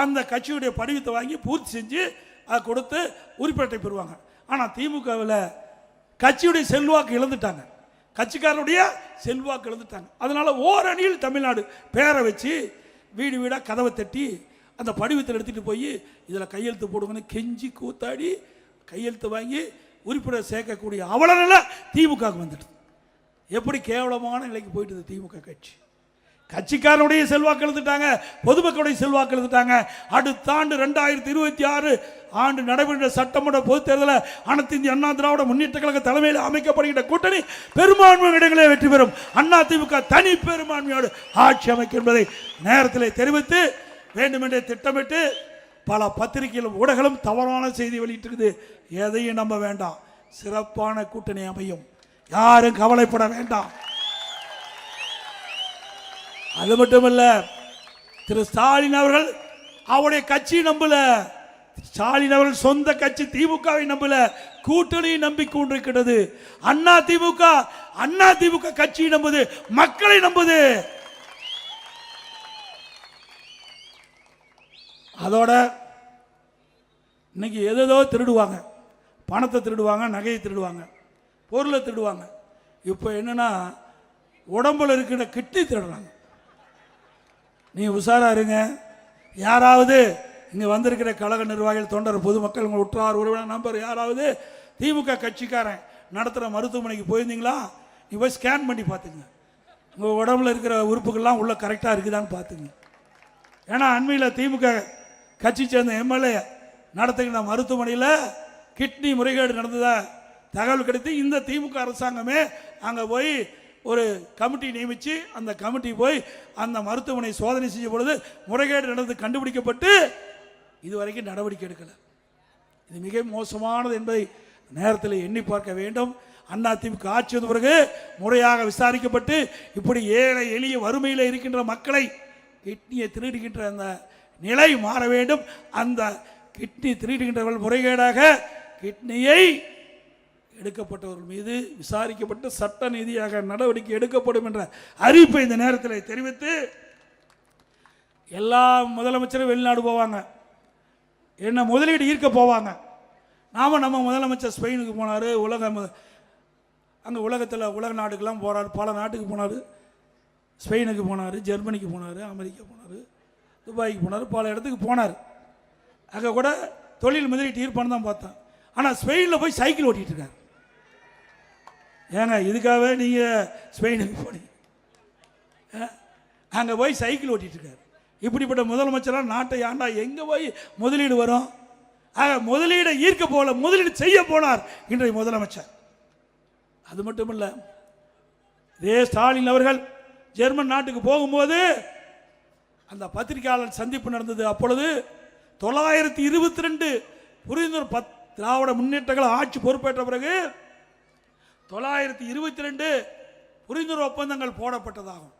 அந்த கட்சியுடைய படிவத்தை வாங்கி பூர்த்தி செஞ்சு அதை கொடுத்து உறுப்பினரை பெறுவாங்க. ஆனால் திமுகவில் கட்சியுடைய செல்வாக்கு இழந்துட்டாங்க, கட்சிக்காரனுடைய செல்வாக்கு இழந்துட்டாங்க. அதனால ஓரணியில் தமிழ்நாடு பேரை வச்சு வீடு வீடாக கதவை தட்டி அந்த படிவத்தில் எடுத்துகிட்டு போய் இதில் கையெழுத்து போடுங்கன்னு கெஞ்சி கூத்தாடி கையெழுத்து வாங்கி உறுப்பினர் சேர்க்கக்கூடிய அவலநிலை திமுகவுக்கு வந்துடுது. எப்படி கேவலமான நிலைக்கு போயிட்டு திமுக கட்சிக்காரனுடைய செல்வாக்கு எழுந்துட்டாங்க, பொதுமக்களுடைய செல்வாக்கு எழுந்துட்டாங்க. அடுத்த ஆண்டு 2026 ஆண்டு நடைபெற்ற சட்டமன்ற பொதுத் தேர்தலில் அனைத்து இந்திய அண்ணா திராவிட முன்னேற்ற கழக தலைமையில் அமைக்கப்படுகின்ற கூட்டணி பெரும்பான்மை இடங்களே வெற்றி பெறும். அதிமுக தனி பெரும்பான்மையோடு ஆட்சி அமைக்கும் என்பதை நேரத்தில் தெரிவித்து வேண்டுமென்றே திட்டமிட்டு பல பத்திரிகைகளும் ஊடகங்களும் தவறான செய்தி வெளியிட்டிருக்குது. எதையும் நம்ப வேண்டாம். சிறப்பான கூட்டணி அமையும், யாரும் கவலைப்பட வேண்டாம். அது மட்டுமல்ல, திரு ஸ்டாலின் அவர்கள் அவருடைய கட்சி நம்பல, ஸ்டாலின் அவர்கள் சொந்த கட்சி திமுகவை நம்பல, கூட்டணி நம்பிக் கொண்டிருக்கிறது. அதிமுக கட்சி நம்புது, மக்களை நம்புது. அதோட இன்னைக்கு எதோ திருடுவாங்க, பணத்தை திருடுவாங்க, நகையை திருடுவாங்க, பொருளை திருடுவாங்க. இப்போ என்னன்னா உடம்புல இருக்கிற கிட்னி திருடுறாங்க. நீ உஷாரா இருங்க. யாராவது இங்கே வந்திருக்கிற கழக நிர்வாகிகள், தொண்டர், பொதுமக்கள், உங்கள் உற்றார் உறவினர் நம்பர் யாராவது திமுக கட்சிக்காரன் நடத்துகிற மருத்துவமனைக்கு போயிருந்தீங்களா? நீ போய் ஸ்கேன் பண்ணி பார்த்துங்க, உங்கள் உடம்புல இருக்கிற உறுப்புகள்லாம் உள்ள கரெக்டாக இருக்குதான்னு பார்த்துங்க. ஏன்னா அண்மையில் திமுக கட்சி சேர்ந்த எம்எல்ஏ நடத்துகிற மருத்துவமனையில் கிட்னி முறைகேடு நடந்ததா தகவல் கிடைத்து இந்த திமுக அரசாங்கமே அங்கே போய் ஒரு கமிட்டி நியமித்து அந்த கமிட்டி போய் அந்த மருத்துவமனை சோதனை செய்ய பொழுது முறைகேடு நடந்து கண்டுபிடிக்கப்பட்டு இதுவரைக்கும் நடவடிக்கை எடுக்கலை. இது மிக மோசமானது என்பதை நேரத்தில் எண்ணி பார்க்க வேண்டும். அதிமுக ஆட்சி வந்த பிறகு முறையாக விசாரிக்கப்பட்டு இப்படி ஏழை எளிய வறுமையில் இருக்கின்ற மக்களை கிட்னியை திருடுகின்ற அந்த நிலை மாற வேண்டும். அந்த கிட்னி திருடுகின்றவர்கள் முறைகேடாக கிட்னியை எடுக்கப்பட்டவர்கள் மீது விசாரிக்கப்பட்டு சட்ட நீதியாக நடவடிக்கை எடுக்கப்படும் என்ற அறிவிப்பை இந்த நேரத்தில் தெரிவித்து, எல்லா முதலமைச்சரும் வெளிநாடு போவாங்க, என்ன முதலீடு ஈர்க்க போவாங்க. நம்ம முதலமைச்சர் ஸ்பெயினுக்கு போனார், அங்கே உலகத்தில் உலக நாட்டுக்கெல்லாம் போகிறார், பல நாட்டுக்கு போனார், ஸ்பெயினுக்கு போனார், ஜெர்மனிக்கு போனார், அமெரிக்கா போனார், துபாய்க்கு போனார், பல இடத்துக்கு போனார். அங்கே கூட தொழில் முதலீட்டு ஈர்ப்பான்னு தான் பார்த்தேன். ஆனால் ஸ்பெயினில் போய் சைக்கிள் ஓட்டிகிட்டு இருக்கார். ஏங்க இதுக்காகவே நீங்கள் ஸ்பெயினுக்கு போனீங்க? அங்கே போய் சைக்கிள் ஓட்டிகிட்டு இருக்கார். இப்படிப்பட்ட முதலமைச்சராக நாட்டை ஆண்டா எங்கே போய் முதலீடு வரும்? ஆக முதலீடை ஈர்க்க போல முதலீடு செய்ய போனார் இன்றைய முதலமைச்சர். அது மட்டும் இல்லை, இதே ஸ்டாலின் அவர்கள் ஜெர்மன் நாட்டுக்கு போகும்போது அந்த பத்திரிகையாளர் சந்திப்பு நடந்தது. அப்பொழுது 922 புரிந்துணர்வு திராவிட முன்னேற்றங்கள் ஆட்சி பொறுப்பேற்ற பிறகு 922 புரிந்துணர்வு ஒப்பந்தங்கள் போடப்பட்டதாகும்.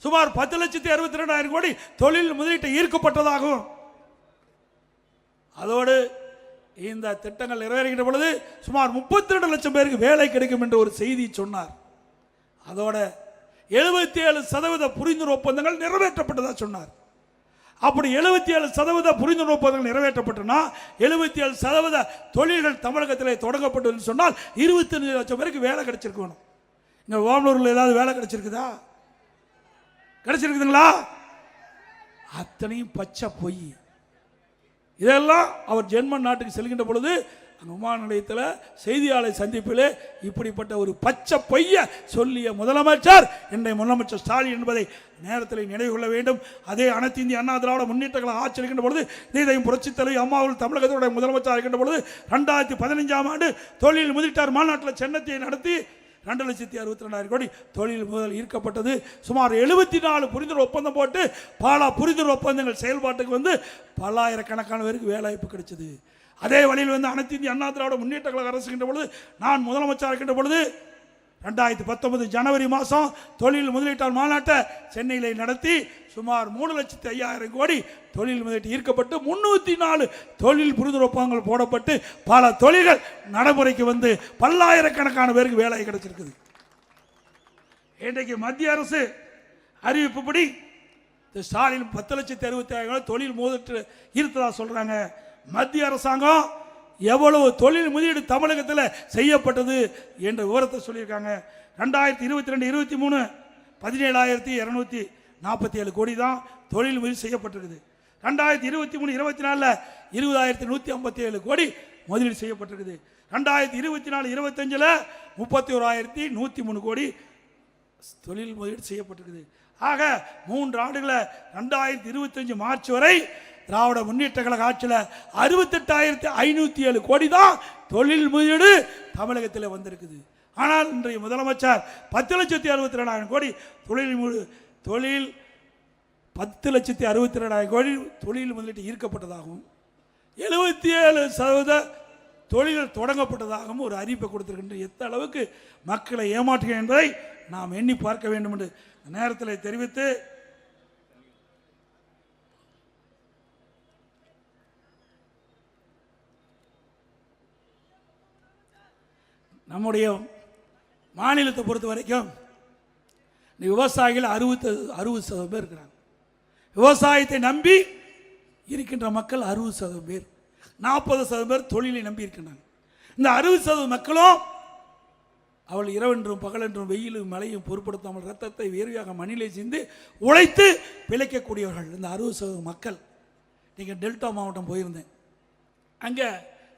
சுமார் 10,62,000 கோடி தொழில் முதலீட்டை ஈர்க்கப்பட்டதாகும். அதோடு இந்த திட்டங்கள் நிறைவேறுகின்ற பொழுது சுமார் 32 லட்சம் பேருக்கு வேலை கிடைக்கும் என்ற ஒரு செய்தி சொன்னார். அதோட 77% புரிந்துணர்வு ஒப்பந்தங்கள் நிறைவேற்றப்பட்டதா சொன்னார். அப்படி 77% புரிந்துணர்வு ஒப்பந்தங்கள் நிறைவேற்றப்பட்டனா 77% தொழில்கள் தமிழகத்தில் தொடங்கப்பட்டதுன்னு சொன்னால் 25 லட்சம் பேருக்கு வேலை கிடைச்சிருக்கணும். இங்க ஓமலூரில் ஏதாவது வேலை கிடைச்சிருக்குதா? கிடைச்சிருக்குதுங்களா? அத்தனையும் பச்சை பொய். இதெல்லாம் அவர் ஜெர்மன் நாட்டுக்கு செல்கின்ற பொழுது அந்த விமான நிலையத்தில் செய்தியாளர் சந்திப்பிலே இப்படிப்பட்ட ஒரு பச்சை பொய்ய சொல்லிய முதலமைச்சர் இன்றைய முதலமைச்சர் ஸ்டாலின் என்பதை நேரத்தில் நினைவு கொள்ள வேண்டும். அதே அனைத்து இந்திய அண்ணா திராவிட முன்னேற்றங்களை ஆட்சி இருக்கின்ற பொழுது நீதையும் புரட்சித் தலைவி அம்மாவில் தமிழகத்தினுடைய முதலமைச்சர் இருக்கின்ற பொழுது 2015ஆம் ஆண்டு தொழில் முதலீட்டார் மாநாட்டில் சென்னத்தை நடத்தி 2,62,000 கோடி தொழில் முதல் ஈர்க்கப்பட்டது. சுமார் 74 புரிந்துணர்வு ஒப்பந்தம் போட்டு பல புரிந்துணர்வு ஒப்பந்தங்கள் செயல்பாட்டுக்கு வந்து பல்லாயிரக்கணக்கான பேருக்கு வேலை வாய்ப்பு கிடைச்சது. அதே வழியில் வந்து அனைத்து இந்திய அண்ணா திராவிட முன்னேற்ற கழக அரசுகின்ற பொழுது நான் முதலமைச்சர் இருக்கின்ற பொழுது 2019 ஜனவரி மாதம் தொழில் முதலீட்டார் மாநாட்டை சென்னையில் நடத்தி சுமார் 3,05,000 கோடி தொழில் முதலீட்டு ஈர்க்கப்பட்டு 304 தொழில் புரிந்துணர்வு ஒப்பந்தங்கள் போடப்பட்டு பல தொழில்கள் நடைமுறைக்கு வந்து பல்லாயிரக்கணக்கான பேருக்கு வேலை கிடைச்சிருக்குது. இன்றைக்கு மத்திய அரசு அறிவிப்புப்படி ஸ்டாலின் 10,65,000 தொழில் முதலீட்டு ஈர்த்ததா சொல்றாங்க. மத்திய அரசாங்கம் எவ்வளவு தொழில் முதலீடு தமிழகத்தில் செய்யப்பட்டது என்ற விவரத்தை சொல்லியிருக்காங்க. 2022-23 17,247 கோடி தான் தொழில் முதலீடு செய்யப்பட்டிருக்குது. 2023-24 20,157 கோடி முதலீடு செய்யப்பட்டிருக்குது. 2024-25 31,103 கோடி தொழில் முதலீடு செய்யப்பட்டிருக்குது. ஆக 3 ஆண்டுகளில் 2025 மார்ச் வரை திராவிட முன்னேற்ற கழக ஆட்சியில் 68,507 கோடி தான் தொழில் முதலீடு தமிழகத்தில் வந்திருக்குது. ஆனால் இன்றைய முதலமைச்சர் 10,62,000 கோடி தொழில் 10,62,000 கோடி தொழில் முதலீட்டு ஈர்க்கப்பட்டதாகவும் 77% தொழில்கள் தொடங்கப்பட்டதாகவும் ஒரு அறிவிப்பை கொடுத்திருக்கின்ற எந்த அளவுக்கு மக்களை ஏமாற்றுகிறேன் என்பதை நாம் எண்ணி பார்க்க வேண்டும் என்று நேரத்தில் தெரிவித்து நம்முடைய மாநிலத்தை பொறுத்த வரைக்கும் விவசாயிகள் 60% பேர் இருக்கிறாங்க. விவசாயத்தை நம்பி இருக்கின்ற மக்கள் 60% பேர், 40% பேர் தொழிலை நம்பி இருக்கின்றாங்க. இந்த 60% மக்களும் அவள் இரவென்றும் பகலென்றும் வெயிலும் மழையும் பொருட்படுத்தாமல் ரத்தத்தை வேர்வையாக மண்ணிலே சிந்து உழைத்து பிழைக்கக்கூடியவர்கள் இந்த 60% மக்கள். நீங்கள் டெல்டா மாவட்டம் போயிருந்தேன். அங்கே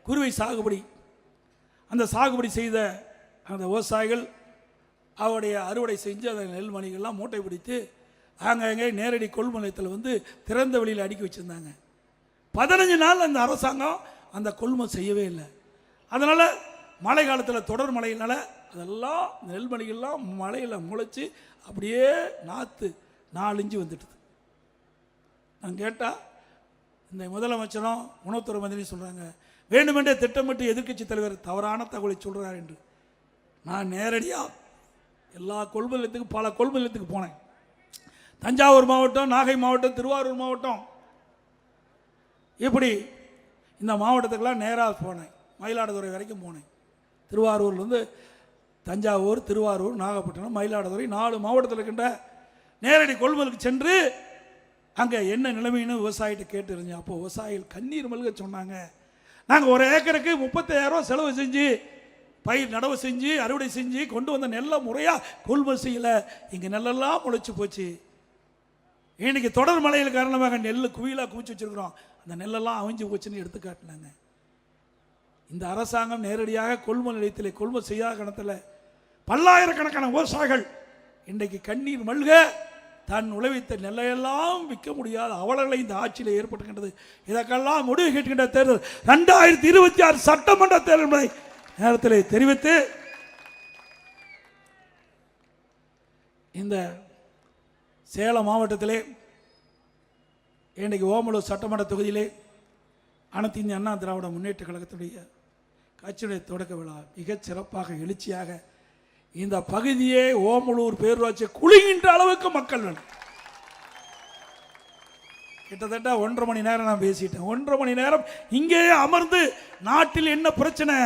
குருவை சாகுபடி, அந்த சாகுபடி செய்த அந்த விவசாயிகள் அவருடைய அறுவடை செஞ்சு அந்த நெல்மணிகள்லாம் மூட்டை பிடித்து அங்கே நேரடி கொள்முதலத்தில் வந்து திறந்த வெளியில் அடுக்கி வச்சுருந்தாங்க. 15 நாள் அந்த அரசாங்கம் அந்த கொள்முதல் செய்யவே இல்லை. அதனால் மழை காலத்தில் தொடர் மழையினால் அதெல்லாம் நெல்மணிகள்லாம் மழையில் முளைச்சி அப்படியே நாற்று 4 இன்ச்சு வந்துட்டுது. நான் கேட்டால் இந்த முதலமைச்சரும் உணவுத்துறை மந்திரி சொல்கிறாங்க வேண்டுமென்றே திட்டமிட்டு எதிர்க்கட்சி தலைவர் தவறான தகவலை சொல்கிறார் என்று. நான் நேரடியாக எல்லா கொள்முதலத்துக்கும் பல கொள்முதலத்துக்கு போனேன். தஞ்சாவூர் மாவட்டம், நாகை மாவட்டம், திருவாரூர் மாவட்டம், இப்படி இந்த மாவட்டத்துக்கெல்லாம் நேராக போனேன். மயிலாடுதுறை வரைக்கும் போனேன். திருவாரூர்லேருந்து தஞ்சாவூர், திருவாரூர், நாகப்பட்டினம், மயிலாடுதுறை 4 மாவட்டத்தில் இருக்கின்ற நேரடி கொள்முதலுக்கு சென்று அங்கே என்ன நிலைமைன்னு விவசாயிகிட்ட கேட்டு இருந்தேன். அப்போ விவசாயிகள் கண்ணீர் மல்க சொன்னாங்க, நாங்கள் 1 ஏக்கருக்கு 30,000 ரூபா செலவு செஞ்சு பயிர் நடவு செஞ்சு அறுவடை செஞ்சு கொண்டு வந்த நெல்லை முறையாக கொள்முதல் செய்யலை. இங்கே நெல்லெல்லாம் முளைச்சி போச்சு. இன்னைக்கு தொடர் மழையில் காரணமாக நெல் குவியலாக குவிச்சு வச்சுருக்கிறோம். அந்த நெல்லெல்லாம் அவிஞ்சு போச்சுன்னு எடுத்து காட்டினாங்க. இந்த அரசாங்கம் நேரடியாக கொள்முதல் நிலையத்தில் கொள்முதல் செய்யாத கணத்தில் பல்லாயிரக்கணக்கான விவசாயிகள் இன்றைக்கு கண்ணீர் மல்க தன் உழைத்த நெல்லையெல்லாம் விற்க முடியாத அவலங்களை இந்த ஆட்சியில் ஏற்பட்டுகின்றது. இதற்கெல்லாம் முடிவு கேட்கின்ற தேர்தல் 2026 சட்டமன்ற தேர்தல் என்பதை நேரத்தில் தெரிவித்து, இந்த சேலம் மாவட்டத்திலே இன்றைக்கு ஓமலூர் சட்டமன்ற தொகுதியிலே அனைத்து இந்திய அண்ணா திராவிட முன்னேற்ற கழகத்துடைய கட்சியுடைய தொடக்க விழா மிகச் சிறப்பாக எழுச்சியாக இந்த பகுதியே ஓமலூர் பேரூராட்சி குளிக்கின்ற அளவுக்கு மக்கள் வேணும். கிட்டத்தட்ட 1.5 மணி நேரம் நான் பேசிட்டேன். 1.5 மணி நேரம் இங்கேயே அமர்ந்து நாட்டில் என்ன பிரச்சனை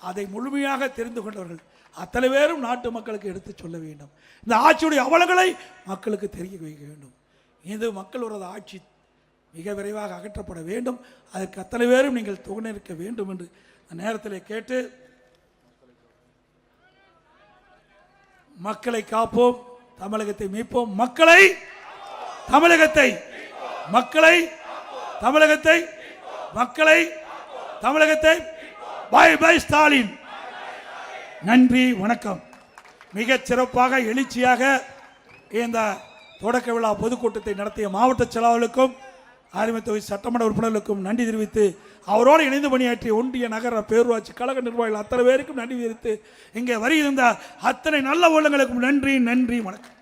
அதை முழுமையாக தெரிந்து கொண்டவர்கள் அத்தனை பேரும் நாட்டு மக்களுக்கு எடுத்து சொல்ல வேண்டும். இந்த ஆட்சியுடைய அவலங்களை மக்களுக்கு தெரிய வைக்க வேண்டும். இது மக்களோட ஆட்சி மிக விரைவாக அகற்றப்பட வேண்டும். அதற்கு அத்தனை பேரும் நீங்கள் துணை நிற்க வேண்டும் என்று நேரத்தில் கேட்டு, மக்களை காப்போம், தமிழகத்தை மீட்போம், மக்களை தமிழகத்தை மக்களை தமிழகத்தை மக்களை தமிழகத்தை பை பை ஸ்டாலின். நன்றி, வணக்கம். மிகச் சிறப்பாக எழுச்சியாக இந்த தொடக்க விழா பொதுக்கூட்டத்தை நடத்திய மாவட்ட செயலாளர்களுக்கும் ஆரிமை தொகுதி சட்டமன்ற உறுப்பினர்களுக்கும் நன்றி தெரிவித்து, அவரோடு இணைந்து பணியாற்றிய ஒன்றிய நகர பேரூராட்சி கழக நிர்வாகிகள் அத்தனை பேருக்கும் நன்றி தெரிவித்து, இங்கே வருகின்ற அத்தனை நல்ல உள்ளங்களுக்கும் நன்றி, நன்றி, வணக்கம்.